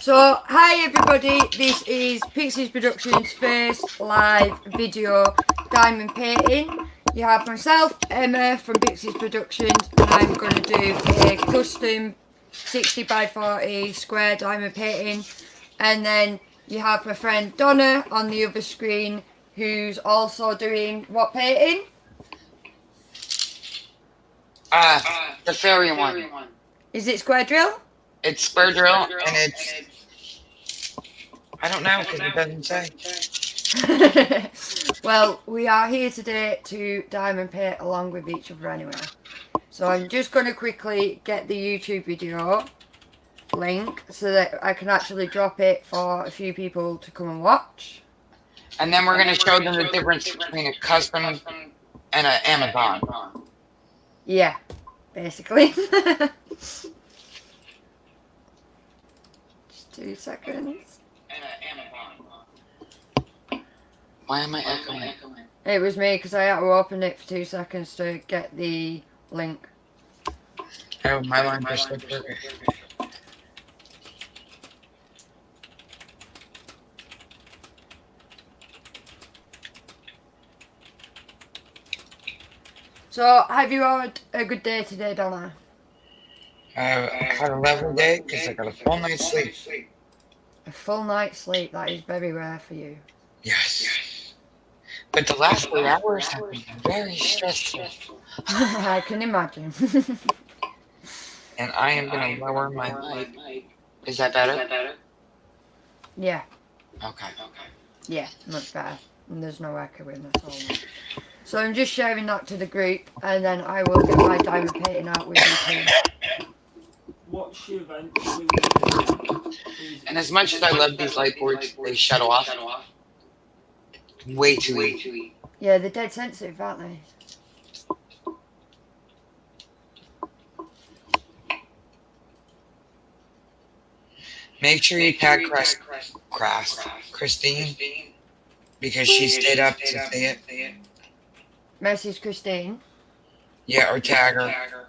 So, hi everybody, this is Pixies Productions' first live video diamond painting. You have myself, Emma from Pixies Productions, and I'm going to do a custom 60 by 40 square diamond painting. And then you have my friend Donna on the other screen, who's also doing what painting? The fairy one. Is it square drill? It's square drill, and it's... I don't know, because it doesn't say. Well, we are here today to diamond paint along with each other anyway. So I'm just going to quickly get the YouTube video link so that I can actually drop it for a few people to come and watch. And then we're going to show them the difference between a custom and an Amazon. Yeah, basically. Just 2 seconds. Why am I echoing? It was me because I had to open it for 2 seconds to get the link. Oh, my line just looked perfect. So, have you had a good day today, Donna? I had a lovely day because I got a full night's sleep. A full night's sleep, that is very rare for you. Yes. But the last 3 hours have been very stressful. I can imagine. And I am going to lower my mic. Is that better? Yeah. Okay. Yeah, much better. And there's no echoing, that's all. So I'm just sharing that to the group, and then I will get my diamond painting out with you too. What's your event? And as much as I love these light boards, they shut off way too easy. Yeah, they're dead sensitive, aren't they? Make sure you tag Christine, because she stayed up to see it. Message Christine. Yeah, or tag her.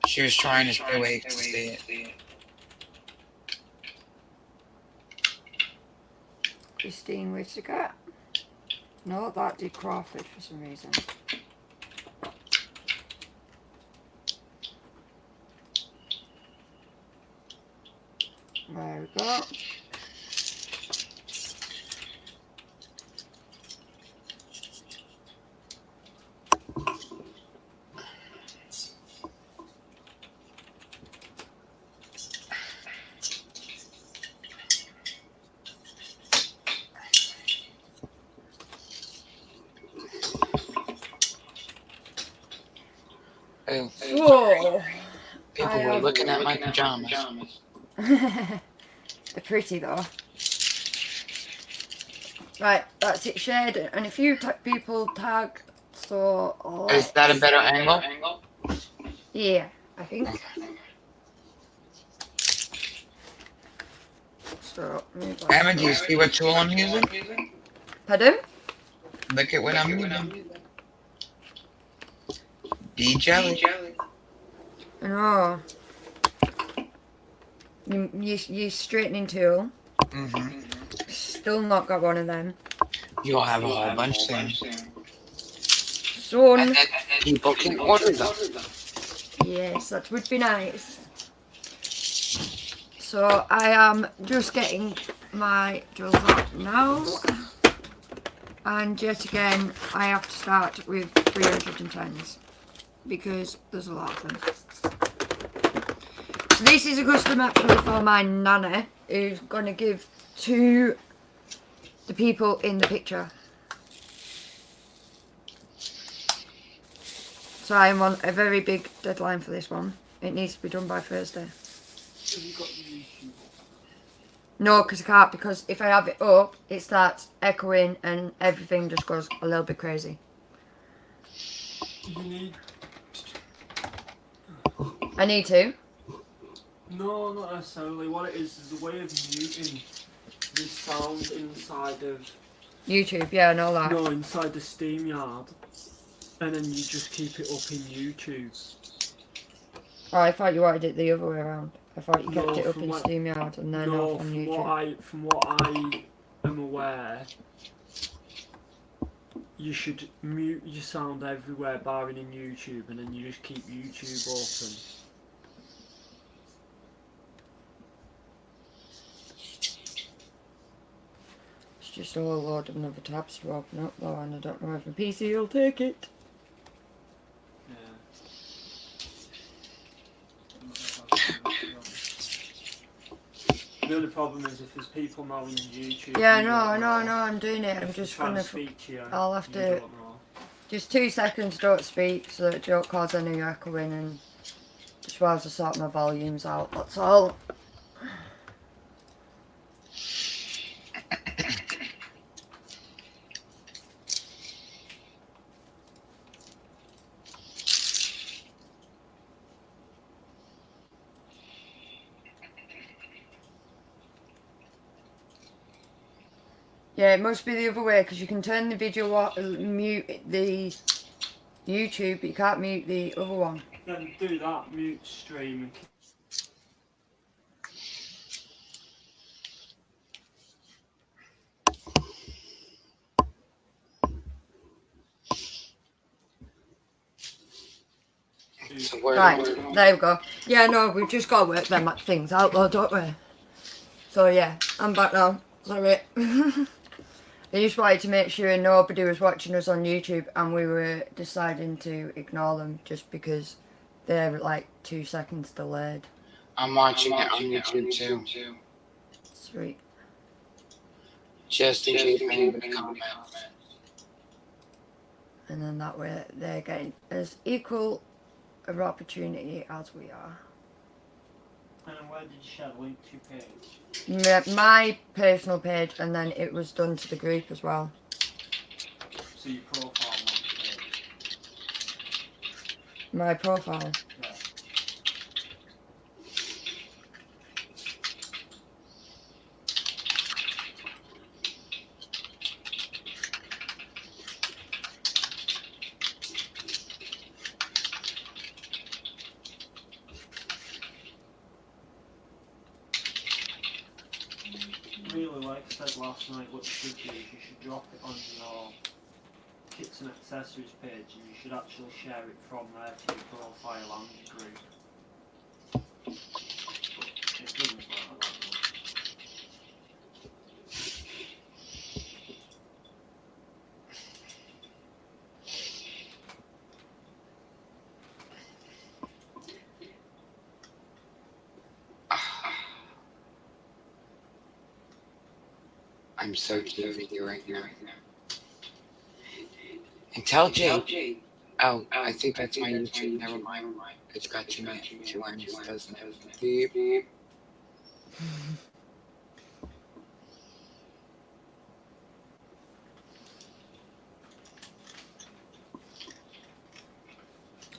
She was trying to stay awake to see it. Christine Whittaker. No, that did Crawford for some reason. There we go. Oh, Whoa! people were looking at my pajamas. They're pretty though. Right, that's it shared, and if you people tag, so... Is that a better angle? Yeah, I think. So, Emma, do you see what tool I'm using? pardon? Look at what I'm using. D-jelly. No. You straightening tool. Mm-hmm. Still not got one of them. You'll have a whole bunch soon. Soon. And then people can order them. Yes, that would be nice. So I am just getting my drills out now. And yet again, I have to start with 310s because there's a lot of them. So this is a custom actually for my nana, who's going to give to the people in the picture. So I'm on a very big deadline for this one. It needs to be done by Thursday. Have you got the YouTube? No, because I can't, because if I have it up, it starts echoing and everything just goes a little bit crazy. You need... I need to. No, not necessarily. What it is a way of muting the sound inside of... YouTube, yeah, and all that. No, inside the Steam Yard. And then you just keep it up in YouTube. Oh, I thought you wanted it the other way around. I thought you kept No, it up from in what- StreamYard and then No, off on from YouTube. what I am aware, you should mute your sound everywhere barring in YouTube, and then you just keep YouTube open. It's just a whole load of another tabs to open up though, and I don't know if my PC will take it. Yeah. The only problem is if there's people now on YouTube. Yeah, you no, don't no, know. no, I'm doing it. I'm If they're just trying gonna. to speak to you, I'll have you to. don't know. Just 2 seconds, don't speak, so that it don't cause any echoing, and just whilst I sort my volumes out, that's all. Yeah, it must be the other way, because you can turn the video mute the YouTube, but you can't mute the other one. Then do that, mute stream and So where Right, do we there we go. Yeah, no, we've just got to work them things out though, don't we? So yeah, I'm back now. Sorry. I just wanted to make sure nobody was watching us on YouTube and we were deciding to ignore them just because they're like 2 seconds delayed. I'm watching it on YouTube too. Sweet. Just in case anybody comments. And then that way they're getting as equal of opportunity as we are. And where did you share the link to your page? My personal page, and then it was done to the group as well. So your profile, not your page. My profile. Yeah. Really, like I said last night, what you should do is you should drop it on your kits and accessories page, and you should actually share it from there to your profile and your group. But it doesn't work like that. I'm searching the video right now. And tell Jay. Oh, I think that's my YouTube. Never mind. It's got two lines, doesn't it? Beep, beep.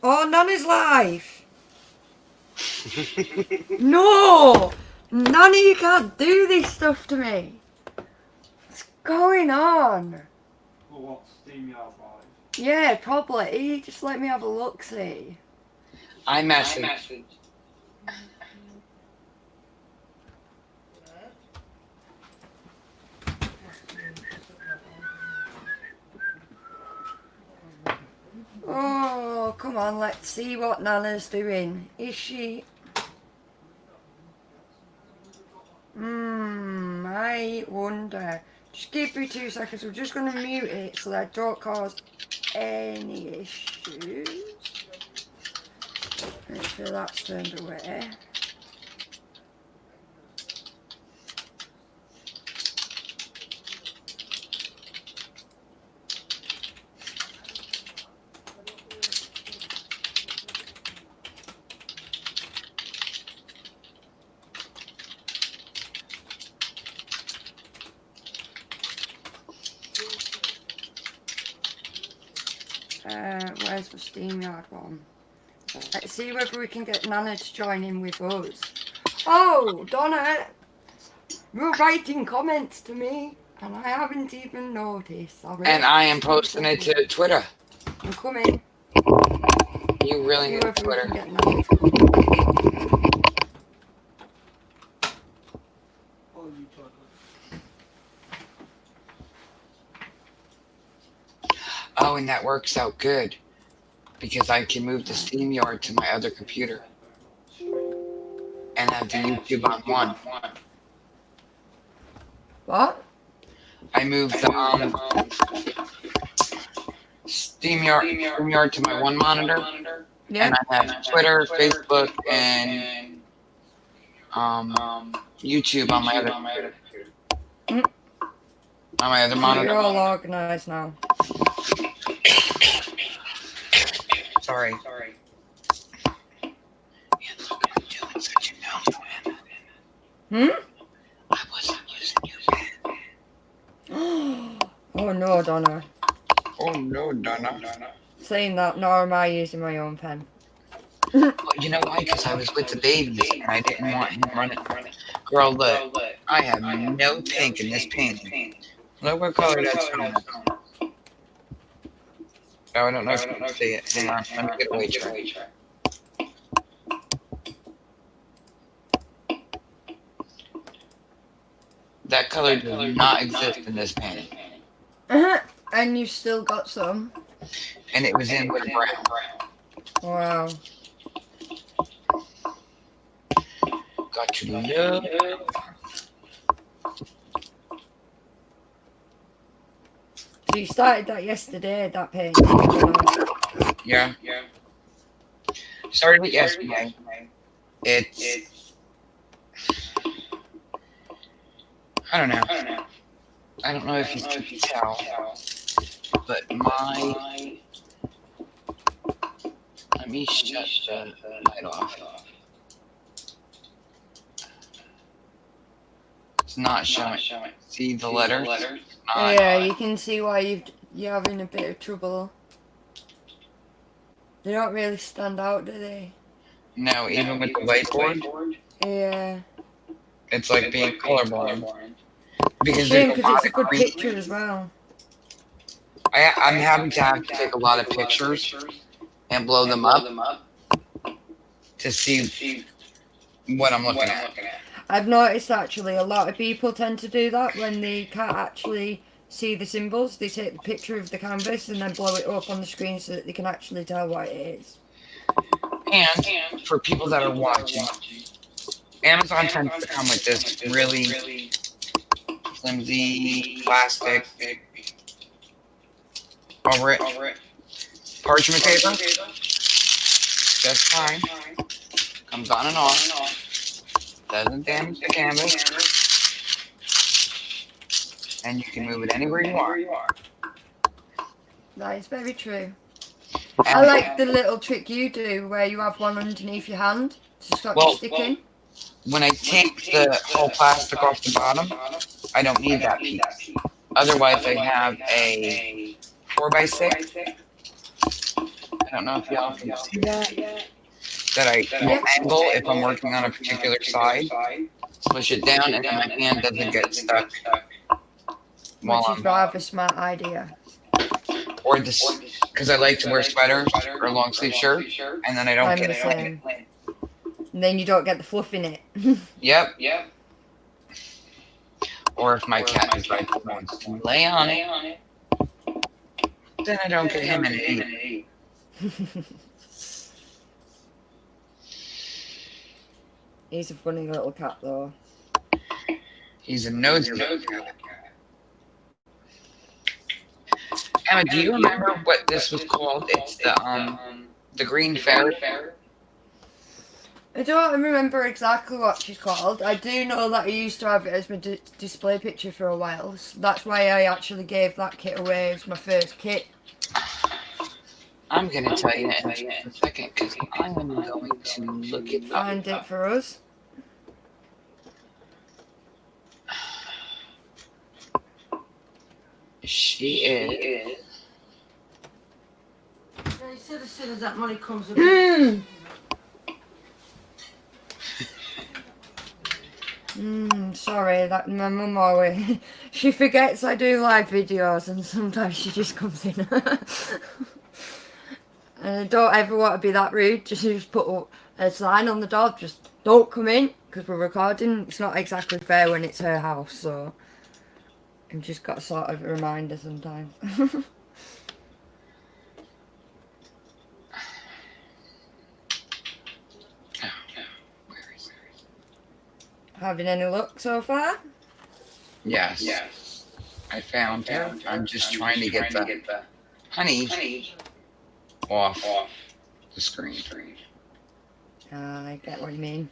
Oh, Nana's live! No! Nana, you can't do this stuff to me! What's going on? Well, what's SteamYard Live? Yeah, probably. Just let me have a look, see. iMessage. Oh, come on, let's see what Nana's doing. Is she... I wonder. Just give me 2 seconds. We're just going to mute it so that I don't cause any issues. Make sure that's turned away. Where's the SteamYard one? Let's see whether we can get Nana to join in with us. Oh, Donna! You're writing comments to me, and I haven't even noticed. Sorry. And I am posting it to Twitter. I'm coming. You really See need whether we Twitter. can get Nana to come. Oh, you took it. Oh, and that works out good because I can move the SteamYard to my other computer and have the YouTube on one. What? I moved the SteamYard to my one monitor, Yeah. and I have Twitter, Facebook, and YouTube on my other computer. Mm. On my other monitor. You're all organised now. Sorry. Yeah, look, I'm doing such a no. I wasn't using your pen. Oh no, Donna. Oh no, Donna. Saying that, nor am I using my own pen. Well, you know why? Because I was with the babies and I didn't want him running. Girl, look, I have no pink in this painting. Look what color that's on. Oh, I don't know if you can see it. Hang on, let me get a weight track. That color does not exist in this painting. And you've still got some. And it was in with brown. Wow. Got to love. So you started that yesterday, that paint. Yeah. Started it yesterday. It's I don't know. I don't know if you can tell, but let me shut the light off. It's not showing. See the letters? Yeah, you can see why you're having a bit of trouble. They don't really stand out, do they? No, even with the whiteboard, Yeah. it's like being colorblind. Because Shame, there's a because lot it's a of good green. picture as well. I'm having to take a lot of pictures and blow them up to see what I'm looking at. I've noticed actually a lot of people tend to do that when they can't actually see the symbols. They take the picture of the canvas and then blow it up on the screen so that they can actually tell what it is. And for people that are watching, Amazon tends to come with this really flimsy plastic over it. Parchment paper, just fine. Comes on and off. Doesn't damage the canvas. And you can move it anywhere you want. That is very true. And I like the little trick you do where you have one underneath your hand to stop you sticking. when I take the whole plastic off the bottom, I don't need that piece. Otherwise, I have a 4x6. I don't know if y'all can see that I will angle if I'm working on a particular side. Push it down, and then my hand doesn't get stuck while Which I'm is rather a smart idea. or this, because I like to wear sweaters or long sleeve shirts, and then I don't I'm get the it. same. And then you don't get the fluff in it. Yep. Or if my cat is like wants to lay on it, then I don't get him in it. He's a funny little cat though. He's a nosy little cat. Emma, do you remember what this was called? It's the green fairy. I don't remember exactly what she's called. I do know that I used to have it as my display picture for a while. So that's why I actually gave that kit away as my first kit. I'm going to tell you in just a second because I'm going to look it up. Find it for us. She is. As soon as that money comes up. Sorry, that my mum always she forgets I do live videos and sometimes she just comes in. And I don't ever want to be that rude, just put a sign on the door, just Don't come in because we're recording. It's not exactly fair when it's her house, so I've just got to sort of remind her sometimes. Having any luck so far? Yes. I found her. I'm just trying to get the honey off the screen. I get what you mean.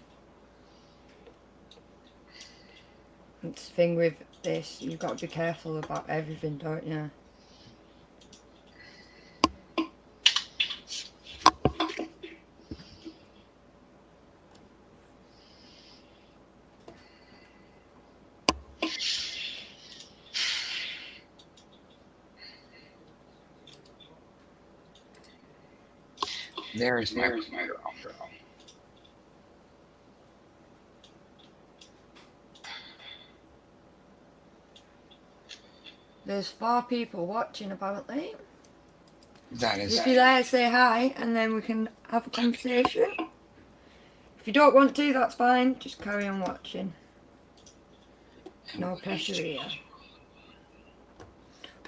It's the thing with this, you've got to be careful about everything, don't you? There's my girl. There's 4 people watching apparently. That is. If you're there, say hi and then we can have a conversation. If you don't want to, that's fine. Just carry on watching. No pressure here.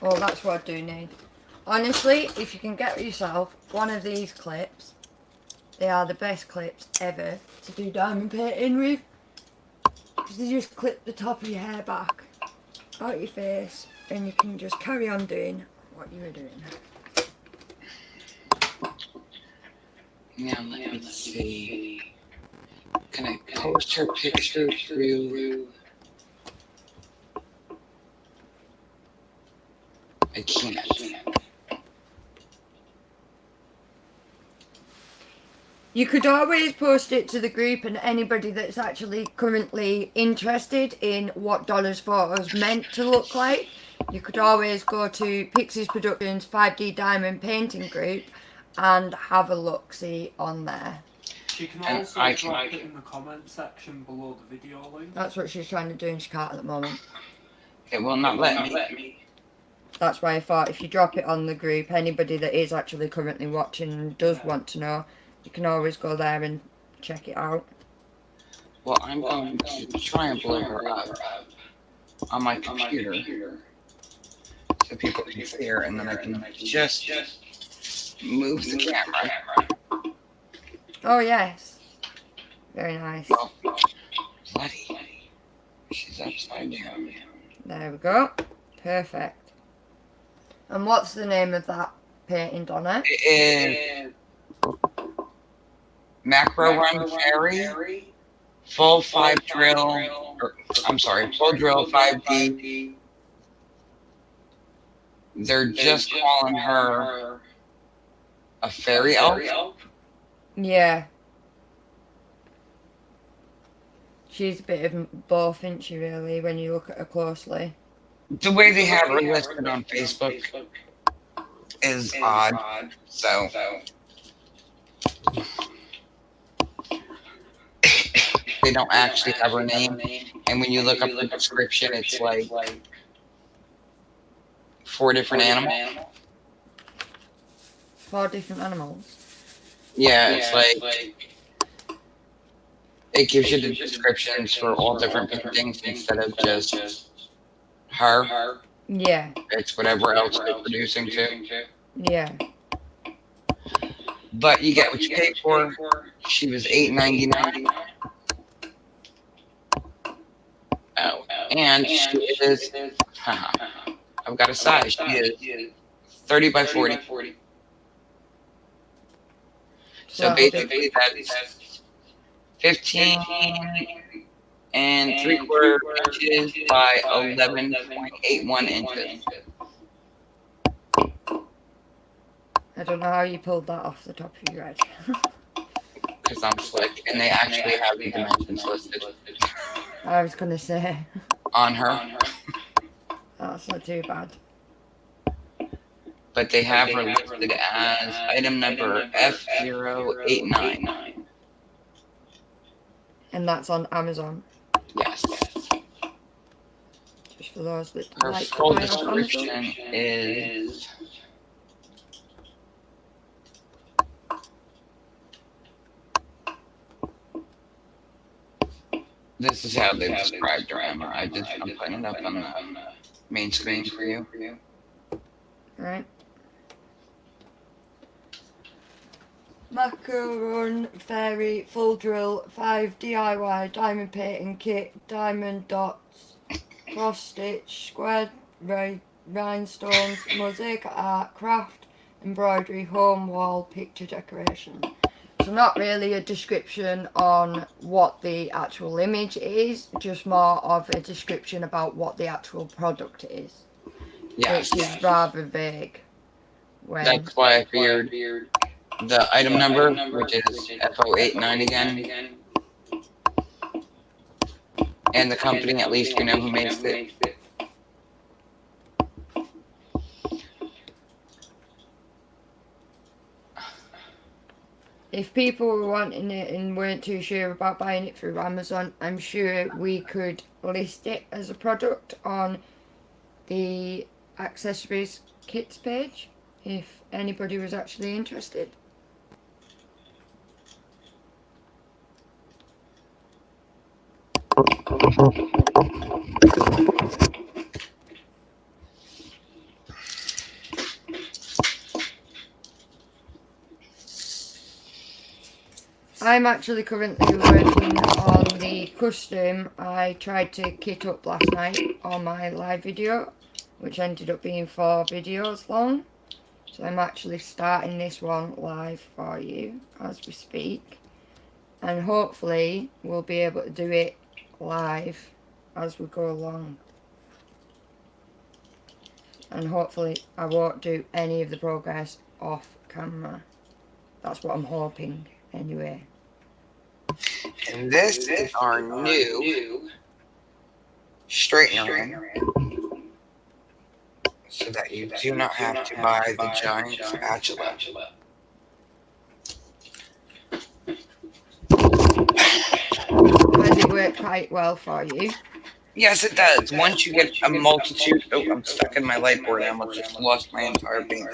Oh, that's what I do need. Honestly, if you can get yourself one of these clips, they are the best clips ever to do diamond painting with. Because they just clip the top of your hair back out your face and you can just carry on doing what you were doing. Now let me see. Can I post her picture through? I can't. You could always post it to the group, and anybody that's actually currently interested in what Dona's photos meant to look like, you could always go to Pixies Productions 5D Diamond Painting Group and have a look-see on there. You can also drop it in the comment section below the video link. That's what she's trying to do and she can't at the moment. It will not let me. That's why I thought if you drop it on the group, anybody that is actually currently watching and does want to know, you can always go there and check it out. Well, I'm going to try and blow her up on my computer so people can see her, and then I can just move the camera. Oh yes, very nice. Well, bloody, she's upside down. There we go, perfect. And what's the name of that painting, Donna? It is Macro Run Fairy, full 5 drill, full drill 5D. They're just calling her a fairy elf. Yeah. She's a bit of both, isn't she, really, when you look at her closely. The way they have her listed on Facebook is odd, so they don't actually have her name, and when you look up the description, it's like 4 different animals. 4 different animals? Yeah, it's like it gives you the descriptions for all different paintings instead of just her. Yeah. It's whatever else they're producing too. Yeah. But you get what you pay for. She was $8.99. Oh, and she is. I've got a size. She is 30 by 40. So basically, that's 15 and 3/4 inches by 11.81 inches. I don't know how you pulled that off the top of your head. Because I'm slick, and they actually have the dimensions listed I was going to say. on her. That's not too bad. But they have her listed as item number F089. And that's on Amazon. Yes. Just for those that Her like to full buy off Amazon. description is This is how they describe drama. I'm putting it up on the main screen for you. Right. Macaron Fairy Full Drill 5 DIY Diamond Painting Kit, Diamond Dots, Cross Stitch, Square Rhinestones, Mosaic Art, Craft, Embroidery, Home Wall, Picture Decoration. So not really a description on what the actual image is, just more of a description about what the actual product is. Yes. Which is rather vague. That's why I figured the item number, which is FO89 again, and the company, at least we know who makes it. If people were wanting it and weren't too sure about buying it through Amazon, I'm sure we could list it as a product on the accessories kits page if anybody was actually interested. I'm actually currently working on the custom I tried to kit up last night on my live video, which ended up being 4 videos long. So I'm actually starting this one live for you as we speak. And hopefully we'll be able to do it live as we go along. And hopefully I won't do any of the progress off camera. That's what I'm hoping anyway. And this is our new straightener iron, so that you do not have to buy the giant spatula. Does it work quite well for you? Yes, it does. Once you get a multitude... Oh, I'm stuck in my light board. I almost just lost my entire finger.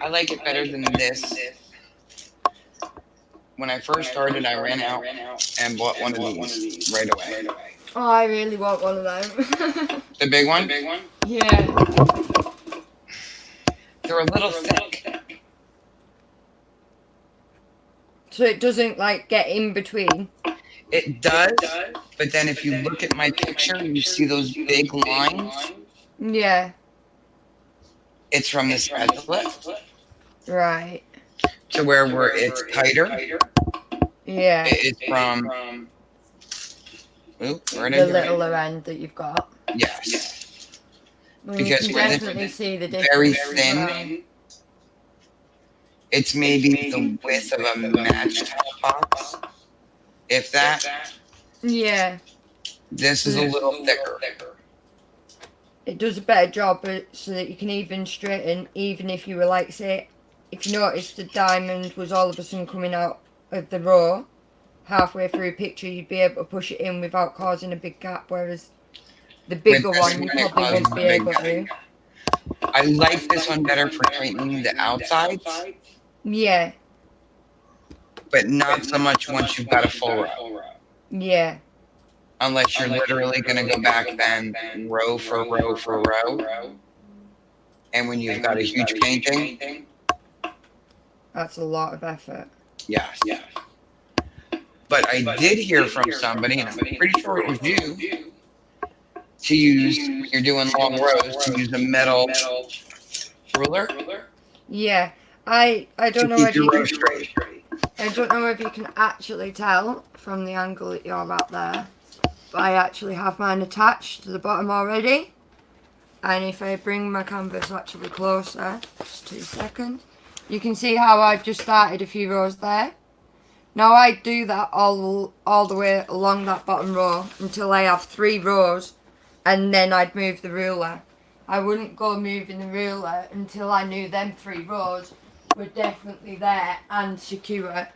I like it better than this. When I first started, I ran out and bought one of these right away. Oh, I really want one of them. The big one? Yeah. They're a little thick. So it doesn't like get in between? It does, but then if you look at my picture, you see those big lines? Yeah. It's from the spatula. Right. To where it's tighter. Yeah. It is from... Ooh, where did the I go? littler end that you've got. Yes. Well, Because you can with definitely see the difference. very thin, it's maybe the width of a match box. If that. Yeah. This is a little thicker. It does a better job so that you can even straighten, even if you were like, say, if you noticed the diamond was all of a sudden coming out of the row, halfway through a picture, you'd be able to push it in without causing a big gap, whereas the bigger one, you probably wouldn't be able to. I like this one better for tightening the outsides. Yeah. But not so much once you've got a full row. Yeah. Unless you're literally going to go back then row for row for row. And when you've got a huge painting. That's a lot of effort. Yes. But I did hear from somebody, and I'm pretty sure it was you, to use, when you're doing long rows, to use a metal ruler. Yeah. I don't know if you can... Straight. I don't know if you can actually tell from the angle that you're at there, but I actually have mine attached to the bottom already. And if I bring my canvas actually closer, just 2 seconds, you can see how I've just started a few rows there. Now I do that all the way along that bottom row until I have 3 rows, and then I'd move the ruler. I wouldn't go moving the ruler until I knew them 3 rows were definitely there and secure,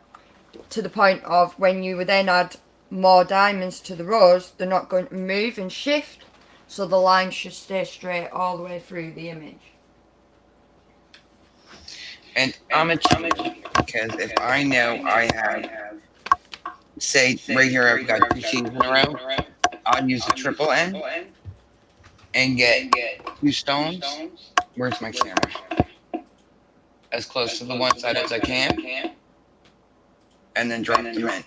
to the point of when you then add more diamonds to the rows, they're not going to move and shift, so the line should stay straight all the way through the image. And I'm a cheater because if I know I have, say, right here I've got 2 T's in a row, I'll use a triple N and get 2 stones. Where's my camera? As close to the one side as I can, and then drop them in.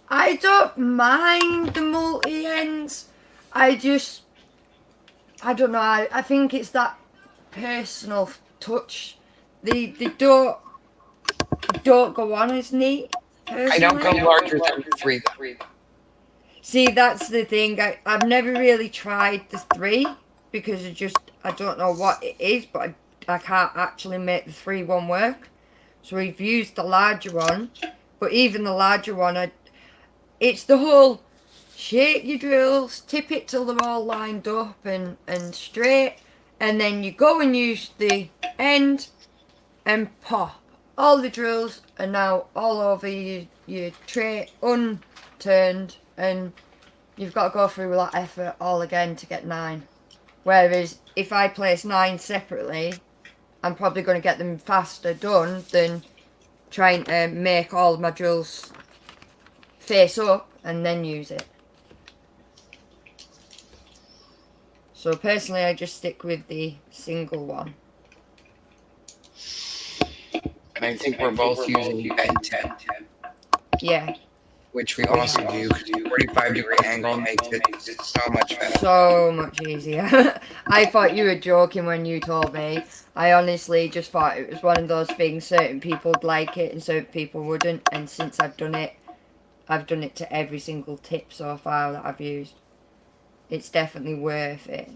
I don't mind the multi-ends. I don't know. I think it's that personal touch. They don't go on as neat. Personally. I don't go larger than 3. See, that's the thing. I've never really tried the 3 because I don't know what it is, but I can't actually make the 3 one work. So we've used the larger one, but even the larger one, it's the whole shake your drills, tip it till they're all lined up and straight, and then you go and use the end and pop. All the drills are now all over your tray, unturned, and you've got to go through that effort all again to get 9. Whereas if I place 9 separately, I'm probably going to get them faster done than trying to make all my drills face up and then use it. So personally, I just stick with the single one. And I think we're both using Ben 10. Yeah. Which we also do, because 45-degree angle makes it so much better. So much easier. I thought you were joking when you told me. I honestly just thought it was one of those things, certain people would like it and certain people wouldn't. And since I've done it to every single tip so far that I've used. It's definitely worth it.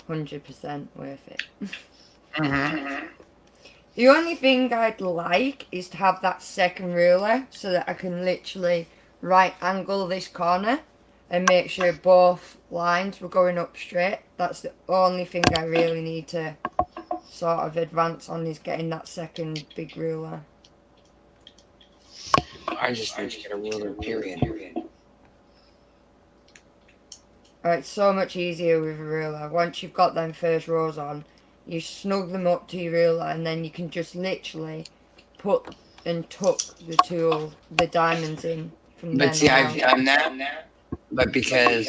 100% worth it. Mm-hmm. The only thing I'd like is to have that second ruler so that I can literally right angle this corner and make sure both lines were going up straight. That's the only thing I really need to sort of advance on, is getting that second big ruler. I just need to get a ruler, period. It's so much easier with a ruler. Once you've got them first rows on, you snug them up to your ruler and then you can just literally put and tuck the diamonds in from there. But see, I've done that, but because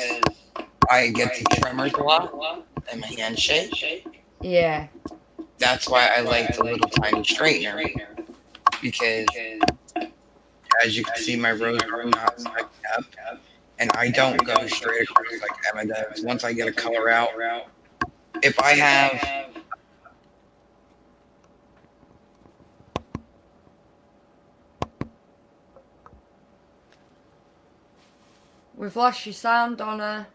I get the tremors a lot and my hands shake. Yeah. That's why I like the little tiny straightener, because as you can see, my rows are not lined up, and I don't go straight across like Emma does. Once I get a color out, if I have We've lost your sound, Donna.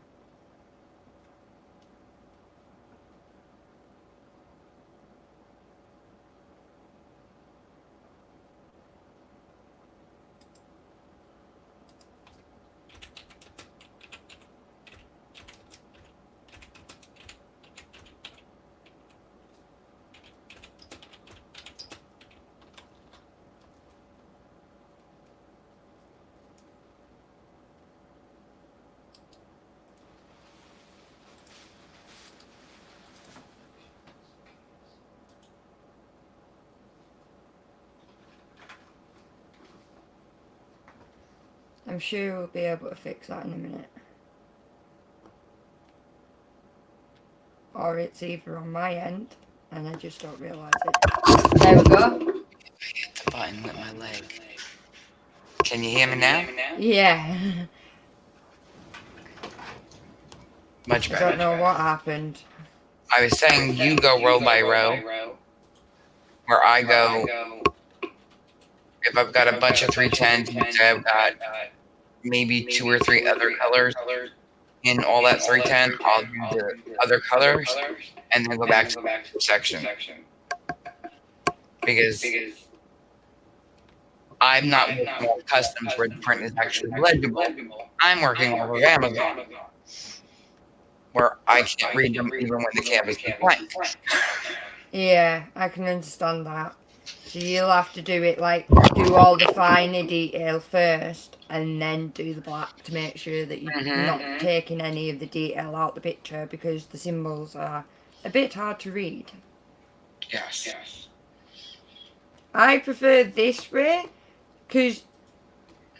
I'm sure we'll be able to fix that in a minute. Or it's either on my end and I just don't realise it. There we go. hit the button with my leg. Can you hear me now? Yeah. Much I better. don't know what happened. I was saying you go row by row, where I go, if I've got a bunch of 310s, and say I've got maybe 2 or 3 other colors in all that 310, I'll do the other colors and then go back to the section. Because I'm not working on customs where the print is actually legible. I'm working off of Amazon, where I can't read them even when the canvas is blank. Yeah, I can understand that. So you'll have to do it like, do all the finer detail first and then do the black to make sure that you're not taking any of the detail out the picture, because the symbols are a bit hard to read. Yes. I prefer this way because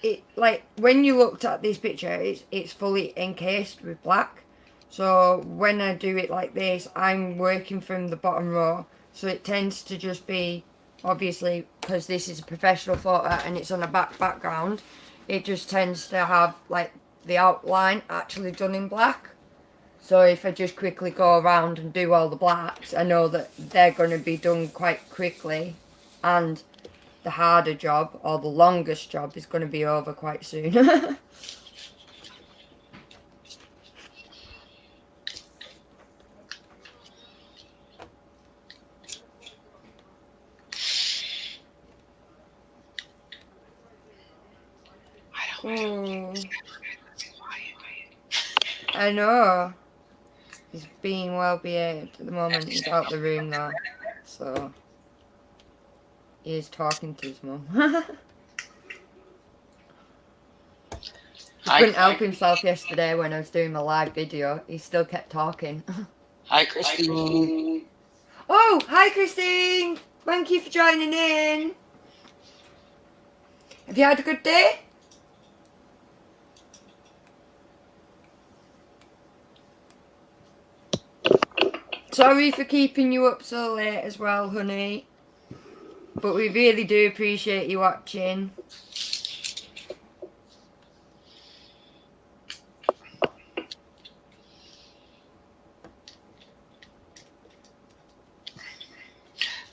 it, like, when you looked at this picture, it's fully encased with black. So when I do it like this, I'm working from the bottom row, so it tends to just be, obviously, because this is a professional photo and it's on a background, it just tends to have like the outline actually done in black. So if I just quickly go around and do all the blacks, I know that they're going to be done quite quickly, and the harder job or the longest job is going to be over quite soon. I know. He's being well behaved at the moment. He's out the room though, so he is talking to his mum. He couldn't help himself yesterday when I was doing my live video. He still kept talking. Hi, Christine. Oh, hi Christine! Thank you for joining in. Have you had a good day? Sorry for keeping you up so late as well, honey. But we really do appreciate you watching.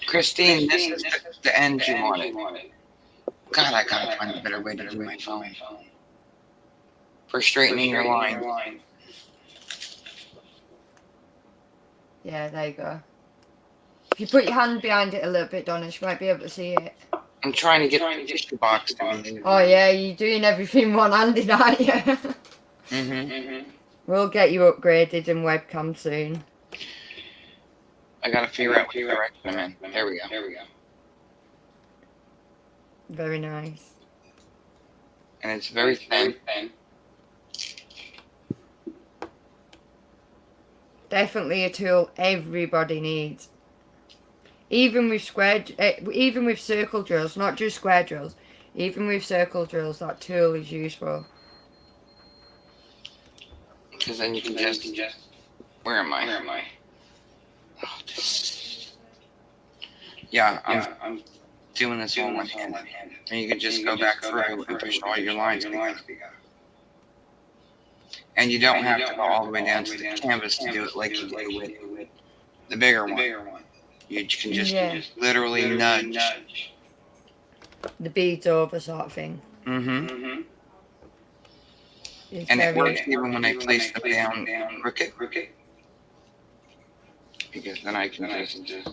Christine, this is the end you wanted. God, I gotta find a better way to do my phone. For straightening your line. Yeah, there you go. If you put your hand behind it a little bit, Donna, she might be able to see it. I'm trying to get the tissue box to me. Oh yeah, you're doing everything one-handed, aren't you? We'll get you upgraded in webcam soon. I gotta figure out what direction I'm in. There we go. Very nice. And it's very thin. Definitely a tool everybody needs. Even with circle drills, not just square drills. Even with circle drills, that tool is useful. Because then you can just. Where am I? Oh, yeah, I'm doing this all one hand. And you can just go back through and push all your lines together. And you don't have to go all the way down to the canvas to do it like you do with the bigger one. You can just literally nudge the beads over sort of thing. And it works even when I place them down crooked. Because then I can just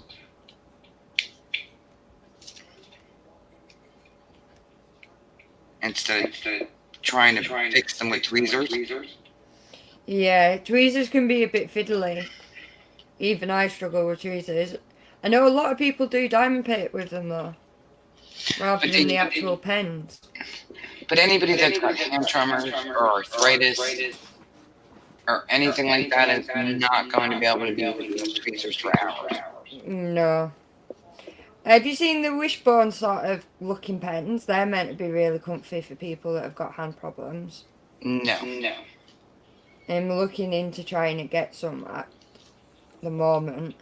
instead of trying to fix them with tweezers. Yeah, tweezers can be a bit fiddly. Even I struggle with tweezers. I know a lot of people do diamond paint with them though, rather than the actual pens. But anybody that's got hand tremors or arthritis or anything like that is not going to be able to be with those tweezers for hours. No. Have you seen the wishbone sort of looking pens? They're meant to be really comfy for people that have got hand problems. No. I'm looking into trying to get some at the moment.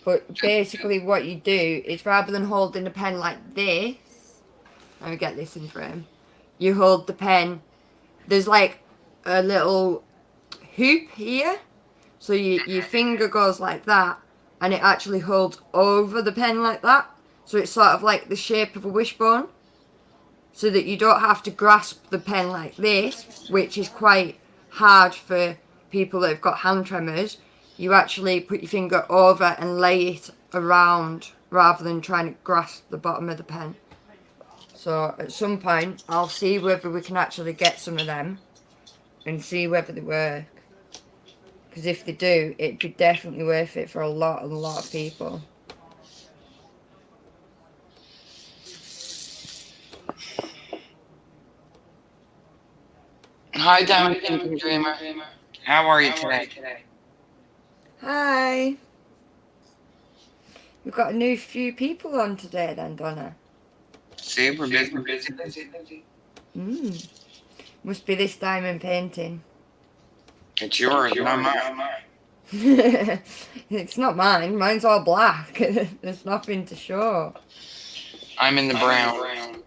But basically what you do is, rather than holding the pen like this, let me get this in frame, you hold the pen, there's like a little hoop here, so your finger goes like that, and it actually holds over the pen like that, so it's sort of like the shape of a wishbone, so that you don't have to grasp the pen like this, which is quite hard for people that have got hand tremors. You actually put your finger over and lay it around rather than trying to grasp the bottom of the pen. So at some point I'll see whether we can actually get some of them and see whether they work. Because if they do, it'd be definitely worth it for a lot of people. Hi, Diamond Painting Dreamer. How are you today? Hi. We've got a new few people on today then, Donna. See, we're busy. Must be this diamond painting. It's yours, not mine. It's not mine. Mine's all black. There's nothing to show. I'm in the brown.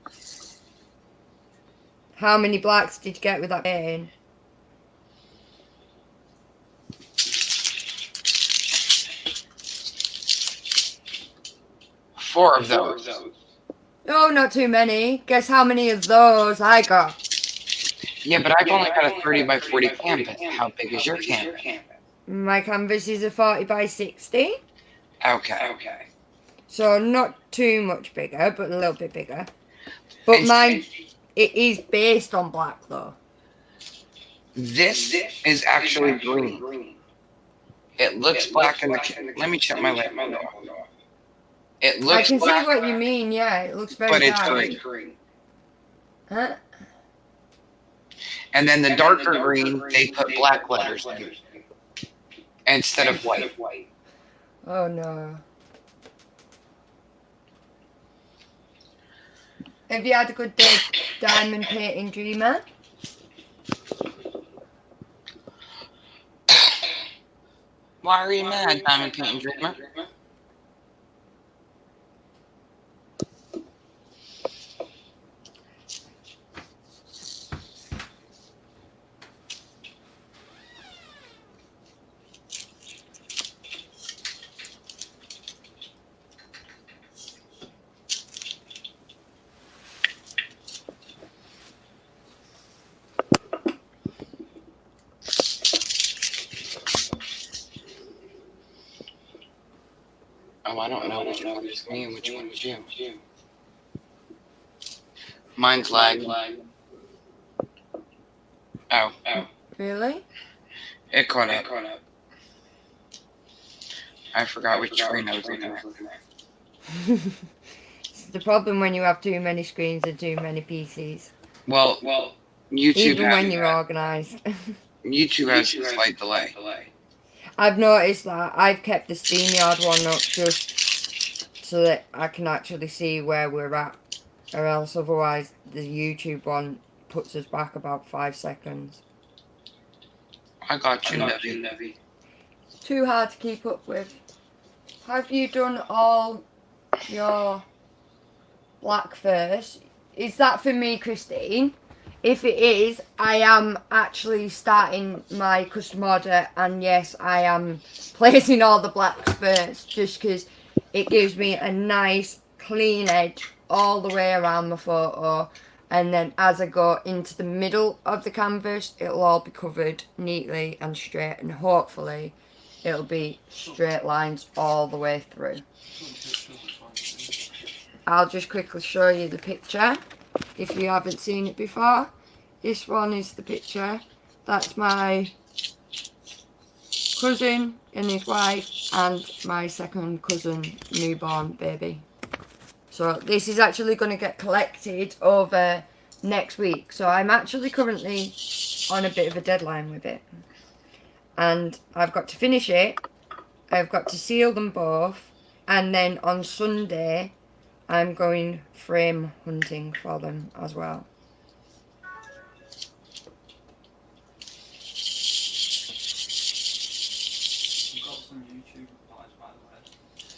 How many blacks did you get with that painting? Four of those. Oh, not too many. Guess how many of those I got? Yeah, but I've only got a 30 by 40 canvas. How big is your canvas? My canvas is a 40 by 60. Okay. So not too much bigger, but a little bit bigger. But mine, it is based on black though. This is actually green. It looks black in the. Let me check my light. It looks I can black, see what you mean, yeah. It looks very but it's dark. green. Huh? And then the darker green, they put black letters in instead of white. Oh no. Have you had a good day, Diamond Painting Dreamer? Why are you mad, Diamond Painting Dreamer? Oh, I don't know which one is me and which one is you. Mine's lag. Oh. Really? It caught up. I forgot which screen I was looking at. It's the problem when you have too many screens and too many PCs. Well, YouTube Even when has you're organised. YouTube has a slight delay. I've noticed that. I've kept the StreamYard one up just so that I can actually see where we're at. Or else otherwise the YouTube one puts us back about 5 seconds. I got you, Nevi. Too hard to keep up with. Have you done all your black first? Is that for me, Christine? If it is, I am actually starting my custom order, and yes, I am placing all the blacks first just because it gives me a nice clean edge all the way around the photo, and then as I go into the middle of the canvas, it'll all be covered neatly and straight, and hopefully it'll be straight lines all the way through. I'll just quickly show you the picture if you haven't seen it before. This one is the picture. That's my cousin and his wife and my second cousin newborn baby. So this is actually going to get collected over next week. So I'm actually currently on a bit of a deadline with it. And I've got to finish it. I've got to seal them both. And then on Sunday, I'm going frame hunting for them as well. We've got some YouTube replies, by the way.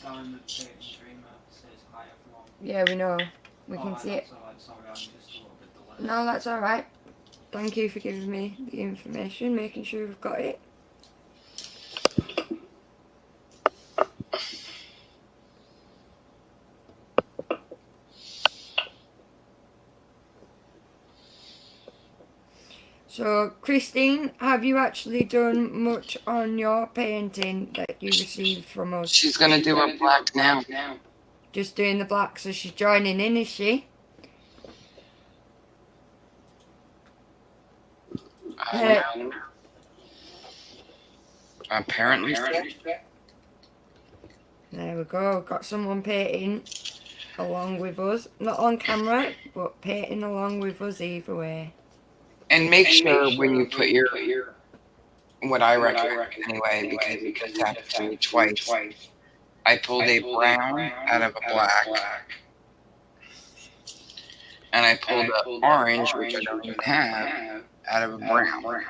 Diamond Painting Dreamer says hi everyone. Yeah, we know. We can see it. That's alright, sorry, I'm just a little bit delayed. No, that's alright. Thank you for giving me the information, making sure we've got it. So, Christine, have you actually done much on your painting that you received from us? She's gonna do her black now. Just doing the black, so she's joining in, is she? Apparently. There we go, got someone painting along with us. Not on camera, but painting along with us either way. And make sure when you put your, what I recommend anyway, because it just happened to me twice. I pulled a brown out of a black, and I pulled an orange, which I don't even have, out of a brown.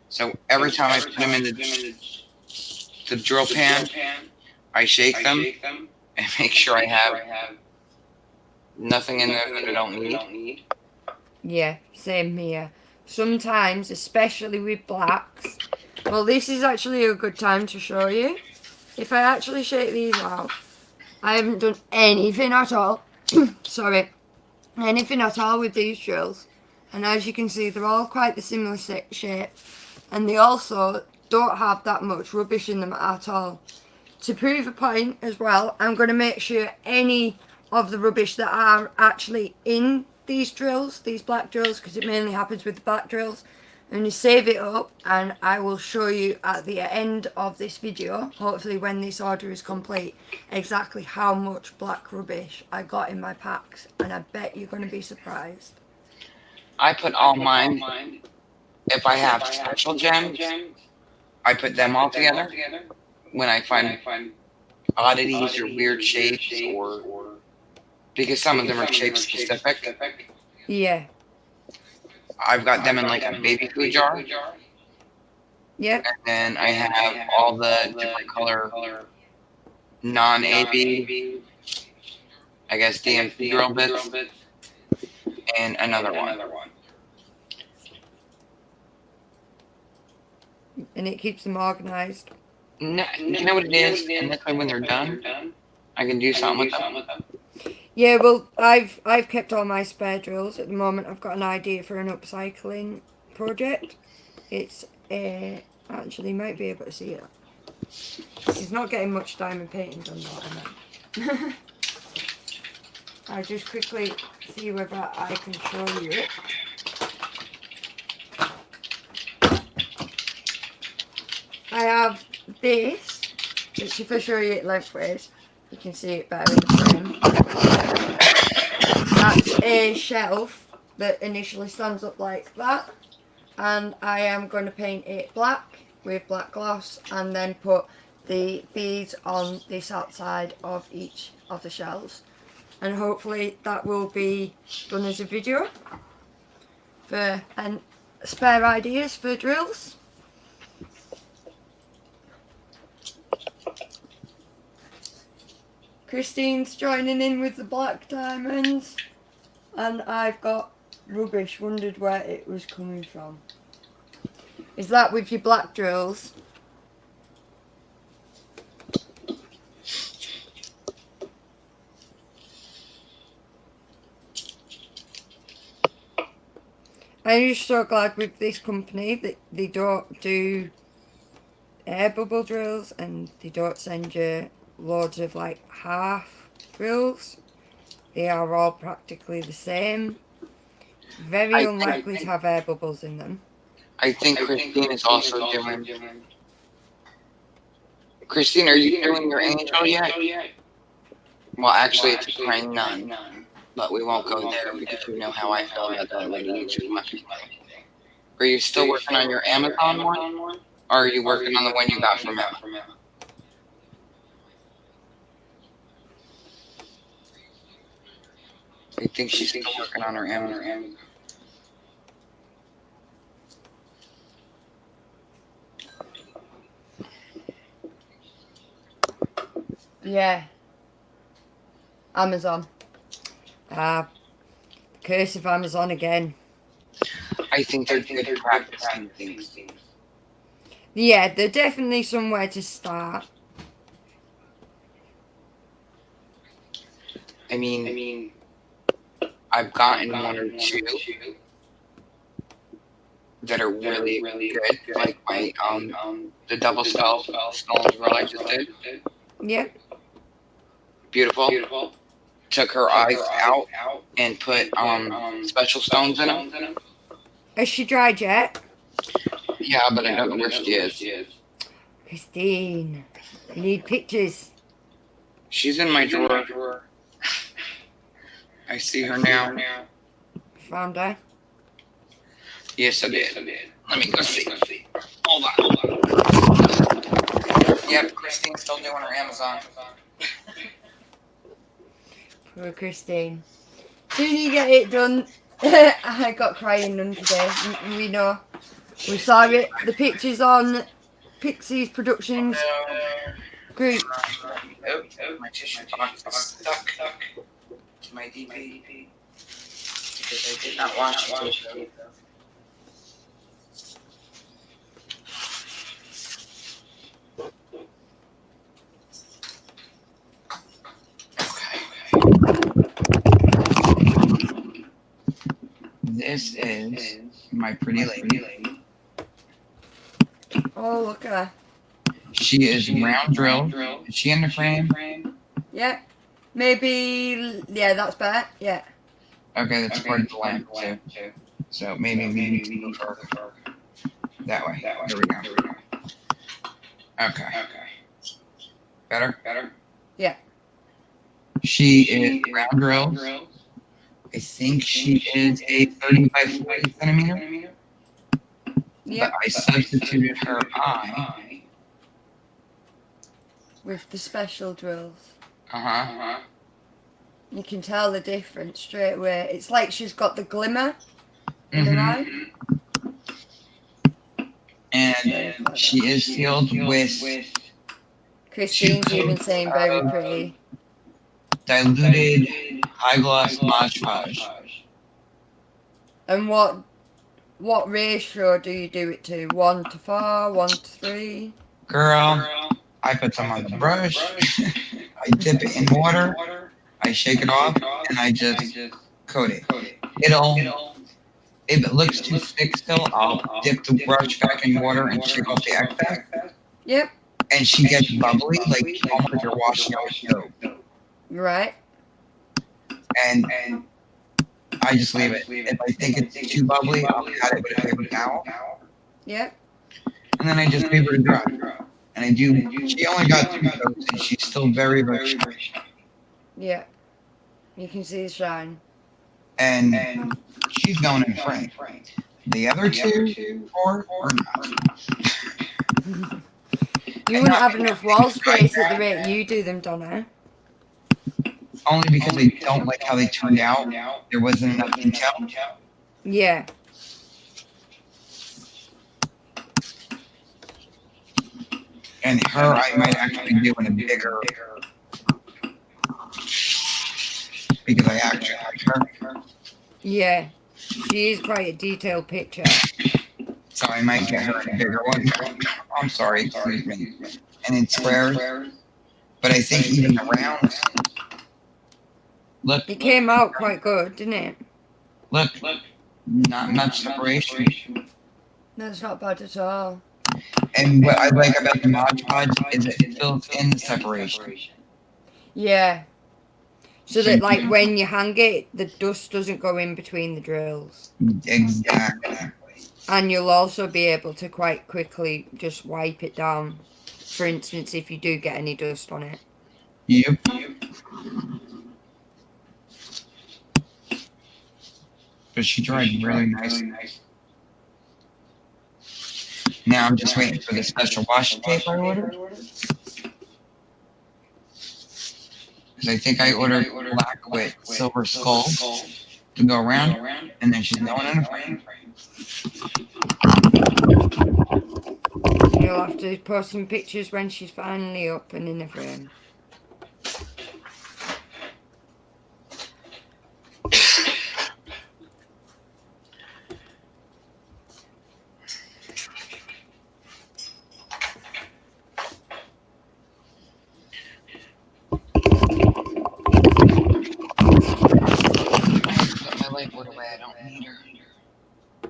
So every time I put them in the drill pan, I shake them and make sure I have nothing in there that I don't need. Yeah, same here. Sometimes, especially with blacks, well, this is actually a good time to show you. If I actually shake these out, I haven't done anything at all. Sorry. Anything at all with these drills. And as you can see, they're all quite the similar shape. And they also don't have that much rubbish in them at all. To prove a point as well, I'm going to make sure any of the rubbish that are actually in these drills, these black drills, because it mainly happens with the black drills, and you save it up, and I will show you at the end of this video, hopefully when this order is complete, exactly how much black rubbish I got in my packs, and I bet you're going to be surprised. I put all mine, if I have special gems, I put them all together. When I find oddities or weird shapes, or because some of them are shape specific, Yeah. I've got them in like a baby food jar. Yep. And then I have all the different color non-AB, I guess DMC drill bits, and another one. And it keeps them organised. No, you know what it is? And this way when they're done, I can do something with them. Yeah, well, I've kept all my spare drills at the moment. I've got an idea for an upcycling project. It's actually, you might be able to see it. This is not getting much diamond painting done, though, I know. I'll just quickly see whether I can show you it. I have this, which if I show you it lengthways, you can see it better in the frame. That's a shelf that initially stands up like that, and I am going to paint it black with black gloss and then put the beads on this outside of each of the shelves, and hopefully that will be done as a video for spare ideas for drills. Christine's joining in with the black diamonds, and I've got rubbish, wondered where it was coming from. Is that with your black drills? I'm just so glad with this company that they don't do air bubble drills, and they don't send you loads of like half drills. They are all practically the same. Very unlikely to have air bubbles in them. I think Christine is also doing. Christine, are you doing your angel yet? Well, actually, it's trying none, but we won't go there because you know how I feel about that lady YouTube much. Are you still working on your Amazon one, or are you working on the one you got from Emma? I think she's still working on her Amazon. Yeah. Amazon. Curse of Amazon again. I think they're good at practicing things. Yeah, they're definitely somewhere to start. I mean, I've gotten one or two that are really good, like my the double stones roll I just did. Yeah. Beautiful. Took her eyes out and put special stones in them. Has she dried yet? Yeah, but I don't know where she is. Christine, you need pictures. She's in my drawer. I see her now. Found her. Yes, I did. Let me go see. Hold on. Yep, Christine's still doing her Amazon. Poor Christine. Soon you get it done. I got crying none today. We know. We saw it. The pictures on Pixies Productions group. Oh, my tissue box is stuck to my DP because I did not wash it. This is my pretty lady. Oh, look at her. She is round drilled. Is she in the frame? Yeah. Maybe. Yeah, that's better. Yeah. Okay, that's part of the lamp too. So maybe we need to go further. That way. Here we go. Okay. Better? Yeah. She is round drilled. I think she is a 30 by 40 centimeter. Yeah. But I substituted her eye. With the special drills. Uh-huh. You can tell the difference straight away. It's like she's got the glimmer in her eye. And she is sealed with Christine's even saying very pretty. diluted high gloss Mod Podge. And what ratio do you do it to? 1 to 4, 1 to 3? Girl, I put some on the brush. I dip it in water. I shake it off, and I just coat it. If it looks too thick still, I'll dip the brush back in water and shake off the excess. Yep. And she gets bubbly, like almost like you're washing out stove. Right. And I just leave it. If I think it's too bubbly, I'll pat it with a paper towel. Yep. And then I just leave her to dry. And I do. She only got 2 coats, and she's still very, very shiny. Yeah. You can see the shine. And she's going in frame. The other 2 are not. You wouldn't have enough wall space at the rate you do them, Donna. Only because I don't like how they turned out. There wasn't enough detail. Yeah. And her, I might actually do in a bigger. Because I actually like her. Yeah. She is quite a detailed picture. So I might get her in a bigger one. I'm sorry, excuse me. And in squares. But I think even the rounds. Look. It came out quite good, didn't it? Look. Not much separation. That's not bad at all. And what I like about the Mod Podge is it fills in the separation. Yeah. So that, like, when you hang it, the dust doesn't go in between the drills. Exactly. And you'll also be able to quite quickly just wipe it down. For instance, if you do get any dust on it. Yep. But she dried really nice. Now I'm just waiting for the special washi tape I ordered. Because I think I ordered black with silver skulls to go around, and then she's going in a frame. You'll have to post some pictures when she's finally up and in the frame. I don't need her.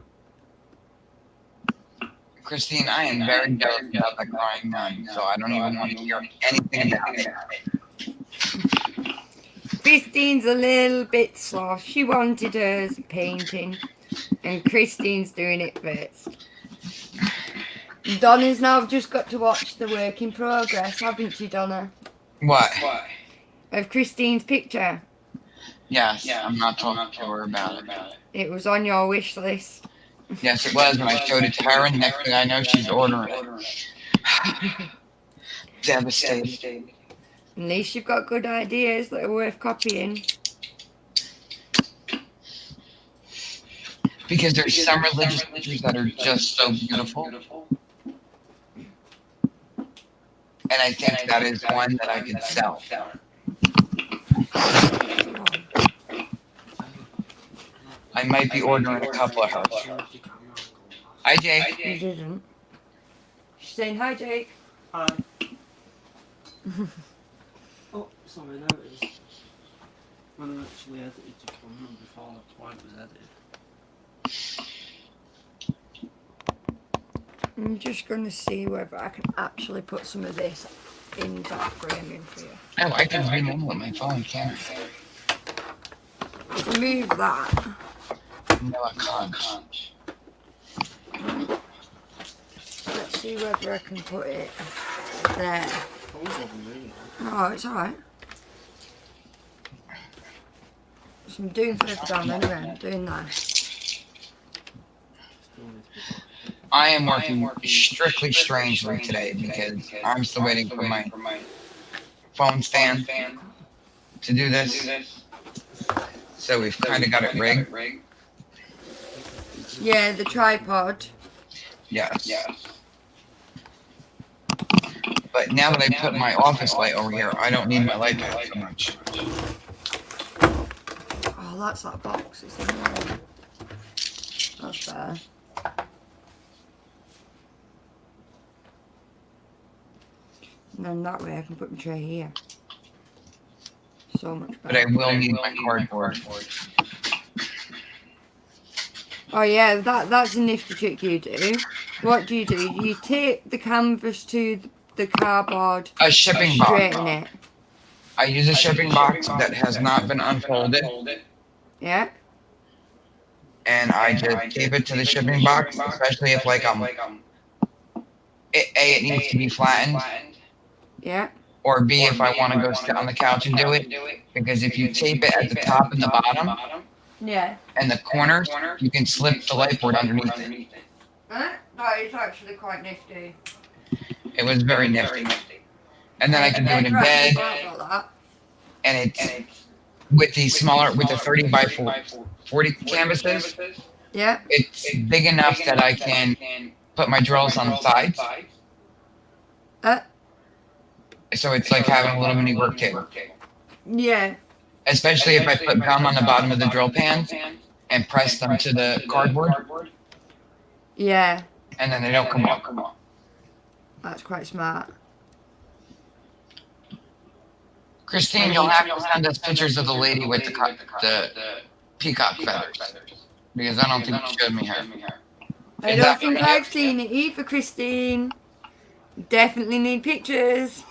Christine, I am very jealous about that crying nun, so I don't even want to hear anything about it. Christine's a little bit soft. She wanted hers painting, and Christine's doing it first. Donna's now just got to watch the work in progress, haven't you, Donna? What? Of Christine's picture. Yes, I'm not talking to her about it. It was on your wish list. Yes, it was when I showed it to her, and next thing I know, she's ordering it. Devastated. At least you've got good ideas that are worth copying. Because there's some religious pictures that are just so beautiful. And I think that is one that I could sell. I might be ordering a couple of hers. Hi, Jake. You didn't. She's saying hi, Jake. Hi. Oh, sorry, there it is. When I actually edited your comment before the point was edited. I'm just going to see whether I can actually put some of this in that framing for you. Oh, I can remove with my phone, can't If I move that, I? No, I can't. let's see whether I can put it there. Oh, it's alright. So I'm doing further down anyway, I'm doing that. I am working strictly strangely today because I'm still waiting for my phone stand to do this. So we've kind of got it rigged. Yeah, the tripod. Yes. But now that I put my office light over here, I don't need my light back so much. Oh, that's that box, it's in there. That's better. And then that way I can put my tray here. So much better. But I will need my cardboard. Oh yeah, that's a nifty trick you do. What do? You tape the canvas to the cardboard, A shipping straighten box. it. I use a shipping box that has not been unfolded, Yeah. and I just tape it to the shipping box, especially if like it needs to be flattened, Yeah. or B if I want to go sit on the couch and do it. Because if you tape it at the top and the bottom Yeah. and the corners, you can slip the light board underneath it. That is actually quite nifty. It was very nifty. And then I can do it in bed, and it's with the 30 by 40 canvases. Yeah. It's big enough that I can put my drills on the sides. So it's like having a little mini work table. Yeah. Especially if I put gum on the bottom of the drill pans and press them to the cardboard, Yeah. and then they don't come off. That's quite smart. Christine, you'll have to send us pictures of the lady with the peacock feathers, because I don't think you showed me her. I don't think I've seen it either, Christine. Definitely need pictures.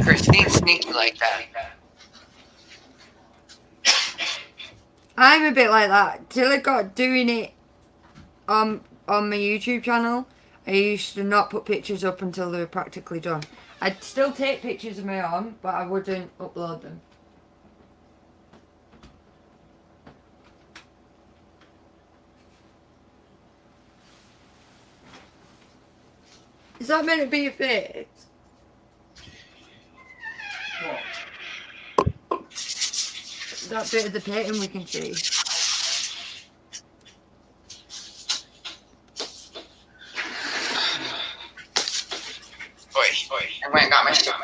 Christine's sneaky like that. I'm a bit like that. Till I got doing it on my YouTube channel, I used to not put pictures up until they were practically done. I'd still take pictures of my own, but I wouldn't upload them. Is that meant to be a face? What? That bit of the painting we can see. Oi, I went and got my stuff.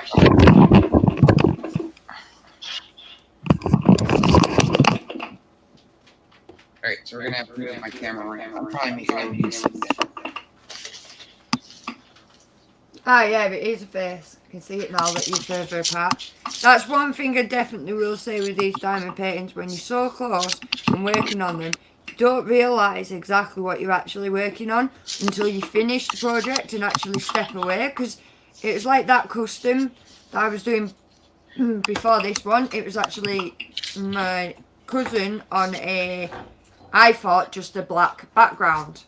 Alright, so we're gonna have to move my camera right now. I'm probably making it easy. Ah, yeah, but it is a face. I can see it now that you're further apart. That's one thing I definitely will say with these diamond paintings. When you're so close and working on them, you don't realise exactly what you're actually working on until you finish the project and actually step away. Because it was like that custom that I was doing before this one. It was actually my cousin on I thought just a black background.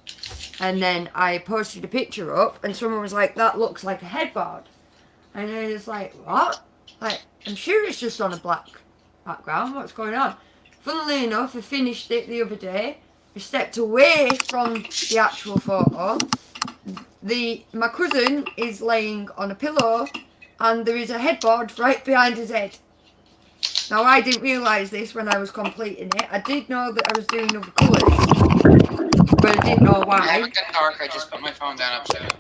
And then I posted a picture up and someone was like, that looks like a headboard. And I was like, what? Like, I'm sure it's just on a black background. What's going on? Funnily enough, I finished it the other day I stepped away from the actual photo. My cousin is laying on a pillow and there is a headboard right behind his head. Now I didn't realise this when I was completing it. I did know that I was doing other colours, but I didn't know I why. haven't gotten dark. I just put my phone down upstairs.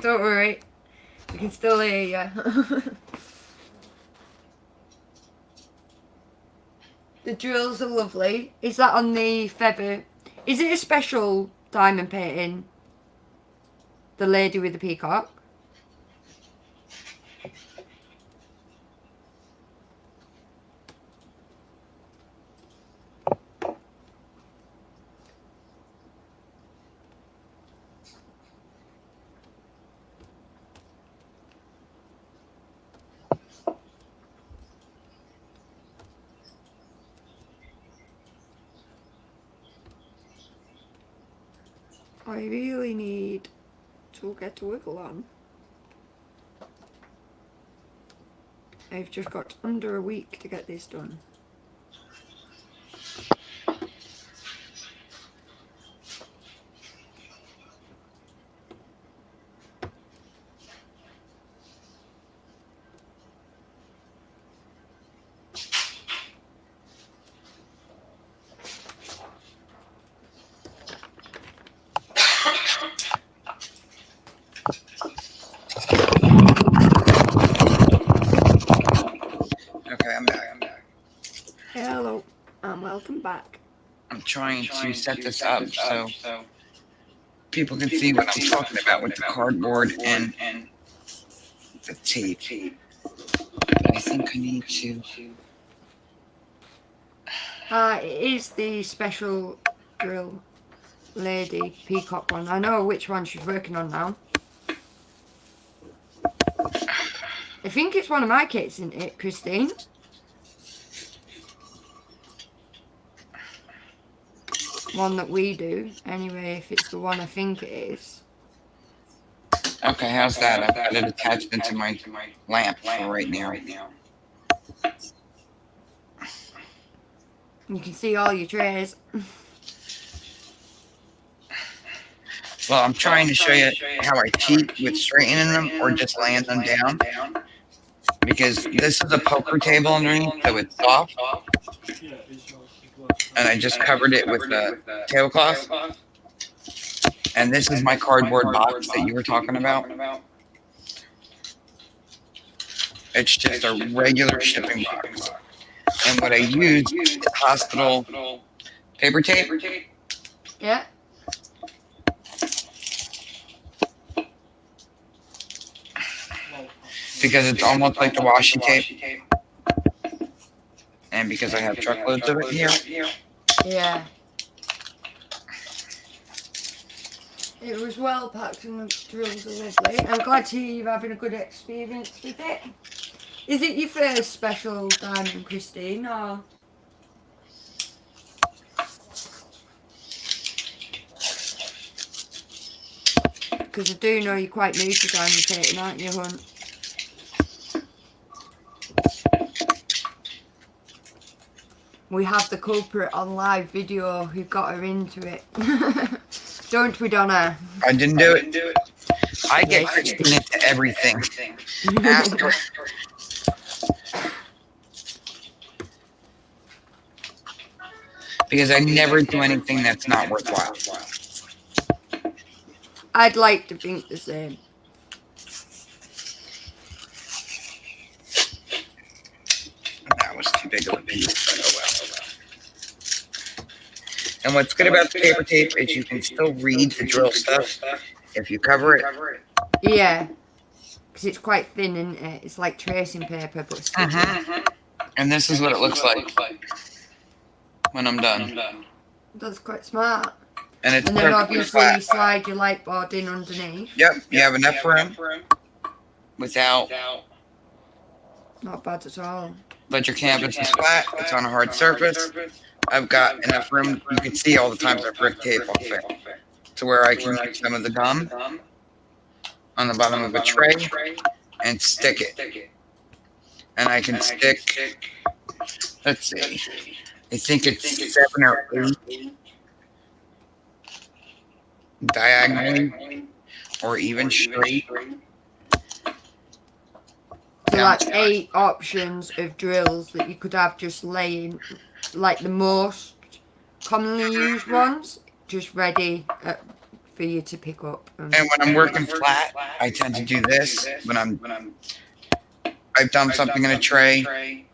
Don't worry. I can still hear you. The drills are lovely. Is that on the feather? Is it a special diamond painting? The lady with the peacock? I really need to get a wiggle on. I've just got under a week to get this done. Okay, I'm back. Hello, and welcome back. I'm trying to set this up so people can see what I'm talking about with the cardboard and the tape. But I think I need to. It is the special drill lady peacock one. I know which one she's working on now. I think it's one of my kits, isn't it, Christine? One that we do. Anyway, if it's the one I think it is. Okay, how's that? I've got it attached into my lamp for right now. You can see all your trays. Well, I'm trying to show you how I cheat with straightening them or just laying them down. Because this is a poker table underneath, so it's soft. And I just covered it with a tablecloth. And this is my cardboard box that you were talking about. It's just a regular shipping box. And what I use is hospital paper tape. Yeah. Because it's almost like the washi tape. And because I have truckloads of it here. Yeah. It was well packed and the drills are lovely. I'm glad to hear you're having a good experience with it. Is it your first special diamond, Christine, or? Because I do know you're quite new to diamond painting, aren't you, hon? We have the culprit on live video who got her into it. Don't we, Donna? I didn't do it. I get Christine into everything. Ask her. Because I never do anything that's not worthwhile. I'd like to think the same. That was too big of a piece, but oh well. And what's good about the paper tape is you can still read the drill stuff if you cover it. Yeah. Because it's quite thin, isn't it? It's like tracing paper, but sticky. And this is what it looks like when I'm done. That's quite smart. And it's And then perfectly obviously flat. you slide your light board in underneath. Yep, you have enough room without. Not bad at all. But your canvas is flat. It's on a hard surface. I've got enough room. You can see all the times I've ripped tape off it to where I can use some of the gum on the bottom of a tray and stick it. And I can stick, let's see, I think it's 7 or 8 diagonally or even straight. So like 8 options of drills that you could have just laying, like the most commonly used ones, just ready for you to pick up. And when I'm working flat, I tend to do this. I've done something in a tray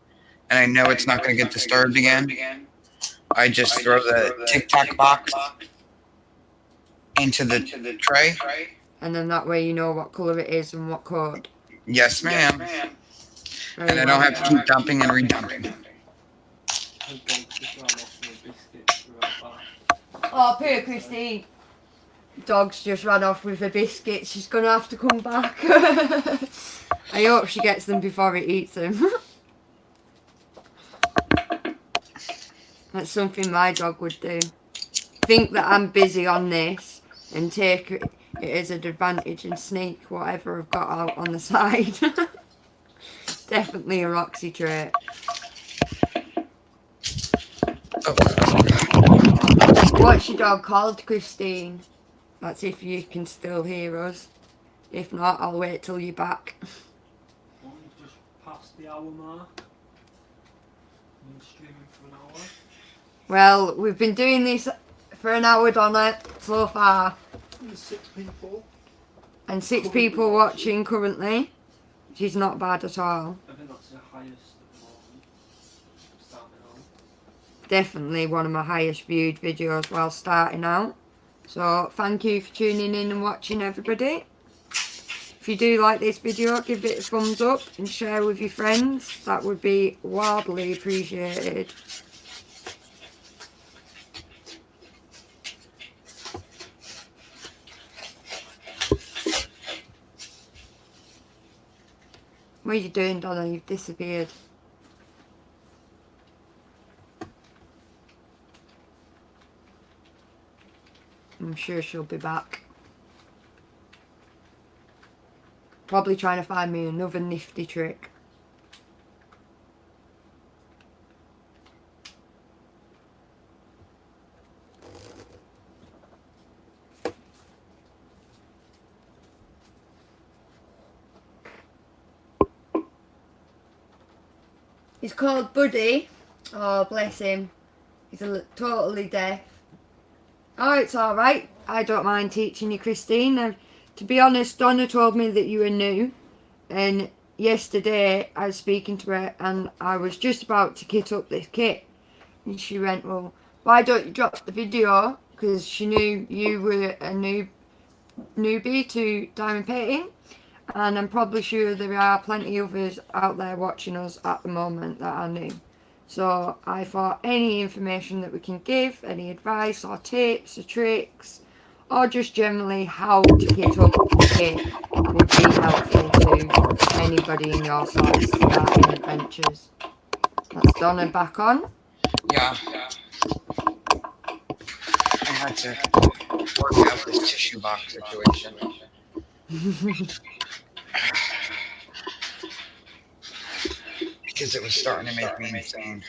and I know it's not going to get disturbed again, I just throw the Tic Tac box into the tray. And then that way you know what colour it is and what code. Yes, ma'am. Very And I well don't have to done. keep dumping and redumping. Oh, poor Christine. Dog's just ran off with a biscuit. She's going to have to come back. I hope she gets them before it eats them. That's something my dog would do. Think that I'm busy on this and take it as an advantage and sneak whatever I've got out on the side. Definitely a Roxy trait. What's your dog called, Christine? That's if you can still hear us. If not, I'll wait till you're back. Well, we've just passed the hour mark. Been streaming for an hour. Well, we've been doing this for an hour, Donna, so far. There's 6 people. And 6 people watching currently, which is not bad at all. I think that's the highest at the moment. Starting out. Definitely one of my highest viewed videos while starting out. So thank you for tuning in and watching, everybody. If you do like this video, give it a thumbs up and share with your friends. That would be wildly appreciated. What are you doing, Donna? You've disappeared. I'm sure she'll be back. Probably trying to find me another nifty trick. He's called Buddy. Oh, bless him. He's totally deaf. Oh, it's alright. I don't mind teaching you, Christine. And to be honest, Donna told me that you were new. And yesterday I was speaking to her and I was just about to kit up this kit. And she went, well, why don't you drop the video? Because she knew you were a newbie to diamond painting. And I'm probably sure there are plenty of others out there watching us at the moment that are new. So I thought any information that we can give, any advice or tips or tricks, or just generally how to kit up the kit would be helpful to anybody in your sort of starting adventures. That's Donna back on. Yeah. I had to work out this tissue box situation. Because it was starting to make me insane.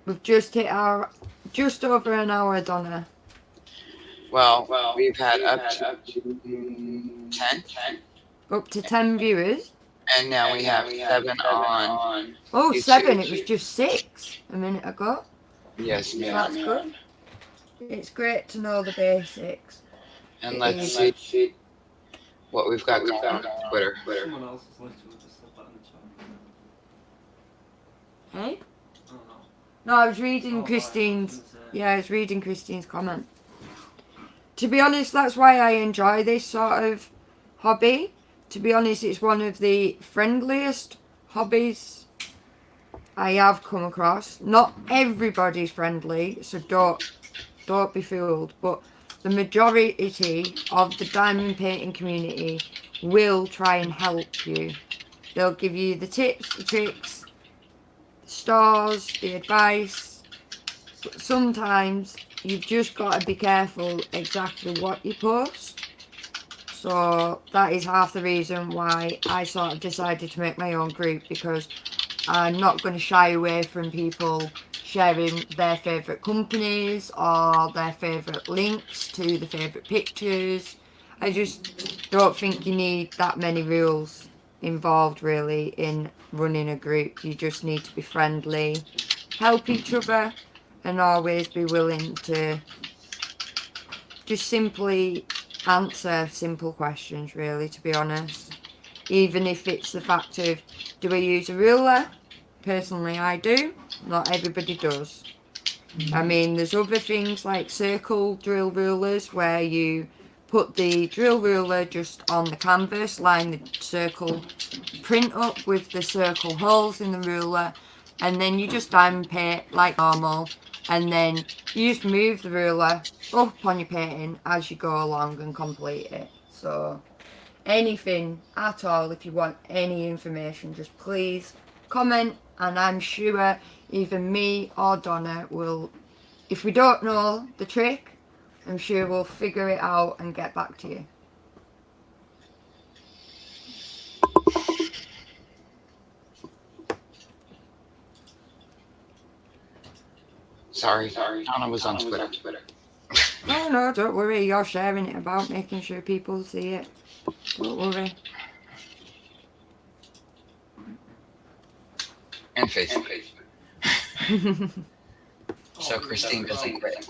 We've just hit our just over an hour, Donna. Well, we've had up to 10, Up to 10 viewers. and now we have 7 on. Oh, YouTube. 7. It was just 6 a minute ago. Yes, So ma'am. that's good. It's great to know the basics. And let's see what we've got going on Twitter. Someone else is literally just said that in the chat. Hey? I don't know. No, I was reading Oh, Christine's. right, Yeah, I was reading Christine's comment. To be honest, that's why I enjoy this sort of hobby. To be honest, it's one of the friendliest hobbies I have come across. Not everybody's friendly, so don't be fooled. But the majority of the diamond painting community will try and help you. They'll give you the tips, the tricks, the stores, the advice. But sometimes you've just got to be careful exactly what you post. So that is half the reason why I sort of decided to make my own group, because I'm not going to shy away from people sharing their favourite companies or their favourite links to the favourite pictures. I just don't think you need that many rules involved really in running a group. You just need to be friendly, help each other, and always be willing to just simply answer simple questions, really, to be honest. Even if it's the fact of, do I use a ruler? Personally, I do. Not everybody does. I mean, there's other things like circle drill rulers where you put the drill ruler just on the canvas, line the circle print up with the circle holes in the ruler, and then you just diamond paint like normal, and then you just move the ruler up on your painting as you go along and complete it. So anything at all, if you want any information, just please comment, and I'm sure either me or Donna will, if we don't know the trick, I'm sure we'll figure it out and get back to you. Sorry, Donna was on Twitter. Oh no, don't worry, you're sharing it about, making sure people see it. Don't worry. And Facebook. So Christine doesn't quit.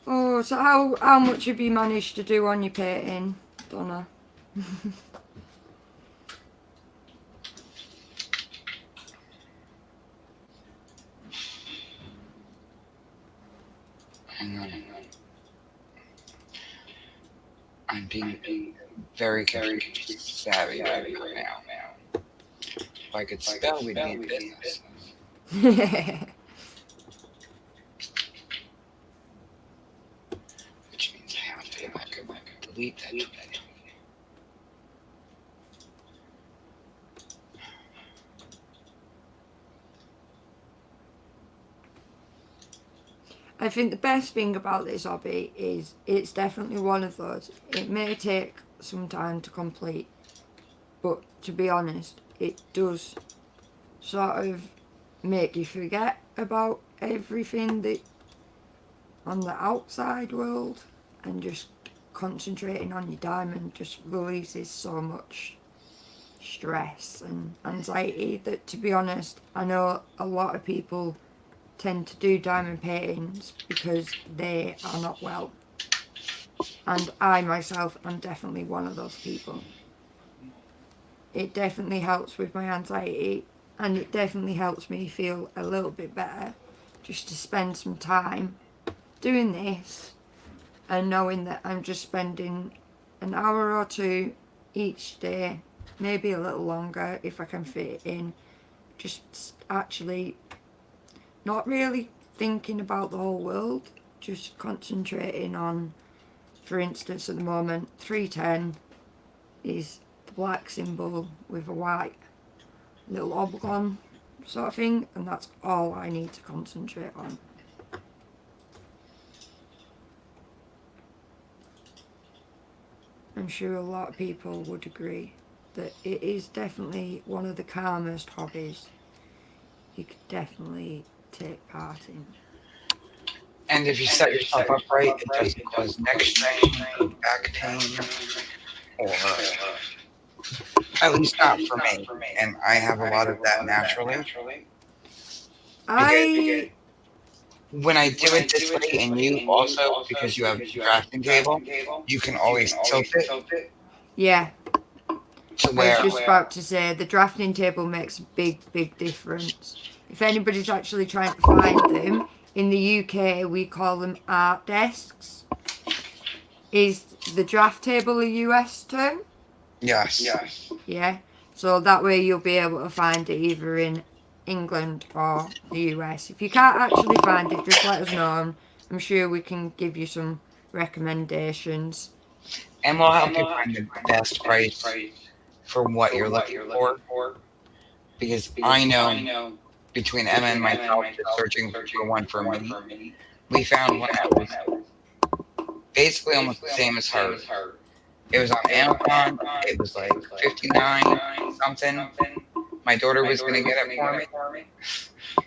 Oh, so how much have you managed to do on your painting, Donna? I'm being very savvy right now. If I could spell, we'd be in business. Which means I have to go back and delete that tweet. I think the best thing about this hobby is it's definitely one of those. It may take some time to complete, but to be honest, it does sort of make you forget about everything that on the outside world, and just concentrating on your diamond just releases so much stress and anxiety that, to be honest, I know a lot of people tend to do diamond paintings because they are not well, and I myself am definitely one of those people. It definitely helps with my anxiety, and it definitely helps me feel a little bit better just to spend some time doing this and knowing that I'm just spending an hour or two each day, maybe a little longer if I can fit it in, just actually not really thinking about the whole world, just concentrating on, for instance, at the moment, 310 is the black symbol with a white little oblong sort of thing, and that's all I need to concentrate on. I'm sure a lot of people would agree that it is definitely one of the calmest hobbies you could definitely take part in. And if you set yourself up right, it doesn't cause neck strain or back pain, or at least not for me. And I have a lot of that naturally. When I do it this way, and you also, because you have a drafting table, you can always tilt it Yeah, to I where was just about to say the drafting table makes a big difference. If anybody's actually trying to find them, in the UK we call them art desks. Is the draft table a US term? yes. Yeah, so that way you'll be able to find it either in England or the US. If you can't actually find it, just let us know. I'm sure we can give you some recommendations. And we'll help you find the best price for what you're looking for. Because I know between Emma and myself just searching for one for me, we found one that was basically almost the same as her. It was on Amazon. It was like 59 something. My daughter was gonna get it for me.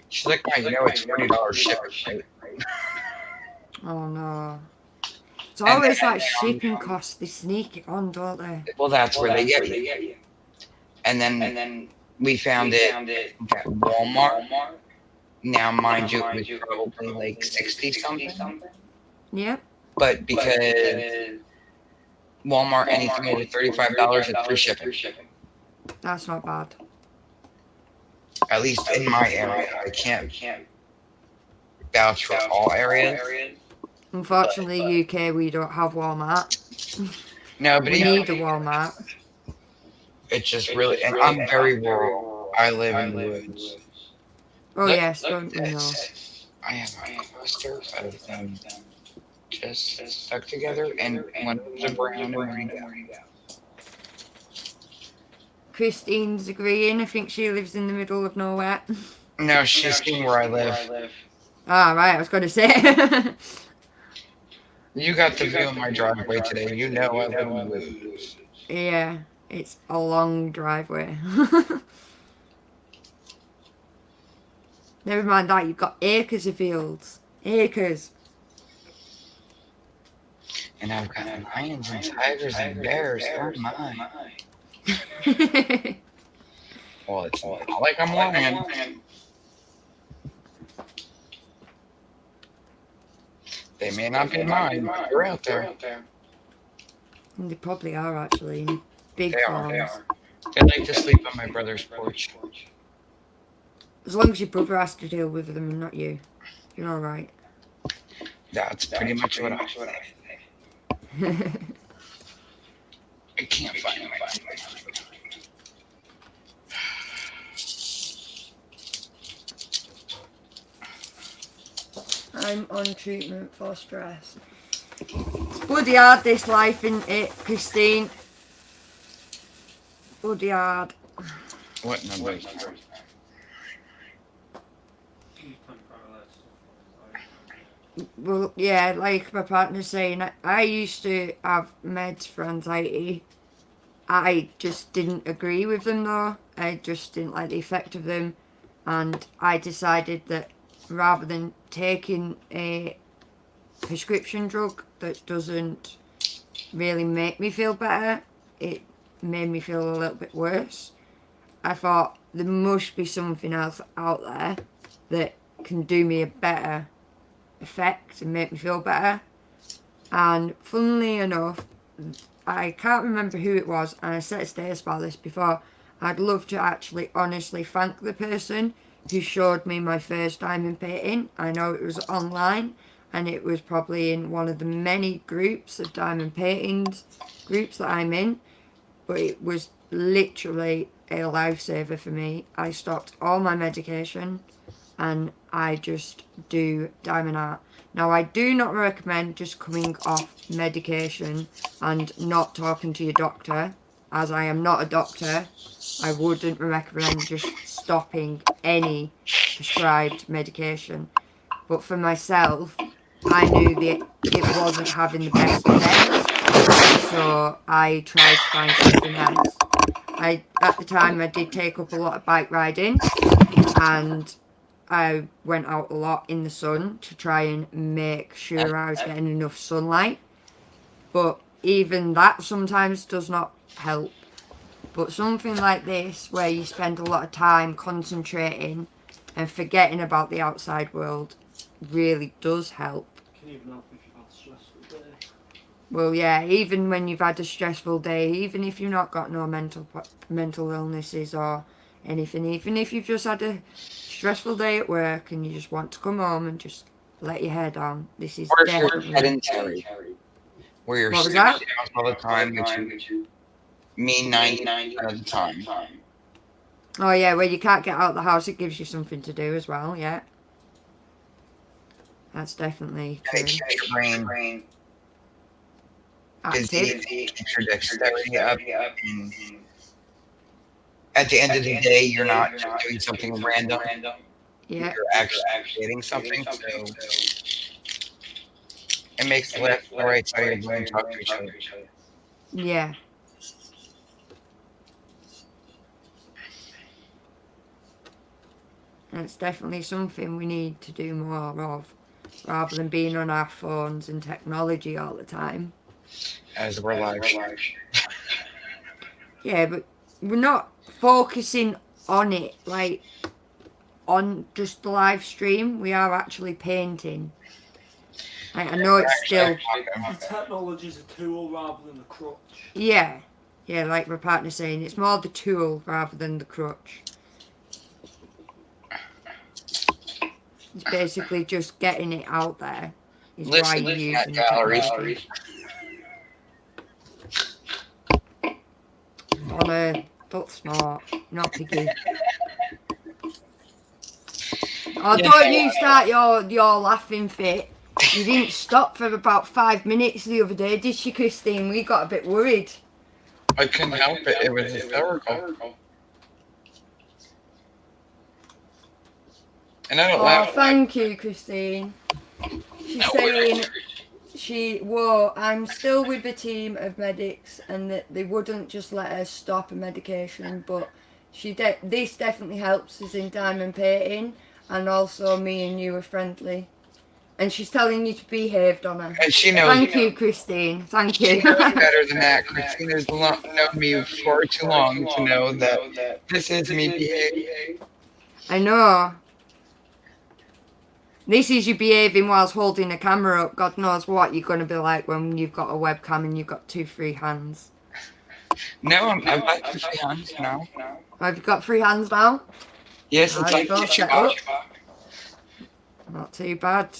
She's like, "No, you know it's $40 shipping, right?" Oh no. It's And always then, like shipping costs. They sneak it on, don't they? well, that's where they get you. And then we found it at Walmart. Now, mind you, it was probably like 60 something. Yep. But because Walmart, anything over $35 is free shipping. That's not bad. At least in my area. I can't vouch for all areas. Unfortunately, UK, we don't have Walmart. No, but We need a Walmart. it's just really, and I'm very rural. I live in the woods. Oh yes, don't we know? I have a cluster of them just stuck together, and one is brown and green. Christine's agreeing. I think she lives in the middle of nowhere. No, she's seen where I live. Ah, right. I was going to say. You got the view of my driveway today. You know I live in the woods. Yeah, it's a long driveway. Never mind that, you've got acres of fields. Acres. And I've got lions and tigers and bears. Oh my. Well, it's not like I'm lying. They may not be mine, but they're out there. And they probably are actually in big farms. They like to sleep on my brother's porch. As long as your brother has to deal with them and not you, you're alright. That's pretty much what I say. I can't find my I'm on treatment for stress. It's bloody hard, this life, isn't it, Christine? Bloody hard. What number is that? Well, yeah, like my partner's saying, I used to have meds for anxiety. I just didn't agree with them though. I just didn't like the effect of them. And I decided that rather than taking a prescription drug that doesn't really make me feel better, it made me feel a little bit worse. I thought there must be something else out there that can do me a better effect and make me feel better. And funnily enough, I can't remember who it was, and I said to Stace about this before, I'd love to actually honestly thank the person who showed me my first diamond painting. I know it was online, and it was probably in one of the many groups of diamond paintings groups that I'm in, but it was literally a lifesaver for me. I stopped all my medication and I just do diamond art. Now, I do not recommend just coming off medication and not talking to your doctor, as I am not a doctor. I wouldn't recommend just stopping any prescribed medication. But for myself, I knew that it wasn't having the best effect, so I tried to find something else. At the time, I did take up a lot of bike riding, and I went out a lot in the sun to try and make sure I was getting enough sunlight. But even that sometimes does not help. But something like this, where you spend a lot of time concentrating and forgetting about the outside world, really does help. Can even help if you've had a stressful day. Well, yeah, even when you've had a stressful day, even if you've not got no mental illnesses or anything, even if you've just had a stressful day at work and you just want to come home and just let your hair down, this is Or if you're definitely... sedentary, where you're What was sitting that? down all the time, which you mean 99% of the time. Oh yeah, where you can't get out of the house, it gives you something to do as well, yeah. That's definitely And it true. keeps your brain active. keeps your dexterity up. And at the end of the day, you're not just doing something random. Yeah, You're actually creating something. So it makes the left and the right side of your brain talk to each other. yeah. And it's definitely something we need to do more of, rather than being on our phones and technology all the time. As we're live. Yeah, but we're not focusing on it, like on just the live stream. We are actually painting. Like, I know it's still, The technology's a tool rather than a crutch. yeah, like my partner's saying, it's more the tool rather than the crutch. It's basically just getting it out there is why you're using the technology. Donna, don't snort, you're not piggy. Oh, don't you start your laughing fit. You didn't stop for about 5 minutes the other day, did she, Christine? We got a bit worried. I couldn't help it. It was hysterical. And I don't laugh. Thank you, Christine. She's saying I'm still with the team of medics and that they wouldn't just let her stop a medication, but this definitely helps us in diamond painting, and also me and you are friendly. And she's telling you to behave, Donna. And she knows. Thank you, Christine. Thank you. She knows better than that. Christine has known me far too long to know that this is me behaving. I know. This is you behaving whilst holding a camera up. God knows what you're going to be like when you've got a webcam and you've got 2 free hands. No, I've got 2 free hands now. Have you got 3 hands now? Yes, it's like set up. Not too bad.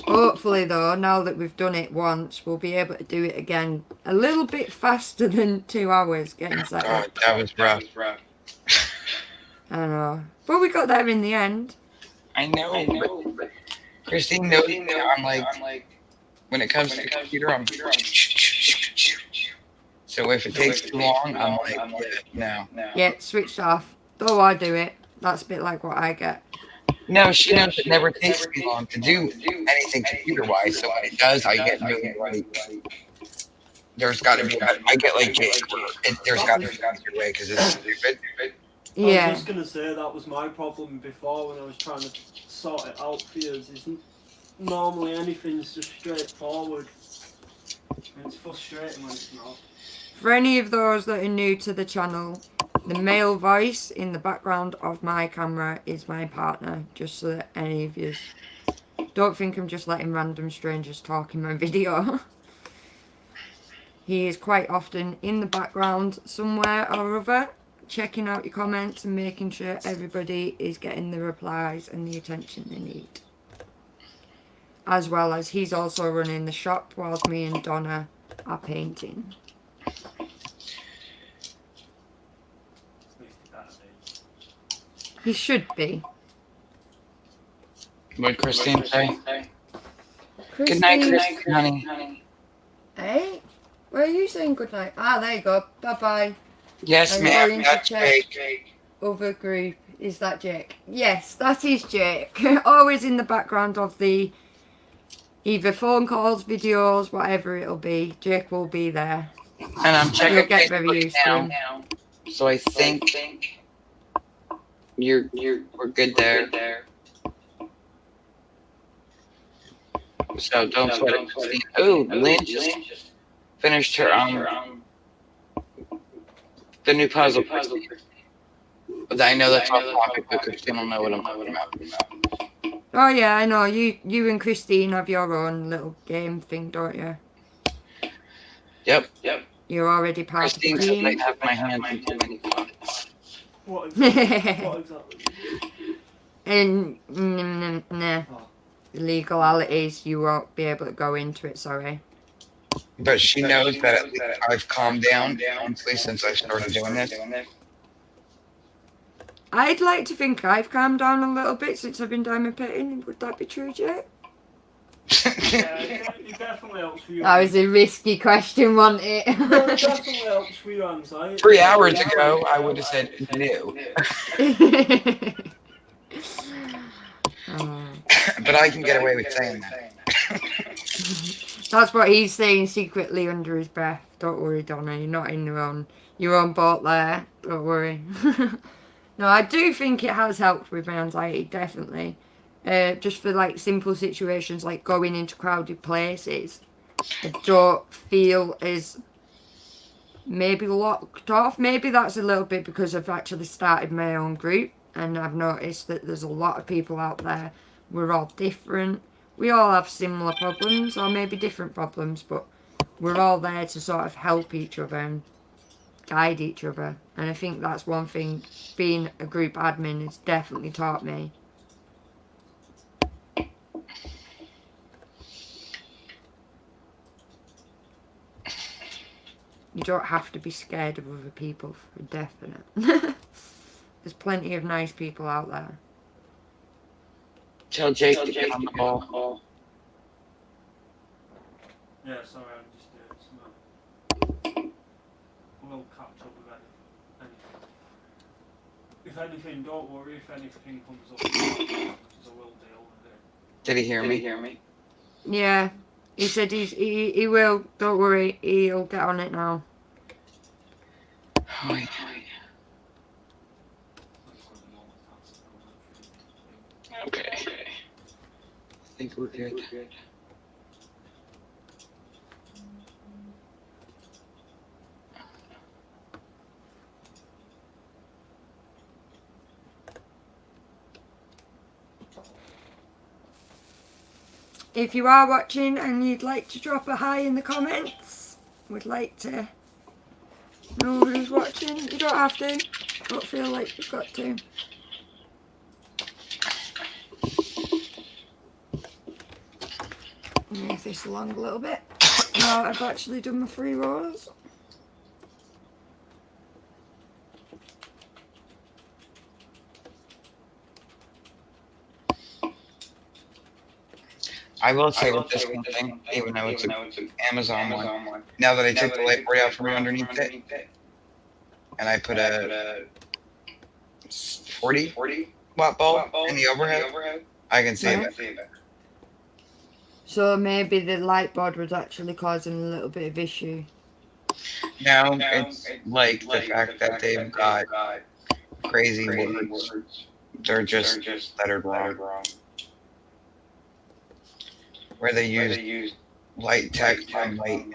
Hopefully though, now that we've done it once, we'll be able to do it again a little bit faster than 2 hours getting set up. That was rough. I know. But we got there in the end. I know. But Christine knows that I'm like, when it comes to the computer, I'm so if it takes too long, I'm like, no. Yeah, switched off. Though I do it. That's a bit like what I get. No, she knows it never takes me long to do anything computer-wise, so when it does, I get really like, there's got to be, I get like, there's got to be a way because it's stupid. Yeah. I was just going to say that was my problem before when I was trying to sort it out for you. Normally anything's just straightforward. And it's frustrating when it's not. For any of those that are new to the channel, the male voice in the background of my camera is my partner, just so that any of you don't think I'm just letting random strangers talk in my video. He is quite often in the background somewhere or other, checking out your comments and making sure everybody is getting the replies and the attention they need. As well as he's also running the shop whilst me and Donna are painting. He should be. What did Christine say? Good night, Christine, honey. Hey? Where are you saying good night? Ah, there you go. Bye-bye. Yes, I'm ma'am. going That's to check Jake. other group. Is that Jake? Yes, that is Jake. Always in the background of the either phone calls, videos, whatever it'll be. Jake will be there. And I'm checking You'll get very used to him. So I think we're good there. So don't sweat it, Christine. Oh, Lynn just finished her the new puzzle. I know that's off topic, but Christine will know what I'm talking about. Oh yeah, I know. You and Christine have your own little game thing, don't you? Yep. You're already part Christine of the says team. I have my hands in too many pockets. What exactly? And nah. Legalities, you won't be able to go into it, sorry. But she knows that at least I've calmed down, honestly, since I started doing this. I'd like to think I've calmed down a little bit since I've been diamond painting. Would that be true, Jake? it definitely helps with your That was a risky question, wasn't it? No, it definitely helps with your anxiety. 3 hours ago, I would have said no. Oh. But I can get away with saying that. That's what he's saying secretly under his breath. Don't worry, Donna, you're not in your own boat there. Don't worry. No, I do think it has helped with my anxiety, definitely. Just for like simple situations like going into crowded places. I don't feel as maybe locked off. Maybe that's a little bit because I've actually started my own group and I've noticed that there's a lot of people out there. We're all different. We all have similar problems or maybe different problems, but we're all there to sort of help each other and guide each other. And I think that's one thing being a group admin has definitely taught me. You don't have to be scared of other people for definite. There's plenty of nice people out there. Tell Jake to get on the ball. Yeah, sorry, I'm just we'll catch up with anything. If anything, don't worry. If anything comes up, because I will deal with it. Did he hear me? Yeah, he said he will. Don't worry, he'll get on it now. Oh, okay. I think we're good. If you are watching and you'd like to drop a hi in the comments, we'd like to know who's watching. You don't have to. Don't feel like you've got to. Move this along a little bit. Now I've actually done my 3 rows. I will say with this one thing, even though it's an Amazon one, now that I took the light board out from underneath it, and I put a 40 watt bulb in the overhead, I can save it. So maybe the light board was actually causing a little bit of issue. No, it's like the fact that they've got crazy words. They're just lettered wrong. Where they use light text on light.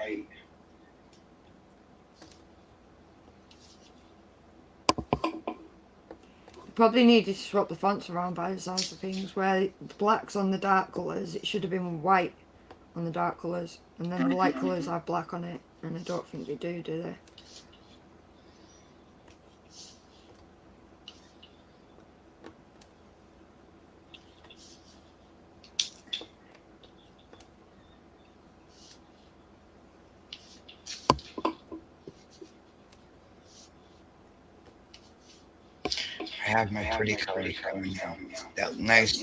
Probably needed to swap the fonts around by the sounds of things. Where the black's on the dark colours, it should have been white on the dark colours. And then the light colours have black on it. And I don't think they do they? I have my pretty color coming now. That nice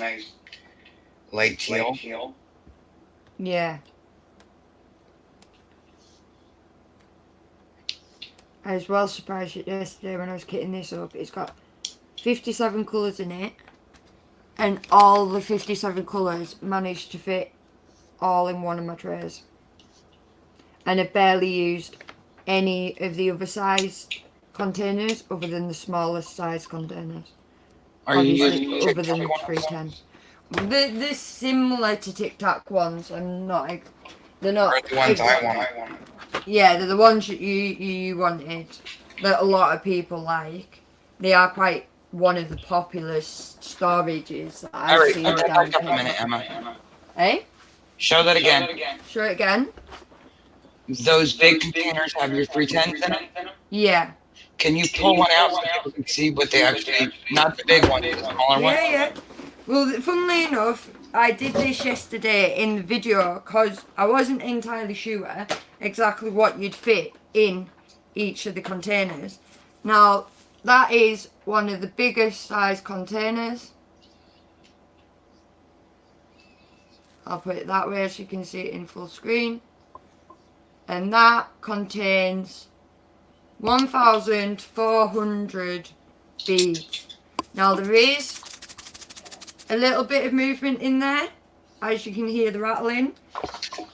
light teal. Yeah. I was well surprised yesterday when I was kitting this up. It's got 57 colours in it. And all the 57 colours managed to fit all in one of my trays. And I've barely used any of the other size containers other than the smallest size containers. Are you Obviously, using other than 310. They're similar to Tic Tac ones. I'm not. They're not. Or the ones I want? Yeah, they're the ones that you wanted. That a lot of people like. They are quite one of the popular storages that I've seen okay, down back up a here. minute, Emma. Hey? Show that again. Show it again. Those big containers have your 310s in it? Yeah. Can you pull one out so people can see what they actually, not the big one, the smaller one? Yeah. Well, funnily enough, I did this yesterday in the video because I wasn't entirely sure exactly what you'd fit in each of the containers. Now, that is one of the biggest size containers. I'll put it that way so you can see it in full screen. And that contains 1,400 beads. Now there is a little bit of movement in there, as you can hear the rattling.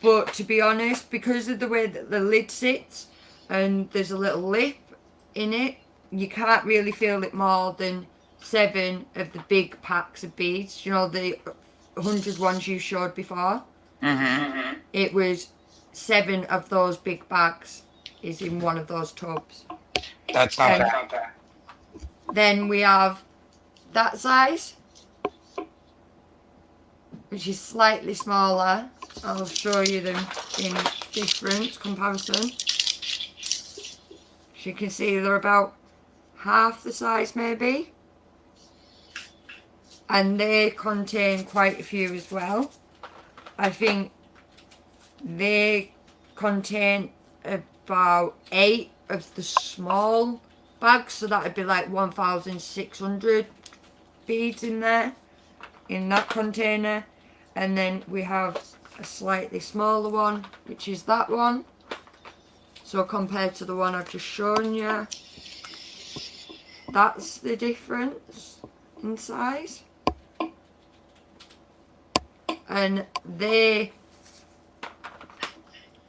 But to be honest, because of the way that the lid sits and there's a little lip in it, you can't really feel it more than 7 of the big packs of beads. You know, the 100 ones you showed before? It was 7 of those big bags is in one of those tubs. That's not bad. Then we have that size, which is slightly smaller. I'll show you them in different comparison. As you can see, they're about half the size maybe. And they contain quite a few as well. I think they contain about 8 of the small bags, so that would be like 1,600 beads in there, in that container. And then we have a slightly smaller one, which is that one. So compared to the one I've just shown you, that's the difference in size. And they,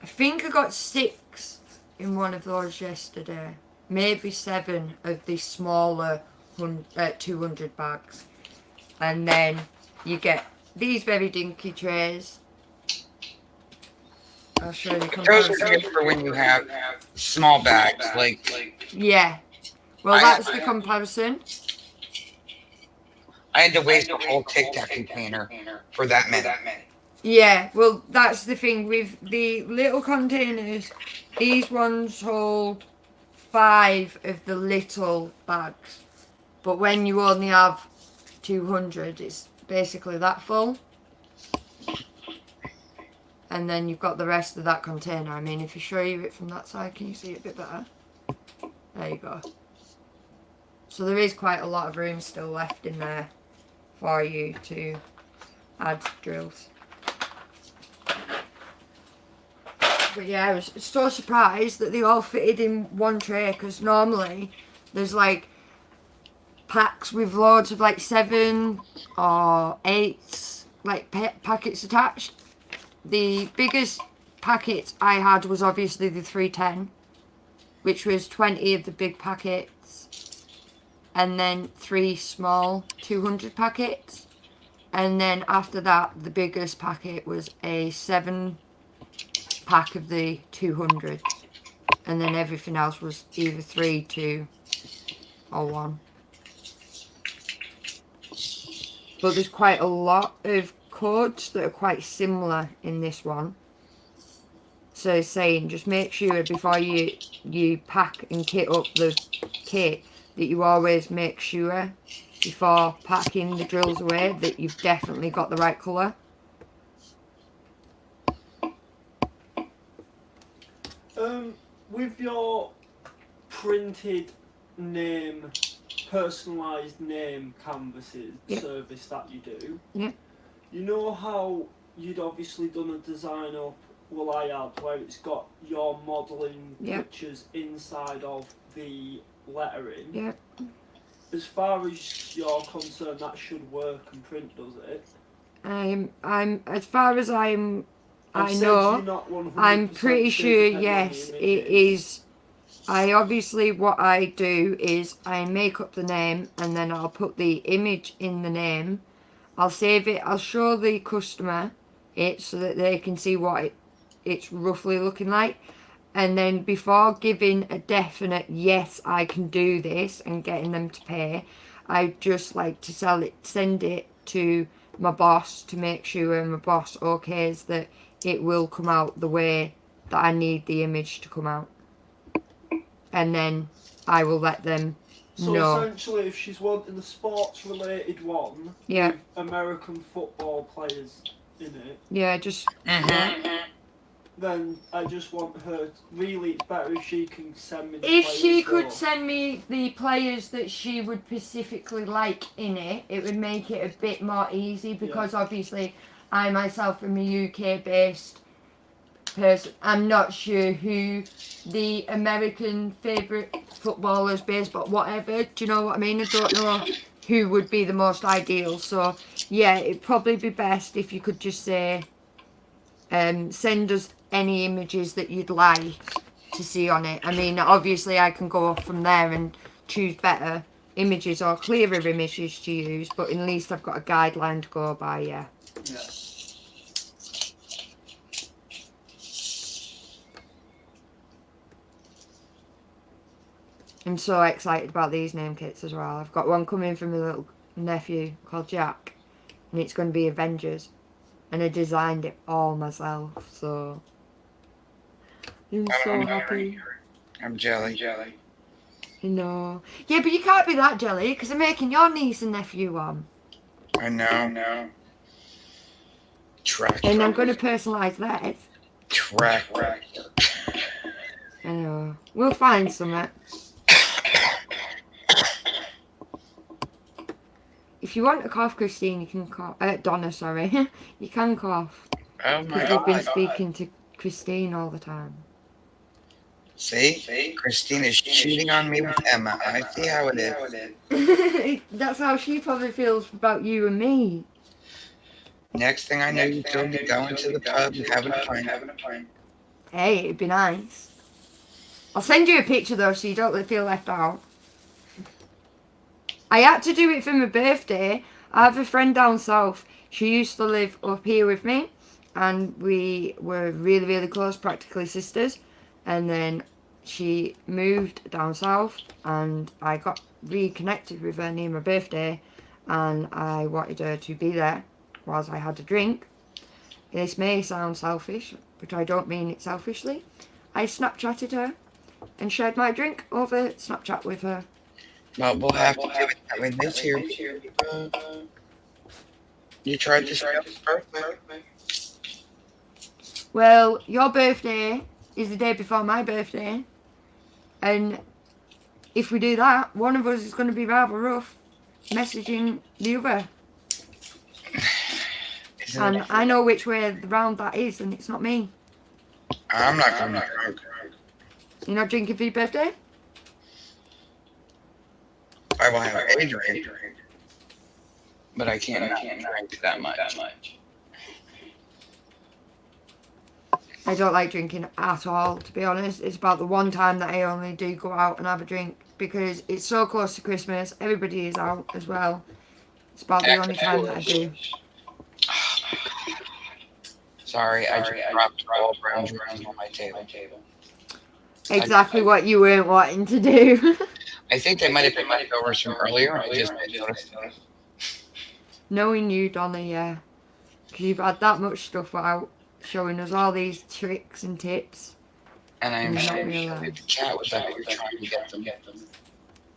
I think I got 6 in one of those yesterday. Maybe 7 of the smaller 200 bags. And then you get these very dinky trays. I'll show you the Those are comparison. good for when you have small bags, like Yeah. Well, that's the comparison. I had to waste a whole Tic Tac container for that many. Yeah, well, that's the thing with the little containers. These ones hold 5 of the little bags. But when you only have 200, it's basically that full. And then you've got the rest of that container. I mean, if you show you it from that side, can you see it a bit better? There you go. So there is quite a lot of room still left in there for you to add drills. But yeah, I was so surprised that they all fitted in one tray, because normally there's like packs with loads of like 7 or 8 like packets attached. The biggest packet I had was obviously the 310, which was 20 of the big packets, and then 3 small 200 packets, and then after that the biggest packet was a 7 pack of the 200, and then everything else was either 3, 2 or 1. But there's quite a lot of codes that are quite similar in this one. So it's saying just make sure before you pack and kit up the kit that you always make sure before packing the drills away that you've definitely got the right colour. With your printed name, personalised name canvases, Yep. service that you do, Yep. you know how you'd obviously done a design up, well I had, where it's got your modelling Yep. pictures inside of the lettering? Yep. As far as you're concerned, that should work and print, does it? I'm as far as I I've said know, you're not 100% I'm pretty sure, depending on the yes, it images. is. I obviously, what I do is I make up the name and then I'll put the image in the name. I'll save it, I'll show the customer it so that they can see what it's roughly looking like. And then before giving a definite yes, I can do this and getting them to pay, I just like to send it to my boss to make sure my boss okays that it will come out the way that I need the image to come out. And then I will let them So know. essentially, if she's wanting a sports-related one, Yeah. with American football players in it, Yeah, just then I just want her. Really, it's better if she can send me the if players. she could though. send me the players that she would specifically like in it, it would make it a bit more easy, because obviously I myself am a UK-based person. I'm not sure who the American favourite footballers, baseball, whatever. Do you know what I mean? I don't know who would be the most ideal. So yeah, it'd probably be best if you could just say, send us any images that you'd like to see on it. I mean, obviously I can go off from there and choose better images or clearer images to use, but at least I've got a guideline to go by, yeah. Yeah. I'm so excited about these name kits as well. I've got one coming from a little nephew called Jack, and it's going to be Avengers, and I designed it all myself, so I'm so happy. I'm jelly. I know. Yeah, but you can't be that jelly, because I'm making your niece and nephew one. I know. Track. And I'm going to personalise theirs. Track. I know. We'll find something. If you want to cough, Christine, you can cough. Donna, sorry. You can cough. Oh my Because god. we've been speaking to Christine all the time. See? Christine is cheating on me with Emma. I see how it is. That's how she probably feels about you and me. Next thing I know, you told me going to the pub and having a pint. Hey, it'd be nice. I'll send you a picture though, so you don't feel left out. I had to do it for my birthday. I have a friend down south. She used to live up here with me, and we were really, really close, practically sisters. And then she moved down south, and I got reconnected with her near my birthday, and I wanted her to be there whilst I had a drink. This may sound selfish, but I don't mean it selfishly. I Snapchatted her and shared my drink over Snapchat with her. Well, we'll have to do it that way this year. You tried to spell his birthday. Well, your birthday is the day before my birthday, and if we do that, one of us is going to be rather rough messaging the other. And I know which way round that is, and it's not me. I'm not going to drink. You're not drinking for your birthday? I will have a drink, but I can't drink that much. I don't like drinking at all, to be honest. It's about the one time that I only do go out and have a drink, because it's so close to Christmas. Everybody is out as well. It's about the only time that I do. Sorry, I just dropped all brown drinks on my table. Exactly what you weren't wanting to do. I think they might have been leftovers from earlier. I just didn't notice. Knowing you, Donna, yeah. Because you've had that much stuff out, showing us all these tricks and tips. And I'm Not sure really. the cat was out here trying to get them.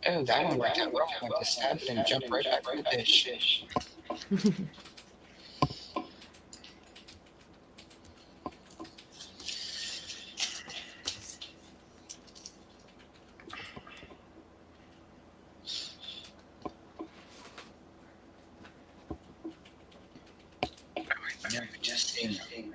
Oh, that one worked out well. I went to stab it and jump right back in the dish. Just seen them.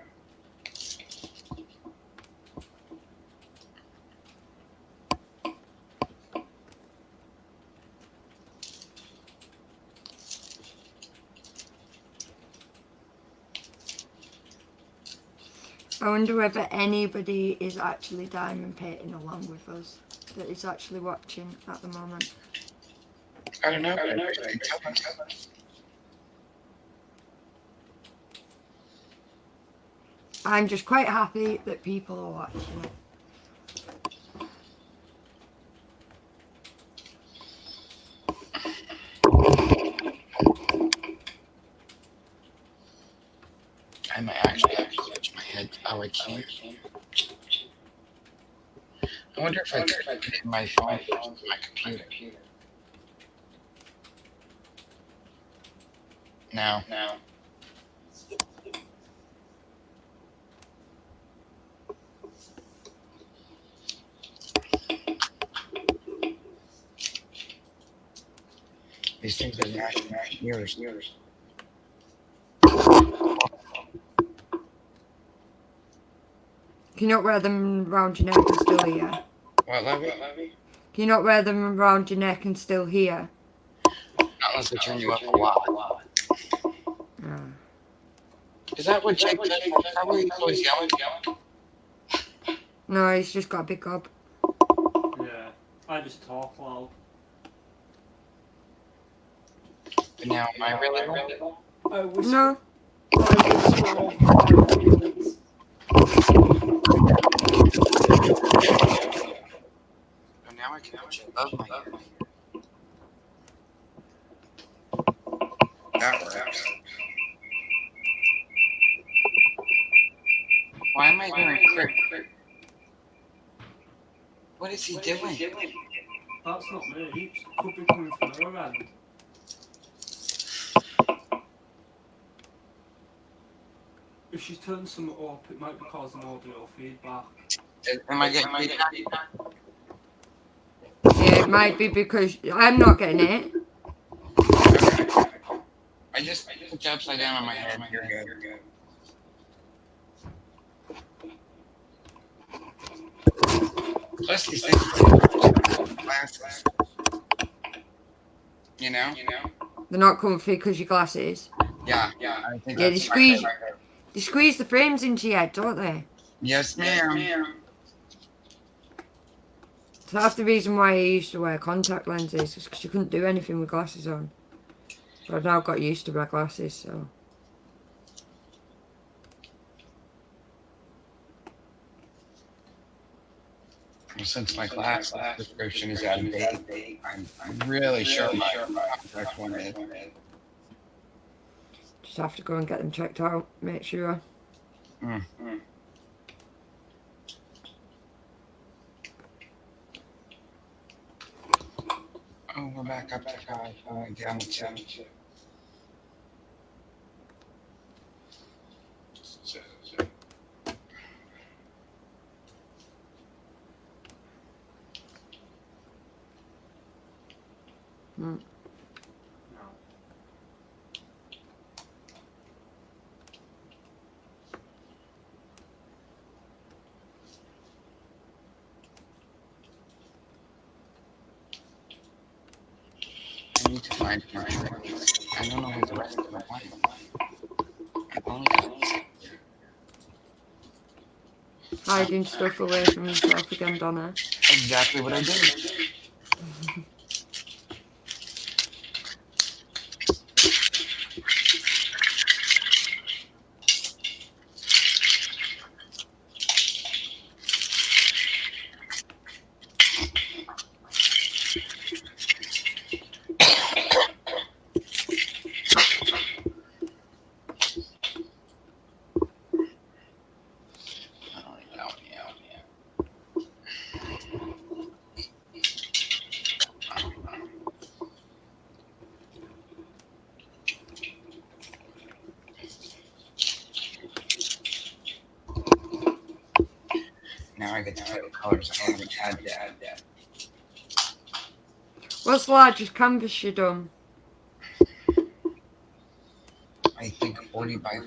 I wonder whether anybody is actually diamond painting along with us, that is actually watching at the moment. I don't know. I'm just quite happy that people are watching it. I might actually have to switch my head. Oh, I can't. I wonder if I could put it in my phone or my computer. No. These things are gnashing years. Can you not wear them around your neck and still hear? What, Levy? Can you not wear them around your neck and still hear? Not unless they turn you up a lot. Oh. Is that what Jake does? Is that what he's always yelling? No, he's just got a big gob. Yeah, I just talk loud. But now, am I really loud? I whisper. No. I whisper all my feelings. But now I can actually love my ear. That works. Why am I hearing crick? What is he doing? That's not me. It could be coming from her end. If she turns something up, it might be causing audio feedback. Am I getting feedback? Yeah, it might be because I'm not getting it. Okay. I just put you upside down on my head. You're good. Plus these things glasses. You know? They're not comfy because your glasses. Yeah. I think Yeah, that's right. They squeeze the frames into your head, don't they? Yes, ma'am. So that's the reason why I used to wear contact lenses, because you couldn't do anything with glasses on. But I've now got used to wear glasses, so. Since my glass prescription is out of date, I'm really sure my contact one is. Just have to go and get them checked out, make sure. Oh, we're back up to 5, down to 2. Hmm. I need to find my tricks. I don't know who the rest of the life. I've only got 6 here. Hiding stuff away from yourself again, Donna. Exactly what I did. Now I get to play with colors I haven't had yet. What's the largest canvas you done? I think 40 by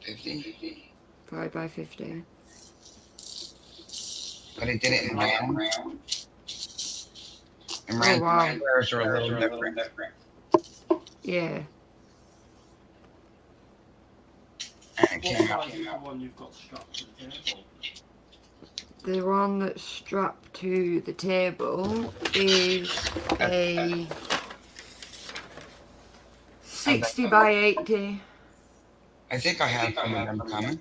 50. 5 by 50. But I did it in round. And Oh, round wow. squares are a little different. Yeah. And it came What out. size is the one you've got strapped to the table? The one that's strapped to the table is a 60 by 80. I think I have some of them coming.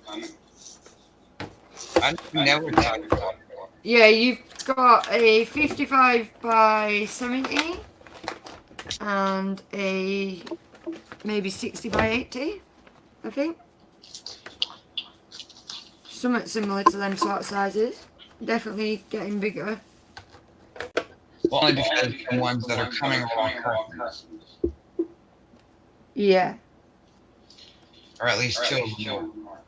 I never thought about it. Yeah, you've got a 55 by 70 and a maybe 60 by 80, I think. Something similar to them sort of sizes. Definitely getting bigger. Well, only because the ones that are coming along customs. Yeah. Or at least 2 of them are.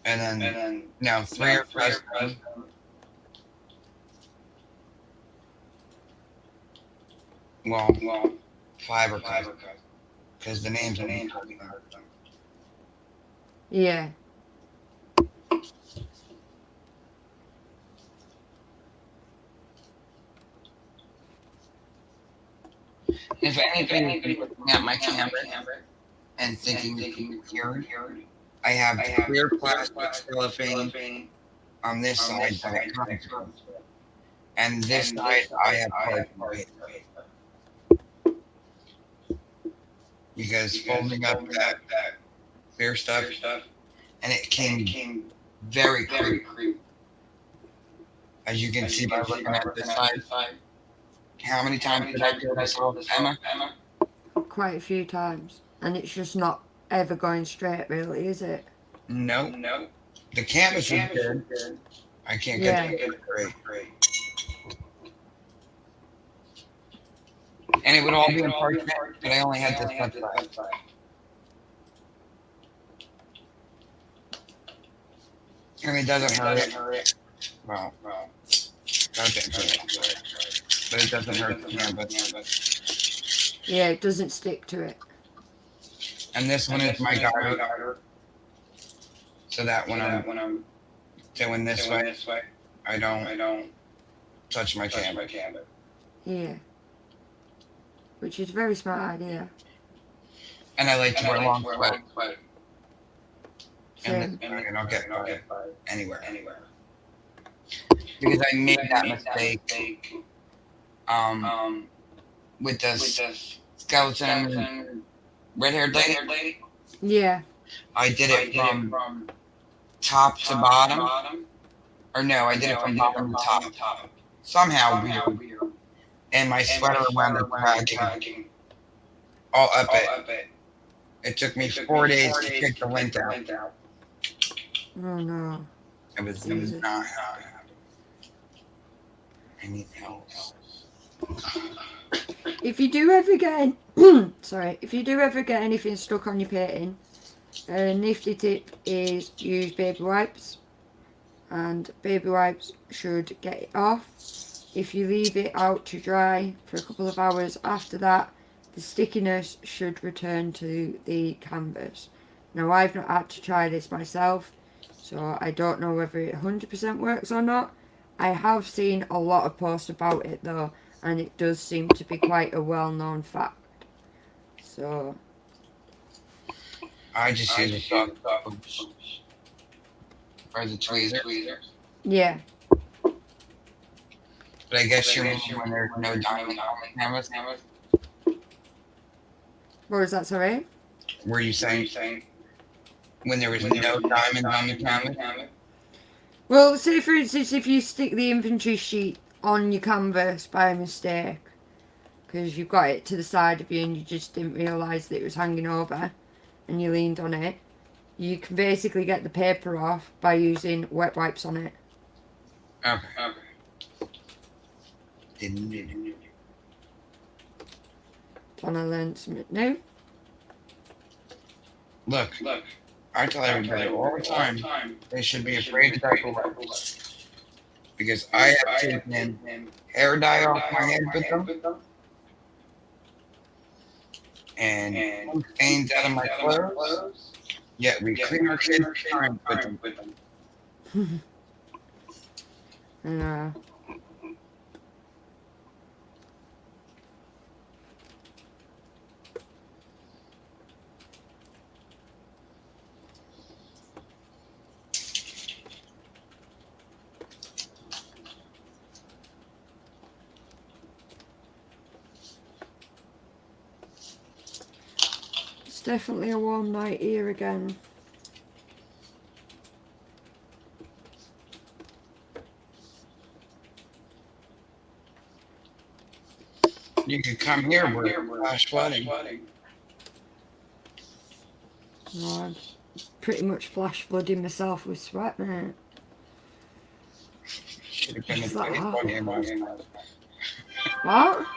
And then now 3 are custom. Well, 5 are custom. Because the names are named. Yeah. If anybody is looking at my camera and thinking it's here, I have clear plastic cellophane on this side that it comes from. And this side I have parchment paper. Because folding up that clear stuff, and it came very crude. As you can see by looking at this side. How many times did I do this off, Emma? Quite a few times. And it's just not ever going straight, really, is it? No. The canvas is good. I can't get it great. And it would all be in parchment, but I only had this left side. And it doesn't hurt it. Well, but it doesn't hurt the canvas. Yeah, it doesn't stick to it. And this one is my garter. So that when I'm doing this way, I don't touch my canvas. Yeah. Which is a very smart idea. And I like to wear long sweaters. Same. And I don't get anywhere. Because I made that mistake with the skeleton red-haired lady. Yeah. I did it from top to bottom. Or no, I did it from bottom to top. Somehow weird. And my sweater wound up dragging all up it. It took me 4 days to kick the lint out. Oh no. It was not happy. I need help. If you do ever get if you do ever get anything stuck on your painting, a nifty tip is use baby wipes, and baby wipes should get it off. If you leave it out to dry for a couple of hours after that, the stickiness should return to the canvas. Now, I've not had to try this myself, so I don't know whether it 100% works or not. I have seen a lot of posts about it though, and it does seem to be quite a well-known fact. So I just use a soft touch. Or the tweezer. yeah. But I guess you mean when there's no diamond on the canvas? What was that, sorry? Were you saying when there was no diamond on the canvas? Well, say for instance, if you stick the inventory sheet on your canvas by mistake, because you've got it to the side of you and you just didn't realise that it was hanging over, and you leaned on it, you can basically get the paper off by using wet wipes on it. Okay. Didn't. Donna learned something new. Look. I tell everybody all the time they should be afraid to touch wipes. Because I have taken hair dye off my head with them. And stains out of my clothes. Yet we clean our kids' time with them. No. It's definitely a warm night here again. You can come here where flash flooding. No, I'm pretty much flash flooding myself with sweat, mate. Should have been a baseball game last night. What?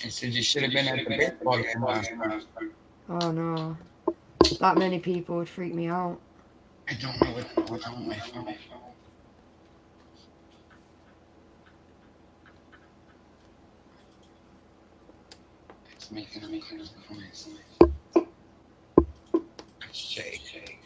I said you should have been at the baseball game last night. Oh no. That many people would freak me out. I don't know what's going on with my phone. It's making a noise. Shake.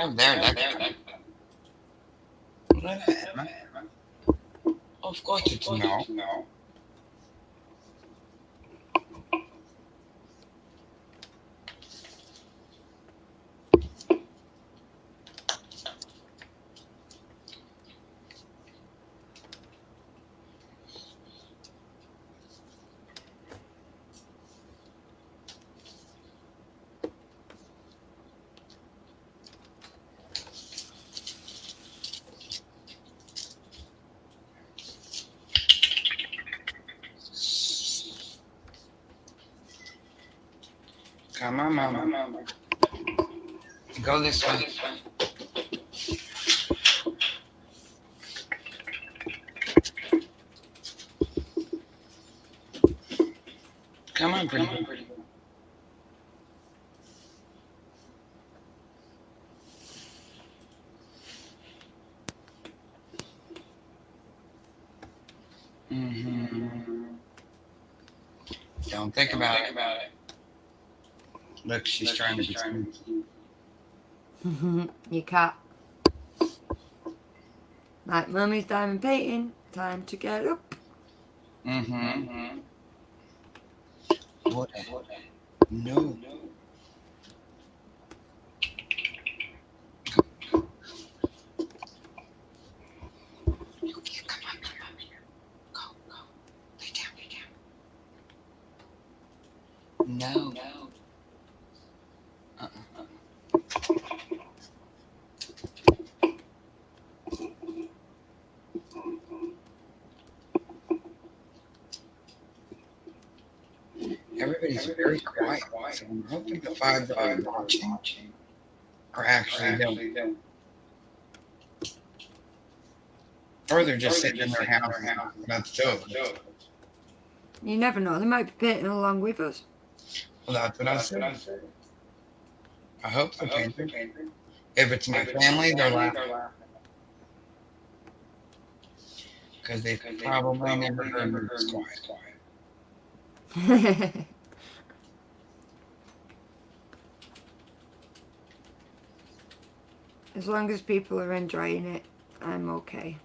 have their deck. Of course it's no. Come on, Mama. Go this way. Come on, pretty. Don't think about it. Look, she's trying to be Your cat. Like Mummy's diamond painting. Time to get up. What? No. Come on. Go. Lay down. No. Everybody's very quiet, so I'm hoping the 5 that are watching are actually don't. Or they're just sitting in their house. That's dope. You never know. They might be painting along with us. Well, that's what I said. I hope they're painting. If it's my family, they're laughing. Because they probably never heard me quiet. As long as people are enjoying it, I'm okay.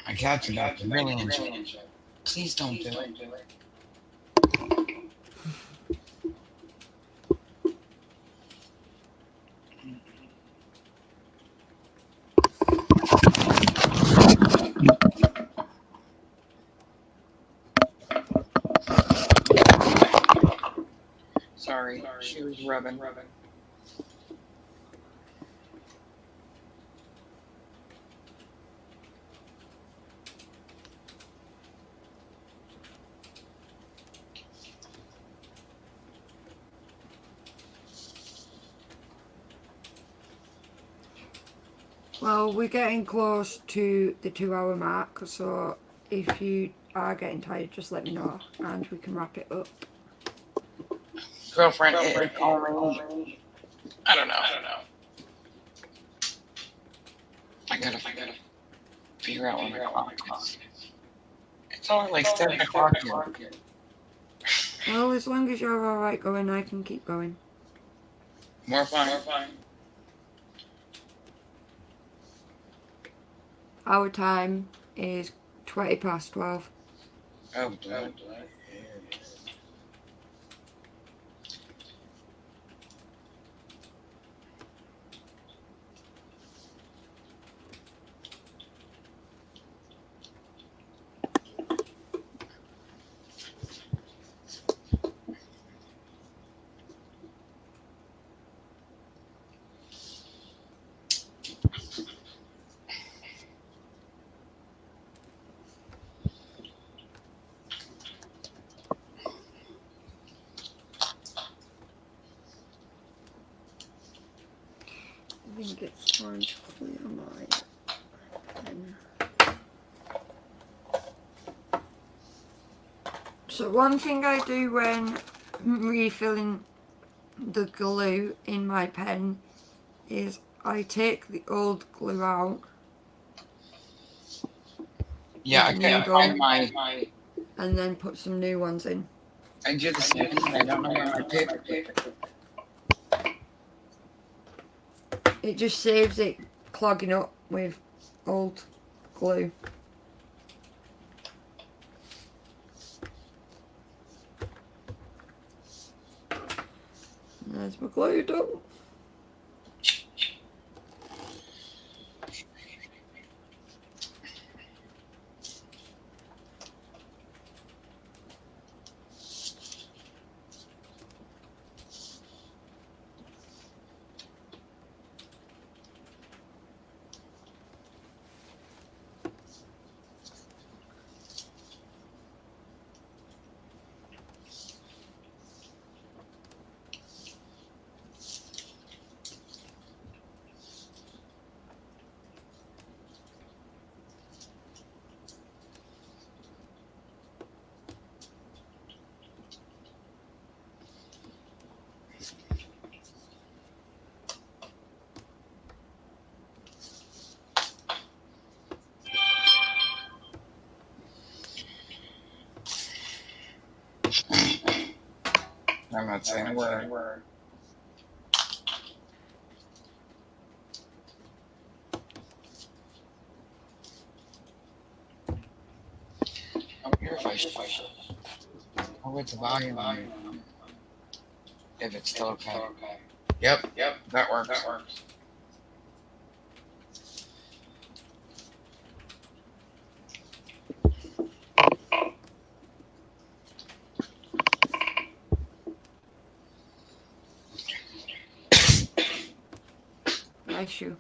My cat's about to really enjoy it. Please don't do it. Sorry, she was rubbing. Well, we're getting close to the 2-hour mark, so if you are getting tired, just let me know and we can wrap it up. Girlfriend, it's only, I don't know. I gotta figure out when my clock is. It's only like 7 o'clock here. Well, as long as you're alright going, I can keep going. More fun. Our time is 12:20. Oh, blood. I think it's time to clear my pen. So one thing I do when refilling the glue in my pen is I take the old glue out. Yeah, I can't find my. And then put some new ones in. I do the same thing. I don't know where my paper. It just saves it clogging up with old glue. There's my glue done. I'm not saying a word. I wonder if I should. Oh, it's a volume. If it's still okay. Yep, that works. Bless you.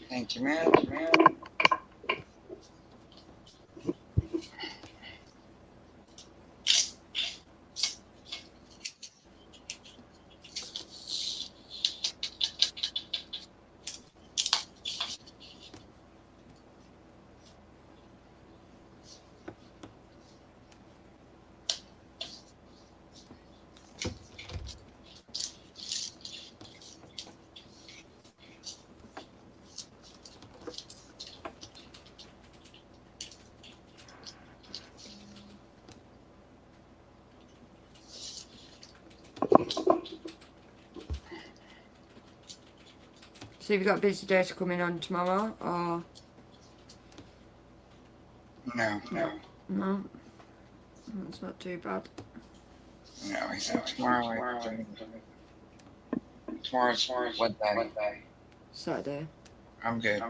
Thank you, man. So you've got visitors coming on tomorrow, or No. no? That's not too bad. No, he said tomorrow. Tomorrow's what day? Saturday. I'm good.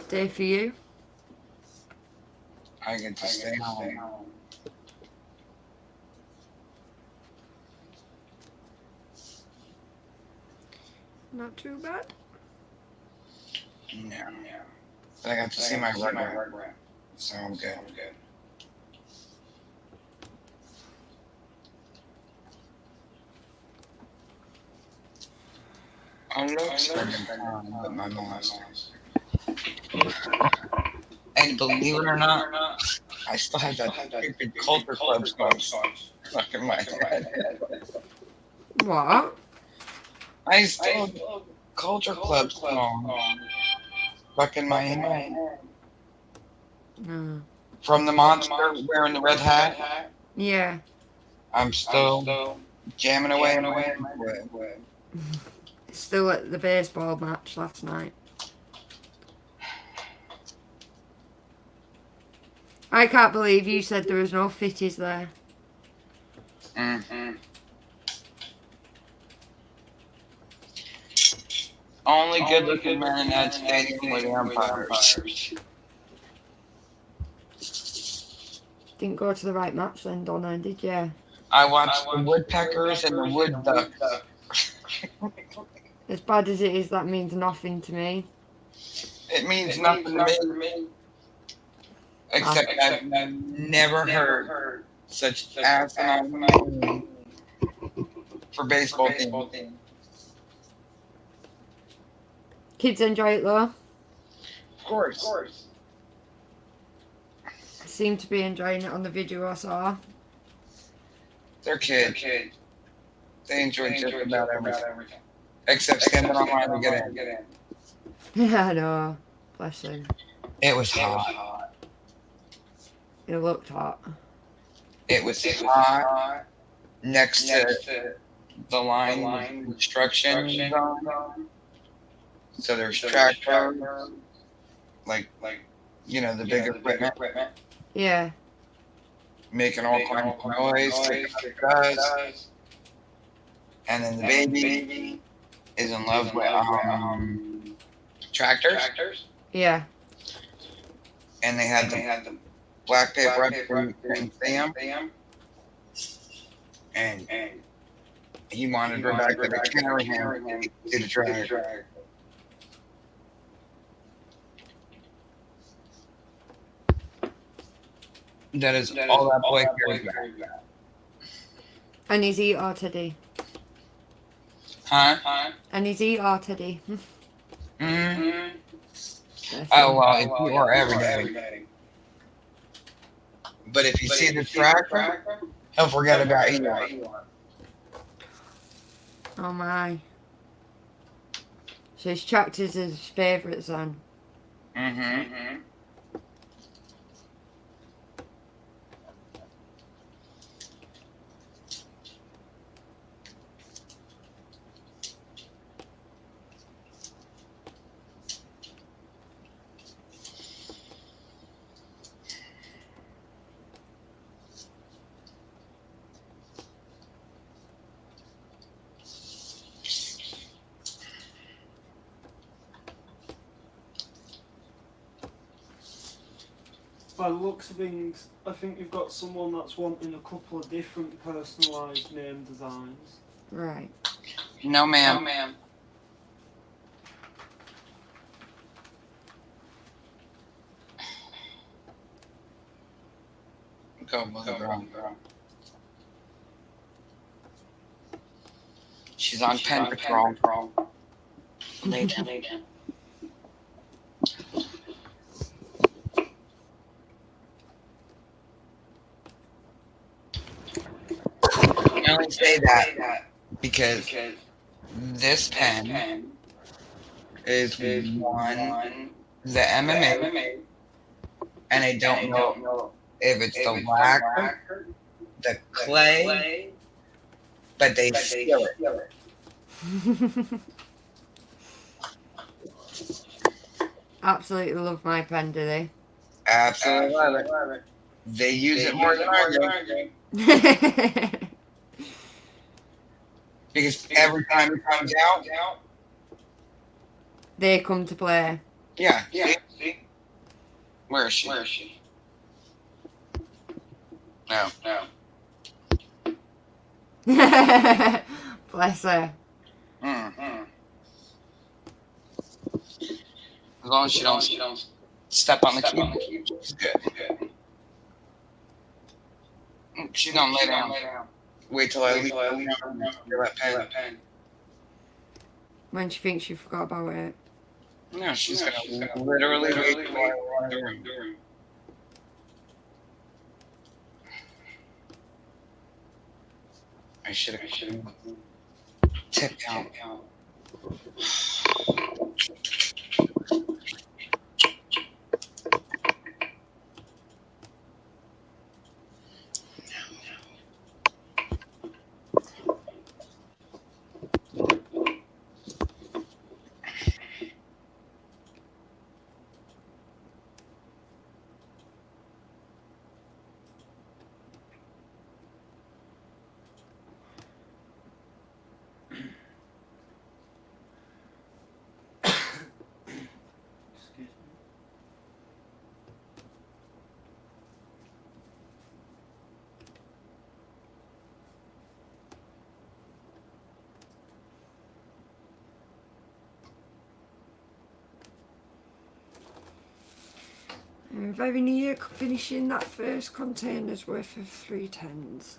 Day for you. I get to stay home. Not too bad. No. But I got to see my rug, so I'm good. I love spending time with my molester. And believe it or not, I still have that stupid culture club song stuck in my head. What? I still have culture club song stuck in my head. No. From the monster wearing the red hat, Yeah. I'm still jamming away in my head. Still at the baseball match last night. I can't believe you said there was no fitties there. Only good-looking men in that stadium were the umpires. Didn't go to the right match then, Donna, did you? I watched the woodpeckers and the wood ducks. As bad as it is, that means nothing to me. It means nothing to me. Except I've never heard such asinine names for baseball team. Kids enjoy it though. Of course. Seem to be enjoying it on the video I saw. They're kids. They enjoy just about everything. Except standing online to get in. Yeah, I know. Bless them. It was hot. It looked hot. It was hot next to the line of construction zone. So there's tractors, like the big equipment, Yeah. making all kinds of noise, taking up dust, and then the baby is in love with tractors, Yeah. and they had the black paper up so you couldn't see them, and he wanted Rebecca to carry him to the tractor. That is all that boy cares about. And is he or Teddy? Huh? And is he or Teddy? Mm-hmm. Oh, well, if you are every day. But if you see the tractor, he'll forget about you. Oh my. So his tractor's his favourite son. Mm-hmm. By the looks of things, I think you've got someone that's wanting a couple of different personalised name designs. Right. No, ma'am. Go, girl. She's on pen patrol. Lay down. I only say that because this pen is one the MMA, and I don't know if it's the lacquer, the clay, but they seal it. Absolutely love my pen, do they? Absolutely love it. They use it more than I do. Because every time it comes out, They come to play. yeah. See? Where is she? No. Bless her. As long as she don't step on the keyboard, she's good. She's gonna lay down. Wait till I leave that pen. When she thinks you forgot about it. No, she's gonna literally wait till I leave the room. I should have tipped out. Excuse me. I'm very near finishing that first container's worth of 310s.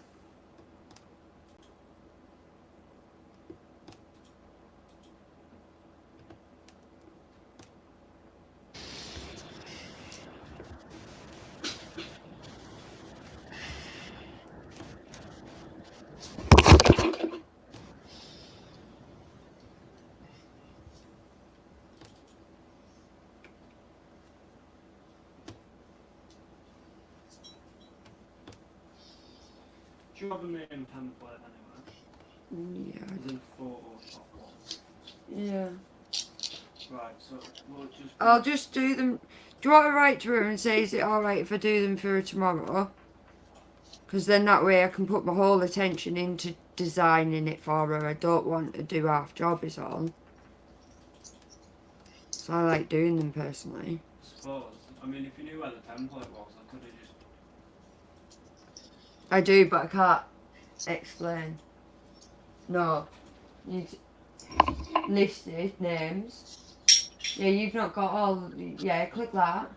Do you have a main template anyway? Yeah. As in Photoshop one? Yeah. Right, so we'll just... I'll just do them. Do you want to write to her and say, is it alright if I do them for her tomorrow? Because then that way I can put my whole attention into designing it for her. I don't want to do half job is all. So I like doing them personally. I suppose. I mean, if you knew where the template was, I could have just... I do, but I can't explain. No. Listed names. Yeah, you've not got all... Yeah, click that.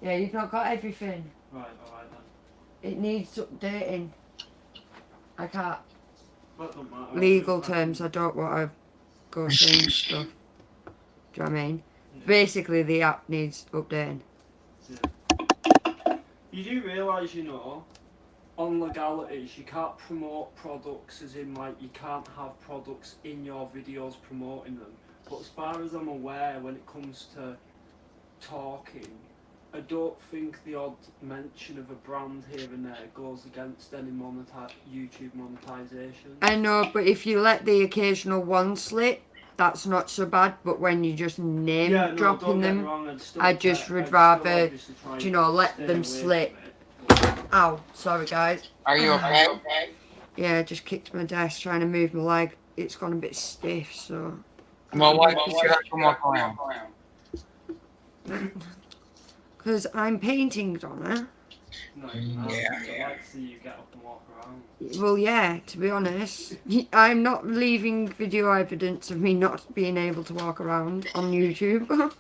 Yeah, you've not got everything. Right, alright then. It needs updating. I can't. That don't matter. Legal terms, I don't want to go through stuff. Do you know what I mean? Yeah. Basically, the app needs updating. Yeah. You do realise, you know, on legalities, you can't promote products as in, like, you can't have products in your videos promoting them. But as far as I'm aware, when it comes to talking, I don't think the odd mention of a brand here and there goes against any YouTube monetization. I know, but if you let the occasional one slip, that's not so bad. But when you just name dropping them, I just would rather, you know, let them slip. Ow, sorry guys. Are you okay? Yeah, I just kicked my desk trying to move my leg. It's gone a bit stiff, so. Well, why don't you get up and walk around? Because I'm painting, Donna. No, yeah. I'd like to see you get up and walk around. Well, yeah, to be honest. I'm not leaving video evidence of me not being able to walk around on YouTube.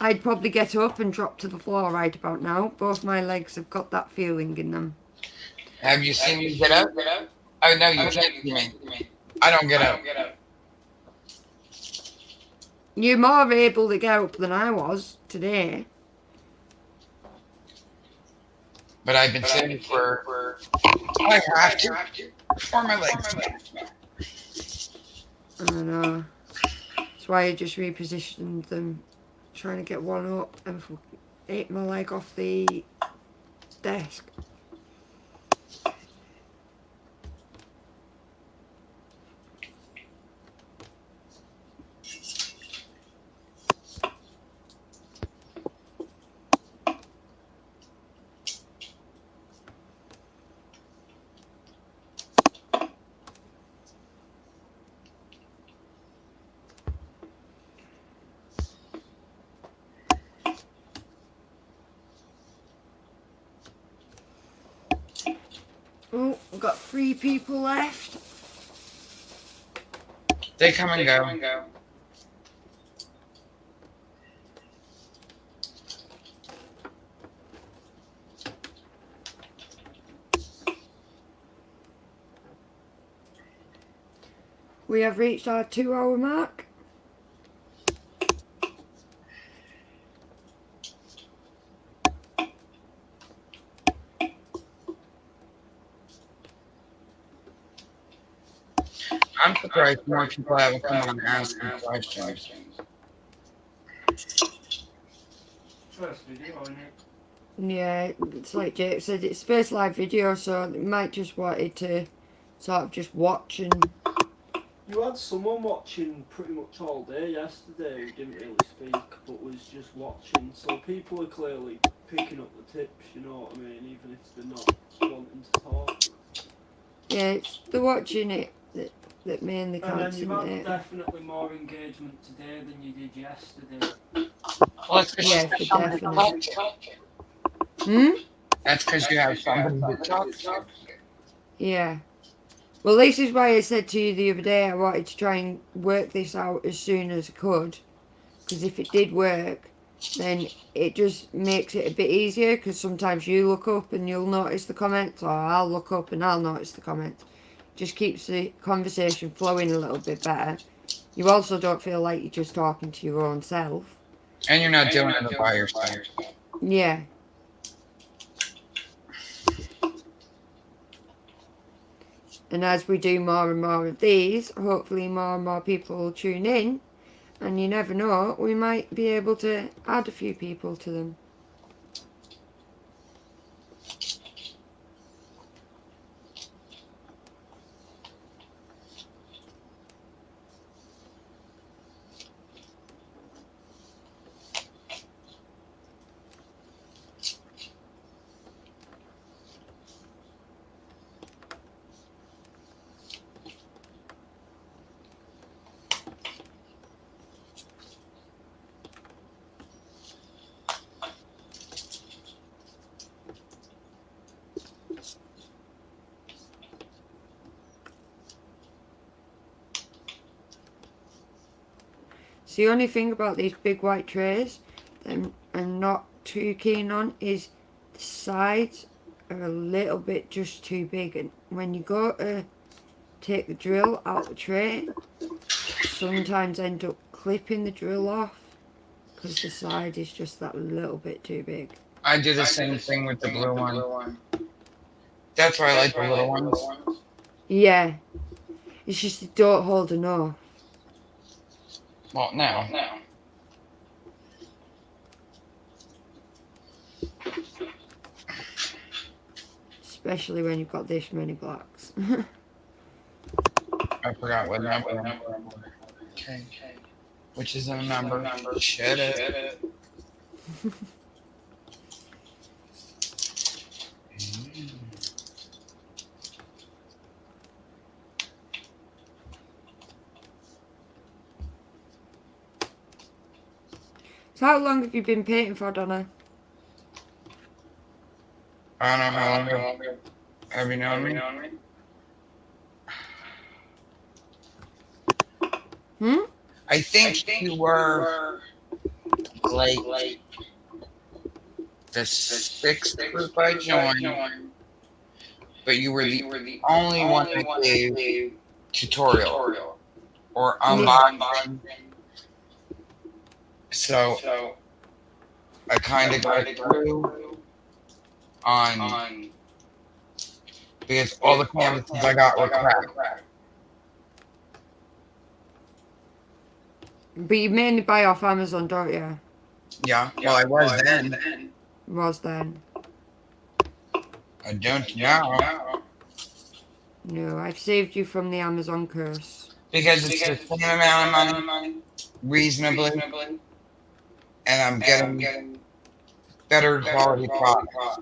I'd probably get up and drop to the floor right about now. Both my legs have got that feeling in them. Have you seen me get up? Oh, no, you can't see me. I don't get up. You're more able to get up than I was today. But I've been sitting for... I have to. For my legs. I don't know. That's why I just repositioned them. Trying to get one up and ate my leg off the desk. Oh, we've got 3 people left. They come and go. We have reached our 2-hour mark. I'm surprised more people haven't come on and asked me questions. First video, isn't it? Yeah, it's like Jake said, it's first live video, so they might just wanted to sort of just watch and... You had someone watching pretty much all day yesterday who didn't really speak, but was just watching. So people are clearly picking up the tips, you know what I mean, even if they're not wanting to talk. Yeah, it's the watching it that mainly And then counts, you've isn't had it? definitely more engagement today than you did yesterday. Well, it's because Yeah, you have for somebody to definite. talk to. Hmm? That's because you have somebody to talk to. Yeah. Well, this is why I said to you the other day I wanted to try and work this out as soon as I could. Because if it did work, then it just makes it a bit easier. Because sometimes you look up and you'll notice the comments, or I'll look up and I'll notice the comments. Just keeps the conversation flowing a little bit better. You also don't feel like you're just talking to your own self. And you're not doing it by yourself. Yeah. And as we do more and more of these, hopefully more and more people will tune in. And you never know, we might be able to add a few people to them. So the only thing about these big white trays that I'm not too keen on is the sides are a little bit just too big, and when you go to take the drill out the tray, sometimes end up clipping the drill off because the side is just that little bit too big. I do the same thing with the blue one. That's why I like the little ones. Yeah, it's just they don't hold enough. Well, no. Especially when you've got this many blocks. I forgot what number. Okay. Which is a number. Shut it. So how long have you been painting for, Donna? I don't know how long have you known me? I think you were like the sixth group I joined, but you were the only one that gave tutorial or unboxing. So I kind of got through on because all the canvases I got were crap. But you mainly buy off Amazon, don't you? Yeah, well, I was then. Was then. I don't now. No, I've saved you from the Amazon curse. Because it's the same amount of money, reasonably, and I'm getting better quality products.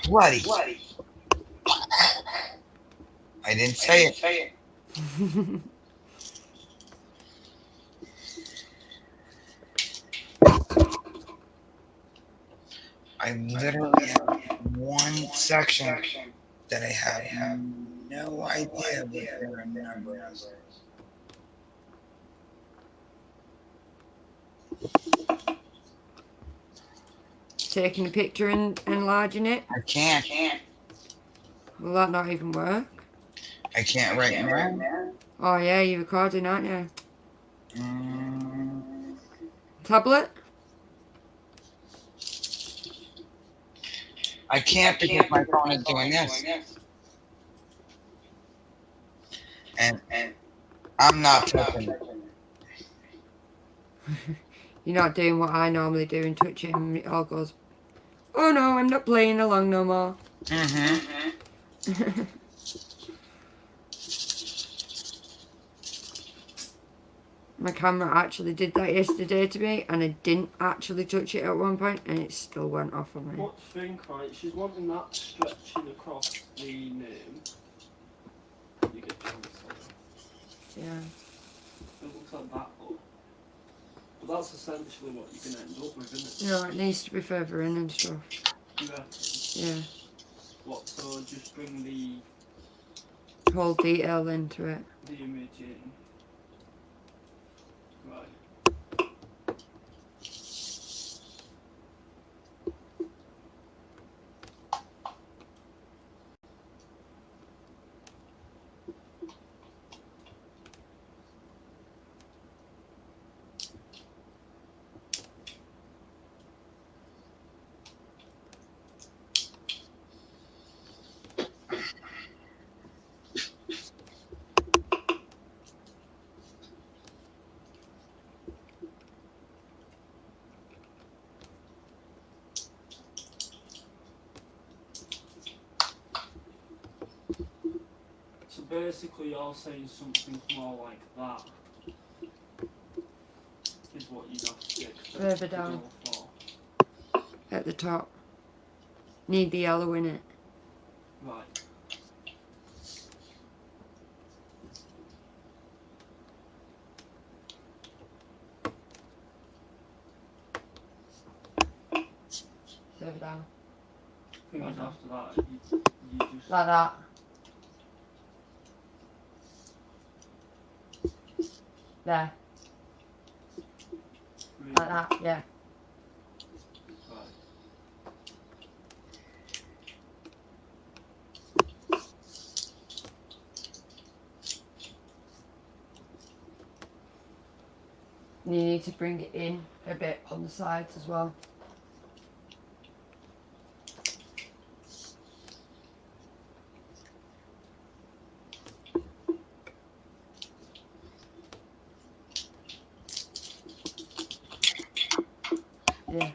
Bloody. I didn't say it. I literally have one section that I have no idea what their number is. Taking a picture and enlarging it? I can't. Will that not even work? I can't right now. Oh yeah, you're recording, aren't you? Mm, Tablet? I can't because my phone is doing this. And I'm not touching it. You're not doing what I normally do and touch it and it all goes, oh no, I'm not playing along no more. My camera actually did that yesterday to me and I didn't actually touch it at one point and it still went off on me. What do you think, right? She's wanting that stretching across the name. You get down the Yeah. It looks like that, but that's essentially what you're going to end up with, isn't it? No, it needs to be further in and stuff. You reckon? Yeah. What, so just bring the Whole detail into it. image in. Right. So basically you're saying something more like that is what you'd have to get Further down. At the top. Need the yellow in it. Right. Further down. Because after that you just Like that. There. Like that, yeah. Right. And you need to bring it in a bit on the sides as well. Yeah.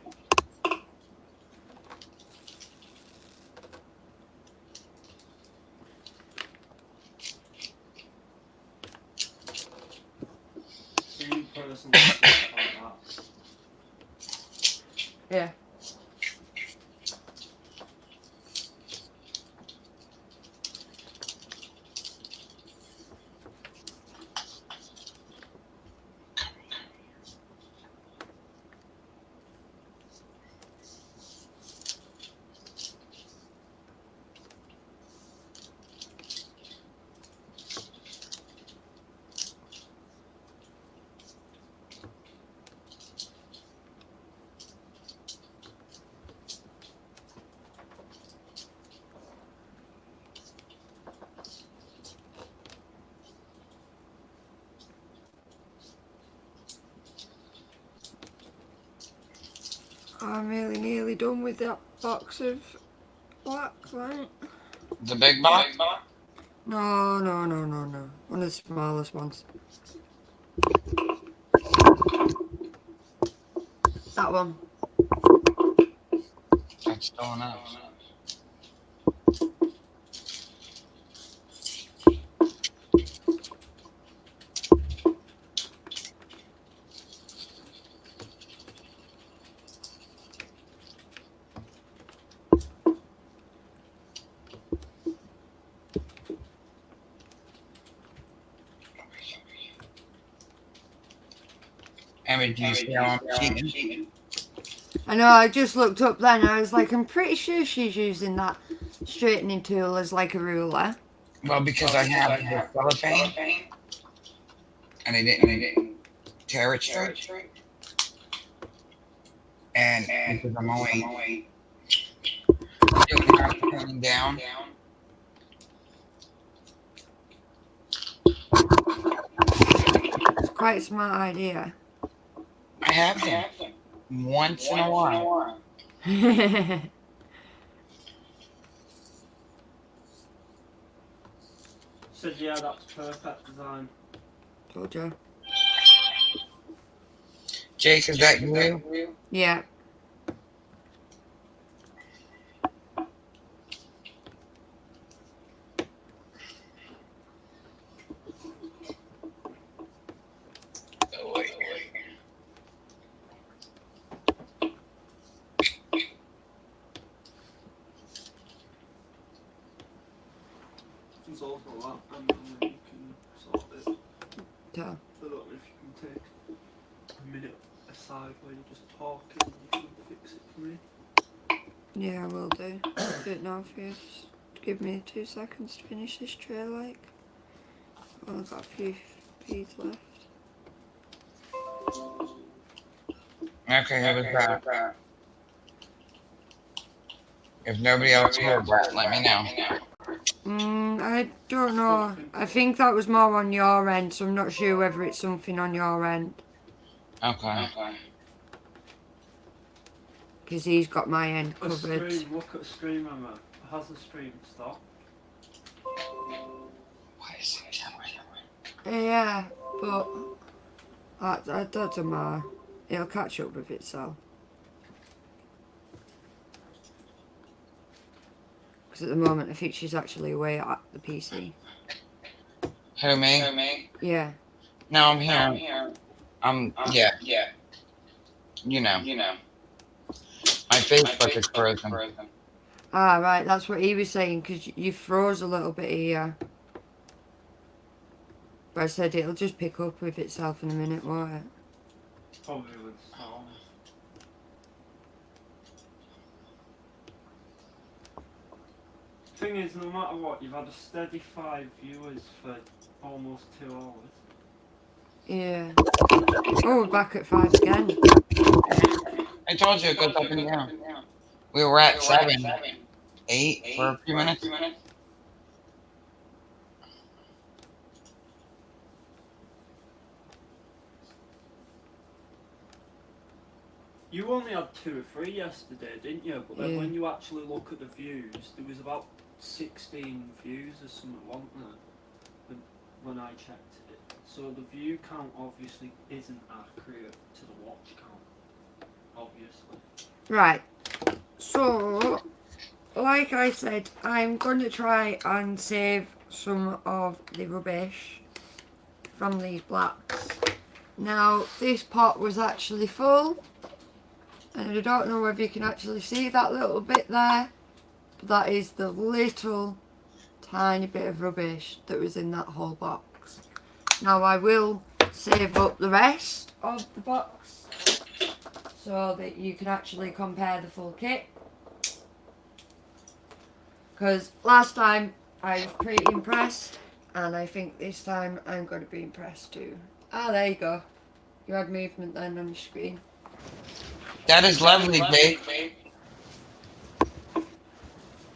So you personally sit like that. Yeah. I'm really nearly done with that box of wax, right? The big box? No. One of the smallest ones. That one. That's Dona. Emmy, do you see how I'm cheating? I know, I just looked up then. I was like, I'm pretty sure she's using that straightening tool as like a ruler. Well, because I have the cellophane and I didn't tear it straight. And because I'm only doing half the painting down, It's quite a smart idea. I have them once in a while. Said yeah, that's perfect design. Told you. Jake, is that you? Yeah. Oh, wait. There's also that, and then you can sort it. Duh. I don't know if you can take a minute aside where you're just talking and you can fix it for me. Yeah, I will do. Do it now for you. Just give me 2 seconds to finish this tray, like. I've only got a few beads left. Okay, who was that? If nobody else heard that, let me know. I don't know. I think that was more on your end, so I'm not sure whether it's something on your end. Okay. Because he's got my end The covered. stream, look at the stream, Emma. Has the stream stopped? Why is it Yeah, but that doesn't matter. It'll catch up with itself. Because at the moment, I think she's actually away at the PC. Who, me? Yeah. No, I'm here. Yeah. You know. My Facebook is frozen. Ah, right, that's what he was saying, because you froze a little bit here. But I said it'll just pick up with itself in a minute, won't it? Probably with sound. Thing is, no matter what, you've had a steady 5 viewers for almost 2 hours. Yeah. Oh, we're back at 5 again. I told you it goes up and down. We were at 7, 8 for a few minutes. You only had 2 or 3 yesterday, didn't you? But then Yeah. when you actually look at the views, there was about 16 views or something, wasn't there? When I checked it. So the view count obviously isn't accurate to the watch count. Obviously. Right. So, like I said, I'm going to try and save some of the rubbish from these blacks. Now, this pot was actually full. And I don't know whether you can actually see that little bit there. But that is the little tiny bit of rubbish that was in that whole box. Now I will save up the rest of the box so that you can actually compare the full kit. Because last time I was pretty impressed, and I think this time I'm going to be impressed too. Ah, there you go. You had movement then on your screen. That is lovely, babe.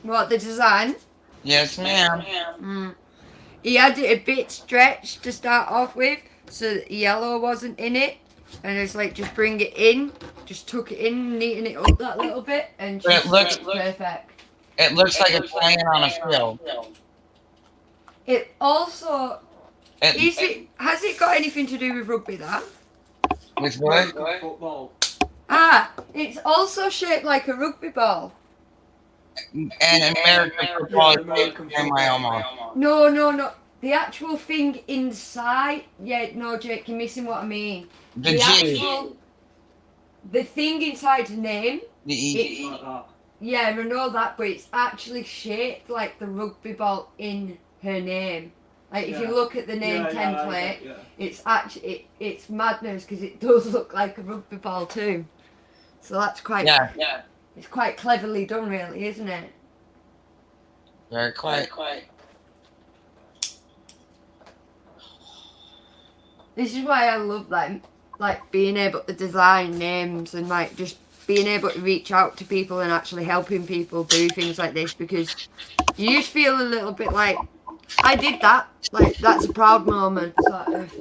What, the design? Yes, ma'am. He had it a bit stretched to start off with, so that yellow wasn't in it. And it's like, just bring it in, just tuck it in, neaten it up that little bit, and But it just looks- perfect. It looks like it's laying on a field. It also, has it got anything to do with rugby, that? With what? Football. Ah, it's also shaped like a rugby ball. And American football is American in my almost. No. The actual thing inside, yeah, no, Jake, you're missing what I mean. The G. The thing inside the name, The E. Like that. yeah, I know that, but it's actually shaped like the rugby ball in her name. Like, if you Yeah. look at the name template, Yeah. it's actually, it's madness because it does look like a rugby ball too. So that's quite, Yeah. it's quite cleverly done really, isn't it? Very quiet. This is why I love them, like being able to design names and like just being able to reach out to people and actually helping people do things like this, because you just feel a little bit like, I did that, like that's a proud moment, sort of. You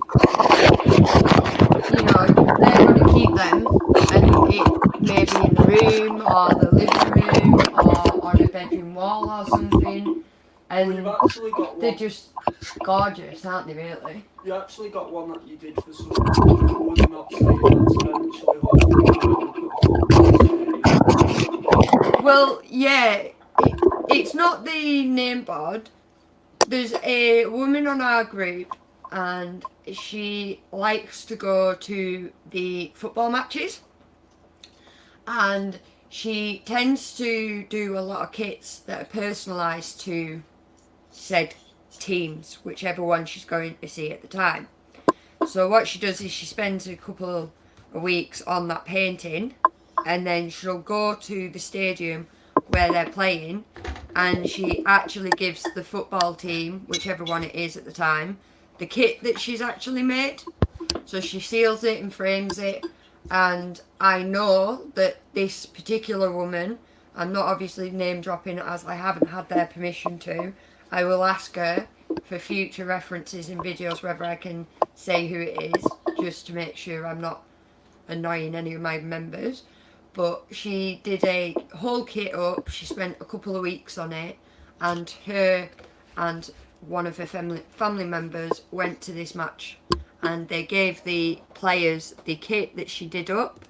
know, they're going to keep them, and it may be in the room or the living room or on a bedroom wall or something, and We've actually got they're one. just gorgeous, aren't they, really? You actually got one that you did for someone who would not say that's eventually hopefully going Well, yeah, it's not the name board. There's a woman on our group, and she likes to go to the football matches, and she tends to do a lot of kits that are personalised to said teams, whichever one she's going to see at the time. So what she does is she spends a couple of weeks on that painting, and then she'll go to the stadium where they're playing, and she actually gives the football team, whichever one it is at the time, the kit that she's actually made. So she seals it and frames it, and I know that this particular woman, I'm not obviously name dropping as I haven't had their permission to, I will ask her for future references in videos whether I can say who it is, just to make sure I'm not annoying any of my members. But she did a whole kit up, she spent a couple of weeks on it, and her and one of her family members went to this match, and they gave the players the kit that she did up,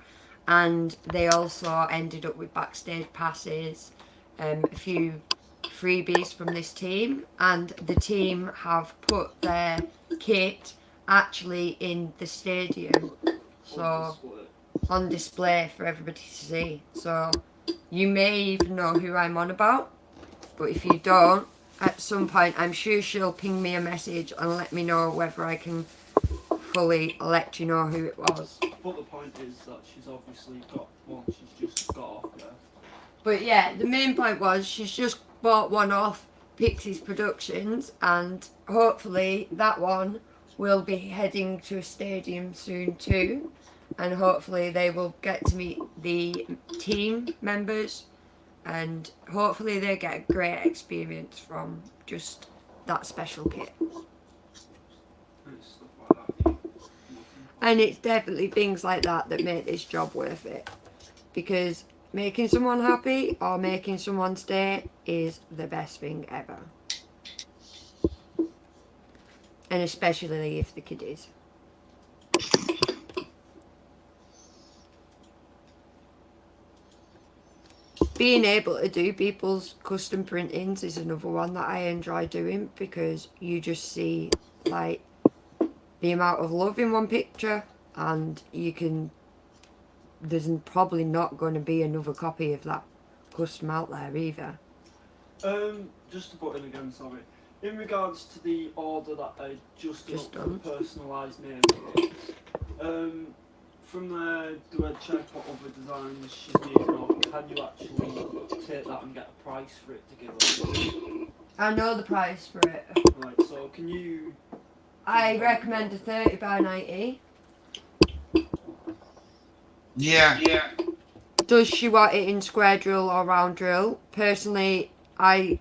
and they also ended up with backstage passes, a few freebies from this team, and the team have put their kit actually in the stadium, so on display for everybody to see. So you may even know who I'm on about, but if you don't, at some point I'm sure she'll ping me a message and let me know whether I can fully let you know who it was. But the point is that she's obviously got one she's just got off there. But yeah, the main point was she's just bought one off Pixies Productions, and hopefully that one will be heading to a stadium soon too, and hopefully they will get to meet the team members, and hopefully they get a great experience from just that special kit. And stuff like that. And it's definitely things like that that make this job worth it, because making someone happy or making someone's day is the best thing ever. And especially if the kid is. Being able to do people's custom printings is another one that I enjoy doing, because you just see like the amount of love in one picture, and you can, there's probably not going to be another copy of that custom out there either. Just to put in again, sorry. In regards to the order that I just done for personalised name plates, from there, do I check what other designs she's needing, or can you actually take that and get a price for it to give her? I know the price for it. Right, so can you... I recommend a 30 by 90. Yeah. Does she want it in square drill or round drill? Personally, I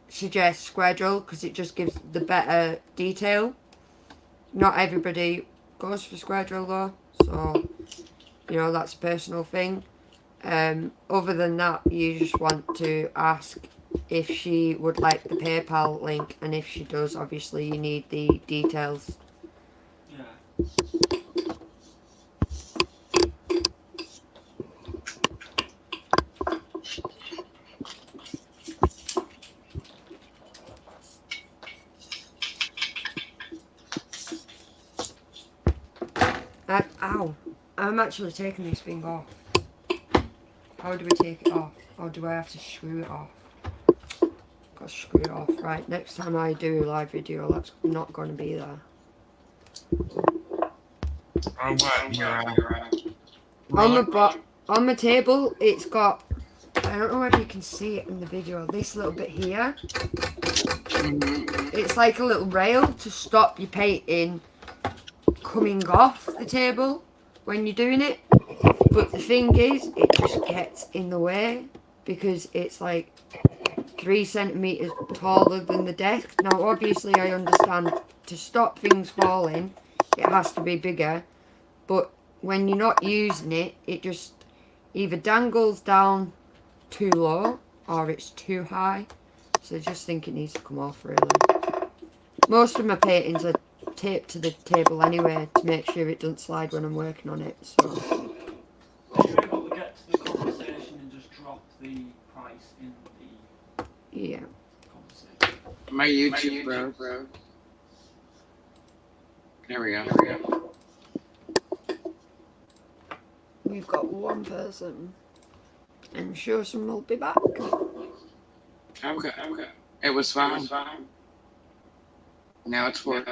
suggest square drill because it just gives the better detail. Not everybody goes for square drill though, so you know, that's a personal thing. Other than that, you just want to ask if she would like the PayPal link, and if she does, obviously you need the details. Yeah. Ow. I'm actually taking this thing off. How do we take it off? Or do I have to screw it off? Gotta screw it off. Right, next time I do a live video, that's not going to be there. Oh, what? On the table, it's got, I don't know if you can see it in the video, this little bit here. It's like a little rail to stop your painting coming off the table when you're doing it. But the thing is, it just gets in the way because it's like 3 centimeters taller than the desk. Now obviously I understand to stop things falling it has to be bigger, but when you're not using it, it just either dangles down too low or it's too high. So I just think it needs to come off really. Most of my paintings are taped to the table anyway to make sure it doesn't slide when I'm working on it. So Are you able to get to the conversation and just drop the price in the yeah. conversation? My YouTube, bro. There we go. We've got one person. I'm sure someone will be back. Okay. It was fine. Now it's work.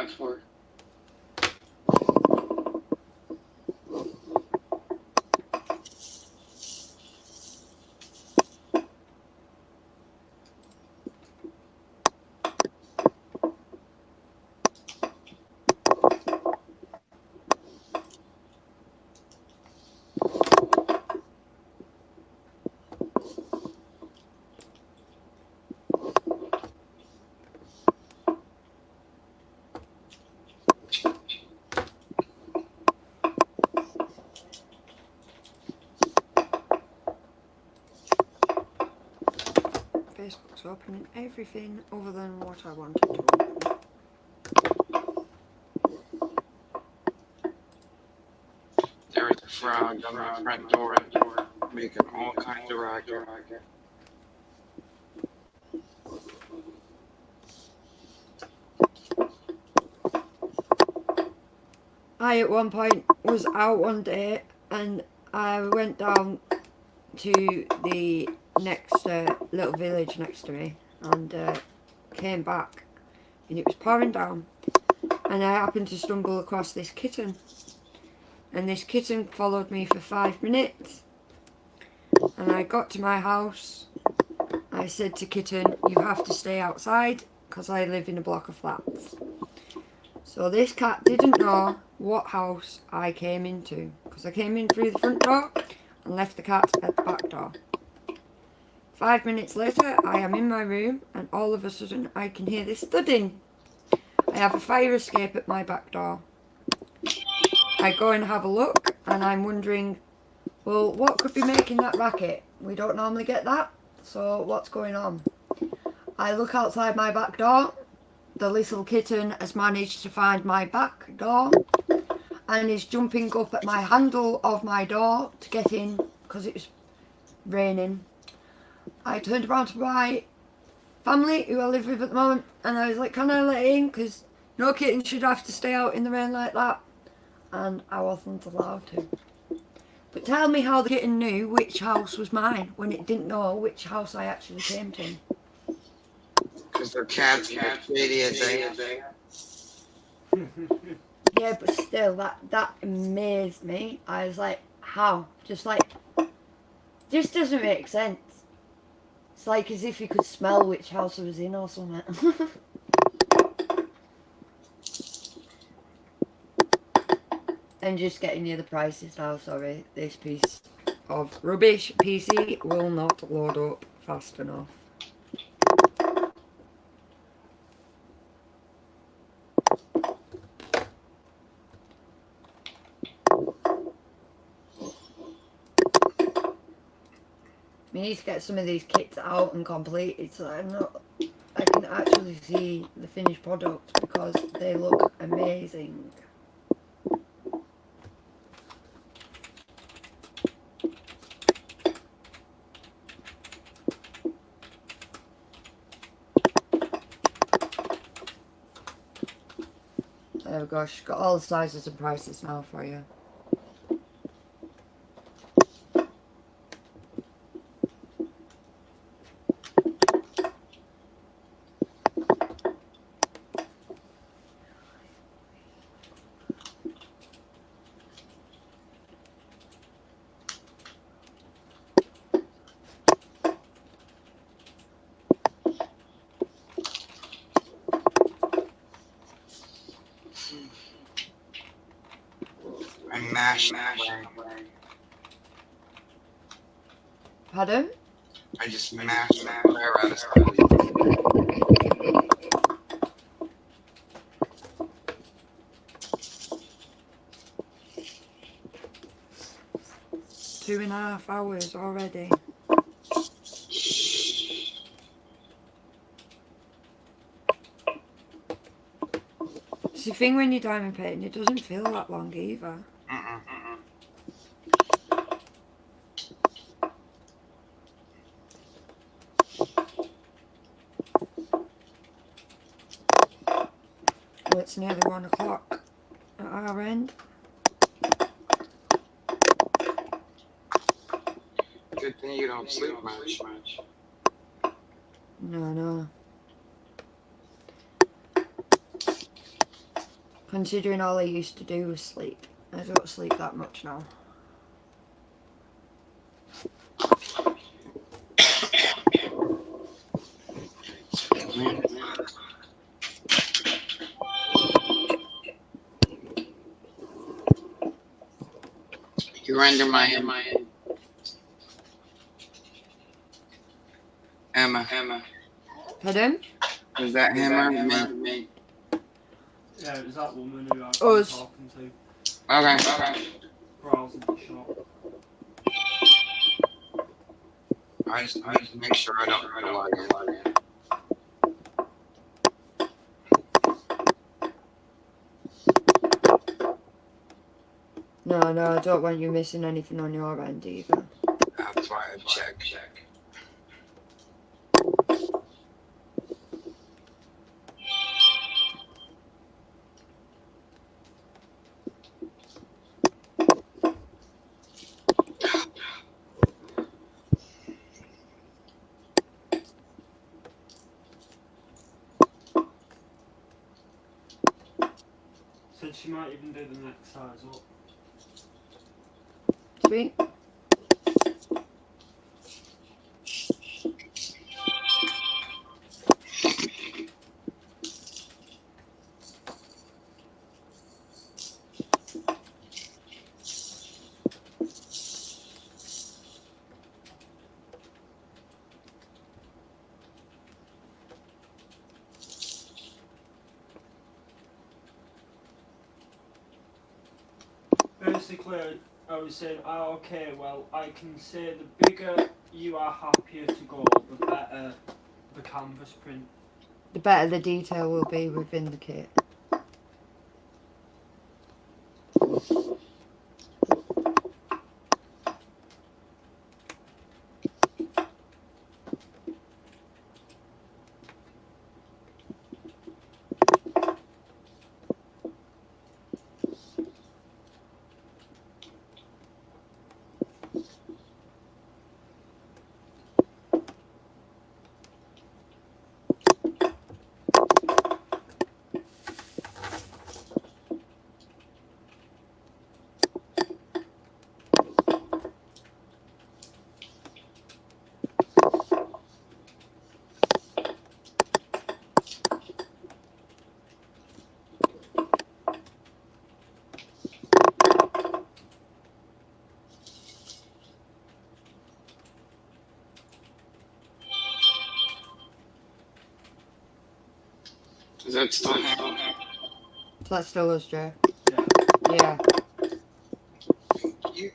Facebook's opening everything other than what I wanted to open. There is a frog on my front door making all kinds of racket. I at one point was out one day and I went down to the next little village next to me and came back and it was pouring down and I happened to stumble across this kitten, and this kitten followed me for 5 minutes, and I got to my house. I said to kitten, you have to stay outside because I live in a block of flats. So this cat didn't know what house I came into, because I came in through the front door and left the cat at the back door. 5 minutes later, I am in my room and all of a sudden I can hear this thudding. I have a fire escape at my back door. I go and have a look and I'm wondering, well, what could be making that racket? We don't normally get that, so what's going on? I look outside my back door. The little kitten has managed to find my back door and is jumping up at my handle of my door to get in because it was raining. I turned around to my family who I live with at the moment and I was like, can I let it in? Because no kitten should have to stay out in the rain like that. And I wasn't allowed to. But tell me how the kitten knew which house was mine when it didn't know which house I actually came to. Because they're cats shady. Yeah, but still, that amazed me. I was like, how? Just doesn't make sense. It's like as if you could smell which house I was in or something. And just getting you the prices now, sorry. This piece of rubbish PC will not load up fast enough. We need to get some of these kits out and completed so I can actually see the finished product because they look amazing. Oh gosh, got all the sizes and prices now for you. I mashed Pardon? I just mashed the fire out of somebody. 2.5 hours already. It's the thing when you're diamond painting, it doesn't feel that long either. Well, it's nearly 1 o'clock at our end. Good thing you don't sleep much. No. Considering all I used to do was sleep. I don't sleep that much now. You're under my Emma. Pardon? Was that him or me? Yeah, it was that woman who I was Us. talking to. Okay. Browsing the shop. I just make sure I don't log in. No, I don't want you missing anything on your end either. That's why I check. Said she might even do the next size up. Sweet. basically, I was saying, okay, well, I can say the bigger you are happier to go, the better the canvas print. The better the detail will be within the kit. Is that still happening? So that's still us, Joe. Yeah. Yeah. You,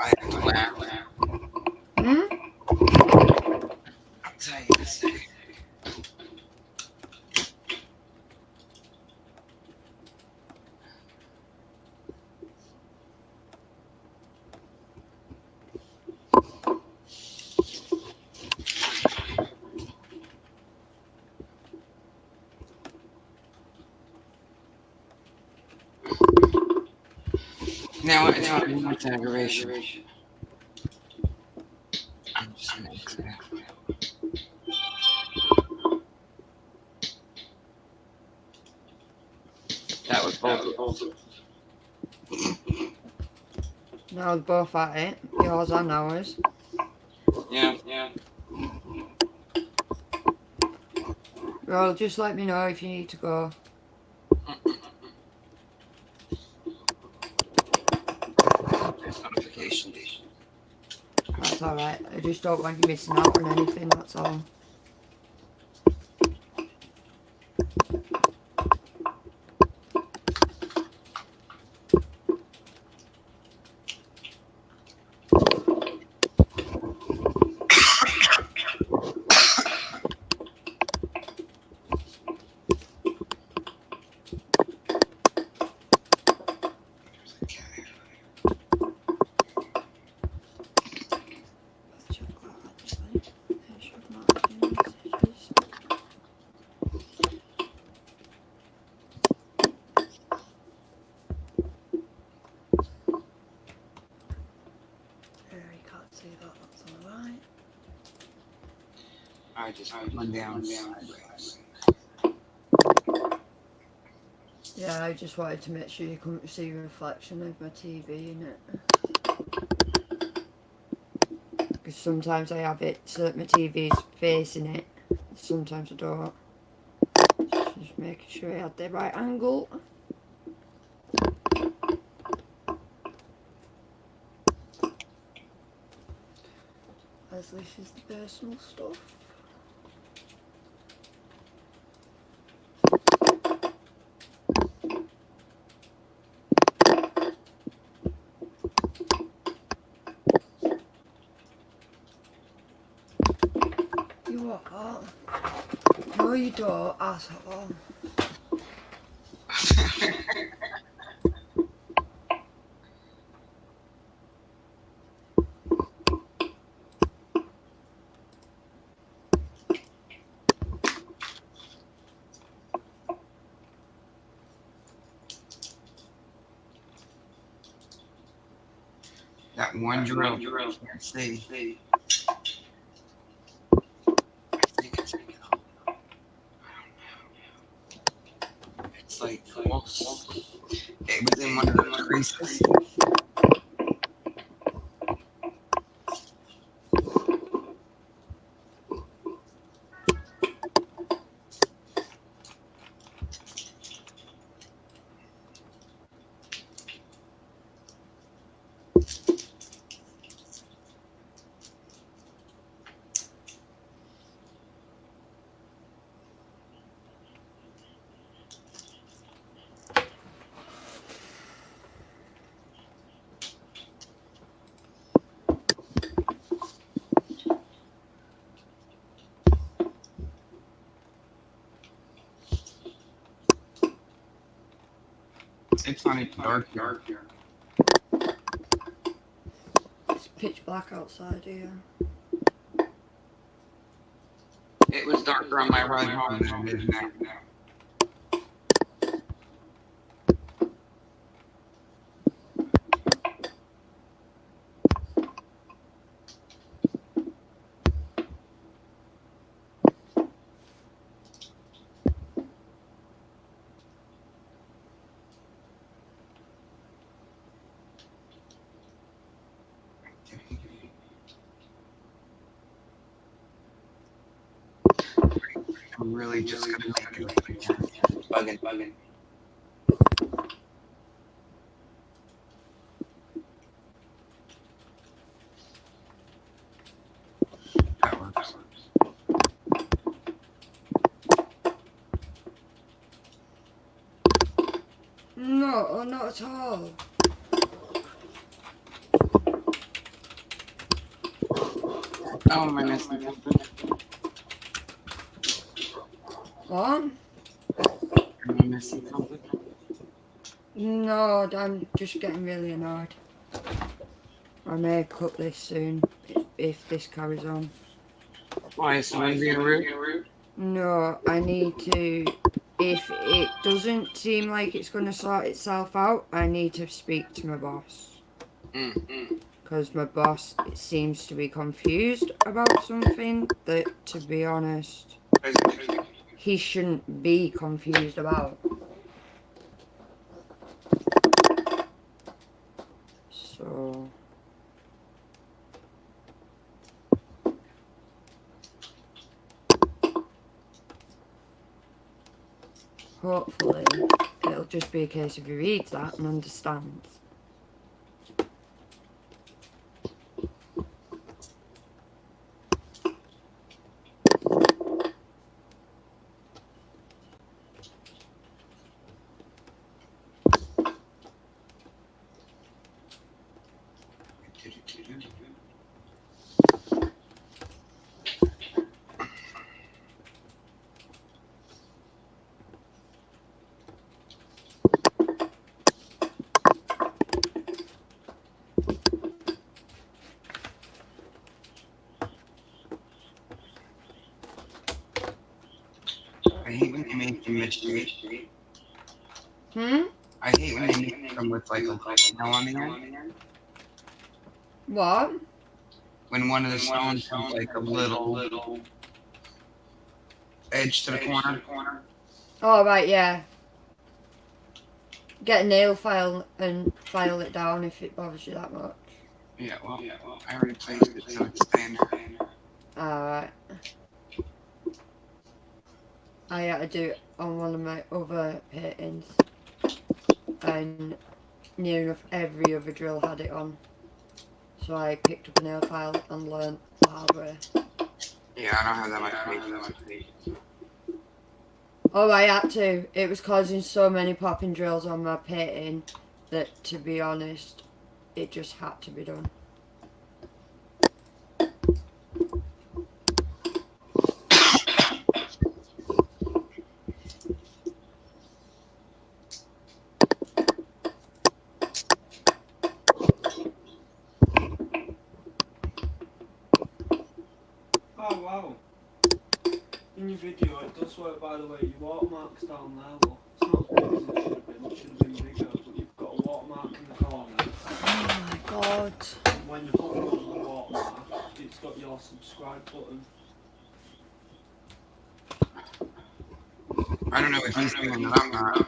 I have to laugh. Hmm? I'll tell you in a second. Now it's aggravation. I'm just gonna exit out. That was both. Now we're both at it. Yours and ours. Yeah. Well, just let me know if you need to go. There's notification. That's alright. I just don't want you missing out on anything, that's all. I just put one down sideways. Yeah, I just wanted to make sure you couldn't see a reflection of my TV in it. Because sometimes I have it so that my TV's facing it. Sometimes I don't. Just making sure I had the right angle. As this is the personal stuff. You what? No, you don't, asshole. That one drill. You can't see. It's like close. It was in one of those creases. It's not even dark here. It's pitch black outside here. It was darker on my ride home than it is now. I'm really just gonna make it bugging. That works. No, not at all. Oh, am I missing something? What? Am I missing something? No, I'm just getting really annoyed. I may cut this soon if this carries on. Why is someone being rude? No, I need to. If it doesn't seem like it's going to sort itself out, I need to speak to my boss. Because my boss seems to be confused about something that, to be honest, he shouldn't be confused about. So. Hopefully, it'll just be a case of he reads that and understands. I hate when they make them mistake. I hate when they make them with like a nail on the end. What? When one of the stones has like a little edge to the corner. Oh, right, yeah. Get a nail file and file it down if it bothers you that much. Yeah, well, I already placed it, so it's staying there. Alright. I had to do it on one of my other paintings. And near enough every other drill had it on. So I picked up a nail file and learnt the hard way. Yeah, I don't have that much patience. Oh, I had to. It was causing so many popping drills on my painting that, to be honest, it just had to be done. Oh wow. In your video it does work, by the way. Your watermark's down there, look. It's not as big as it should have been. It should have been bigger, but you've got a watermark in the corner. Oh my god. it's got your subscribe button. I don't know if he's saying that I'm not.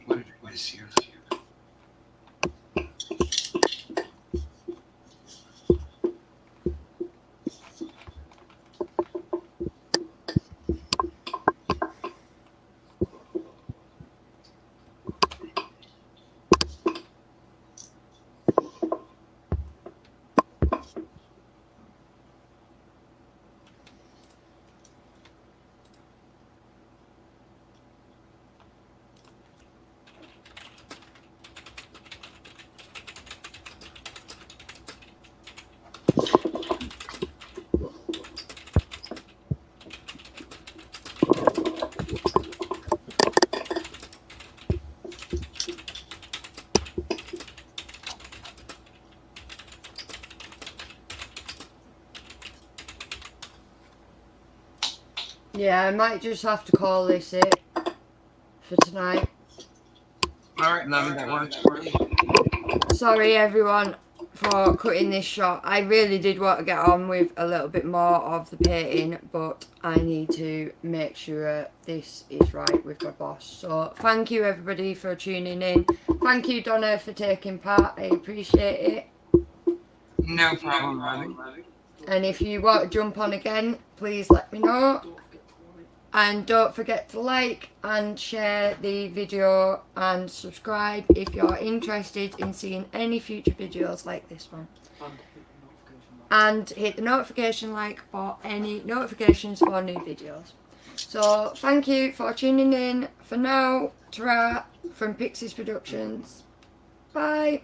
What did I miss here? Yeah, I might just have to call this it for tonight. Alright, lovely, that works for me. Sorry everyone for cutting this short. I really did want to get on with a little bit more of the painting, but I need to make sure this is right with my boss. So thank you everybody for tuning in. Thank you Donna for taking part. I appreciate it. No problem, lovely. And if you want to jump on again, please let me know. And don't forget to like and share the video and subscribe if you're interested in seeing any future videos like this one. And hit the notification like for any notifications for new videos. So thank you for tuning in. For now, ta-ra from Pixies Productions. Bye.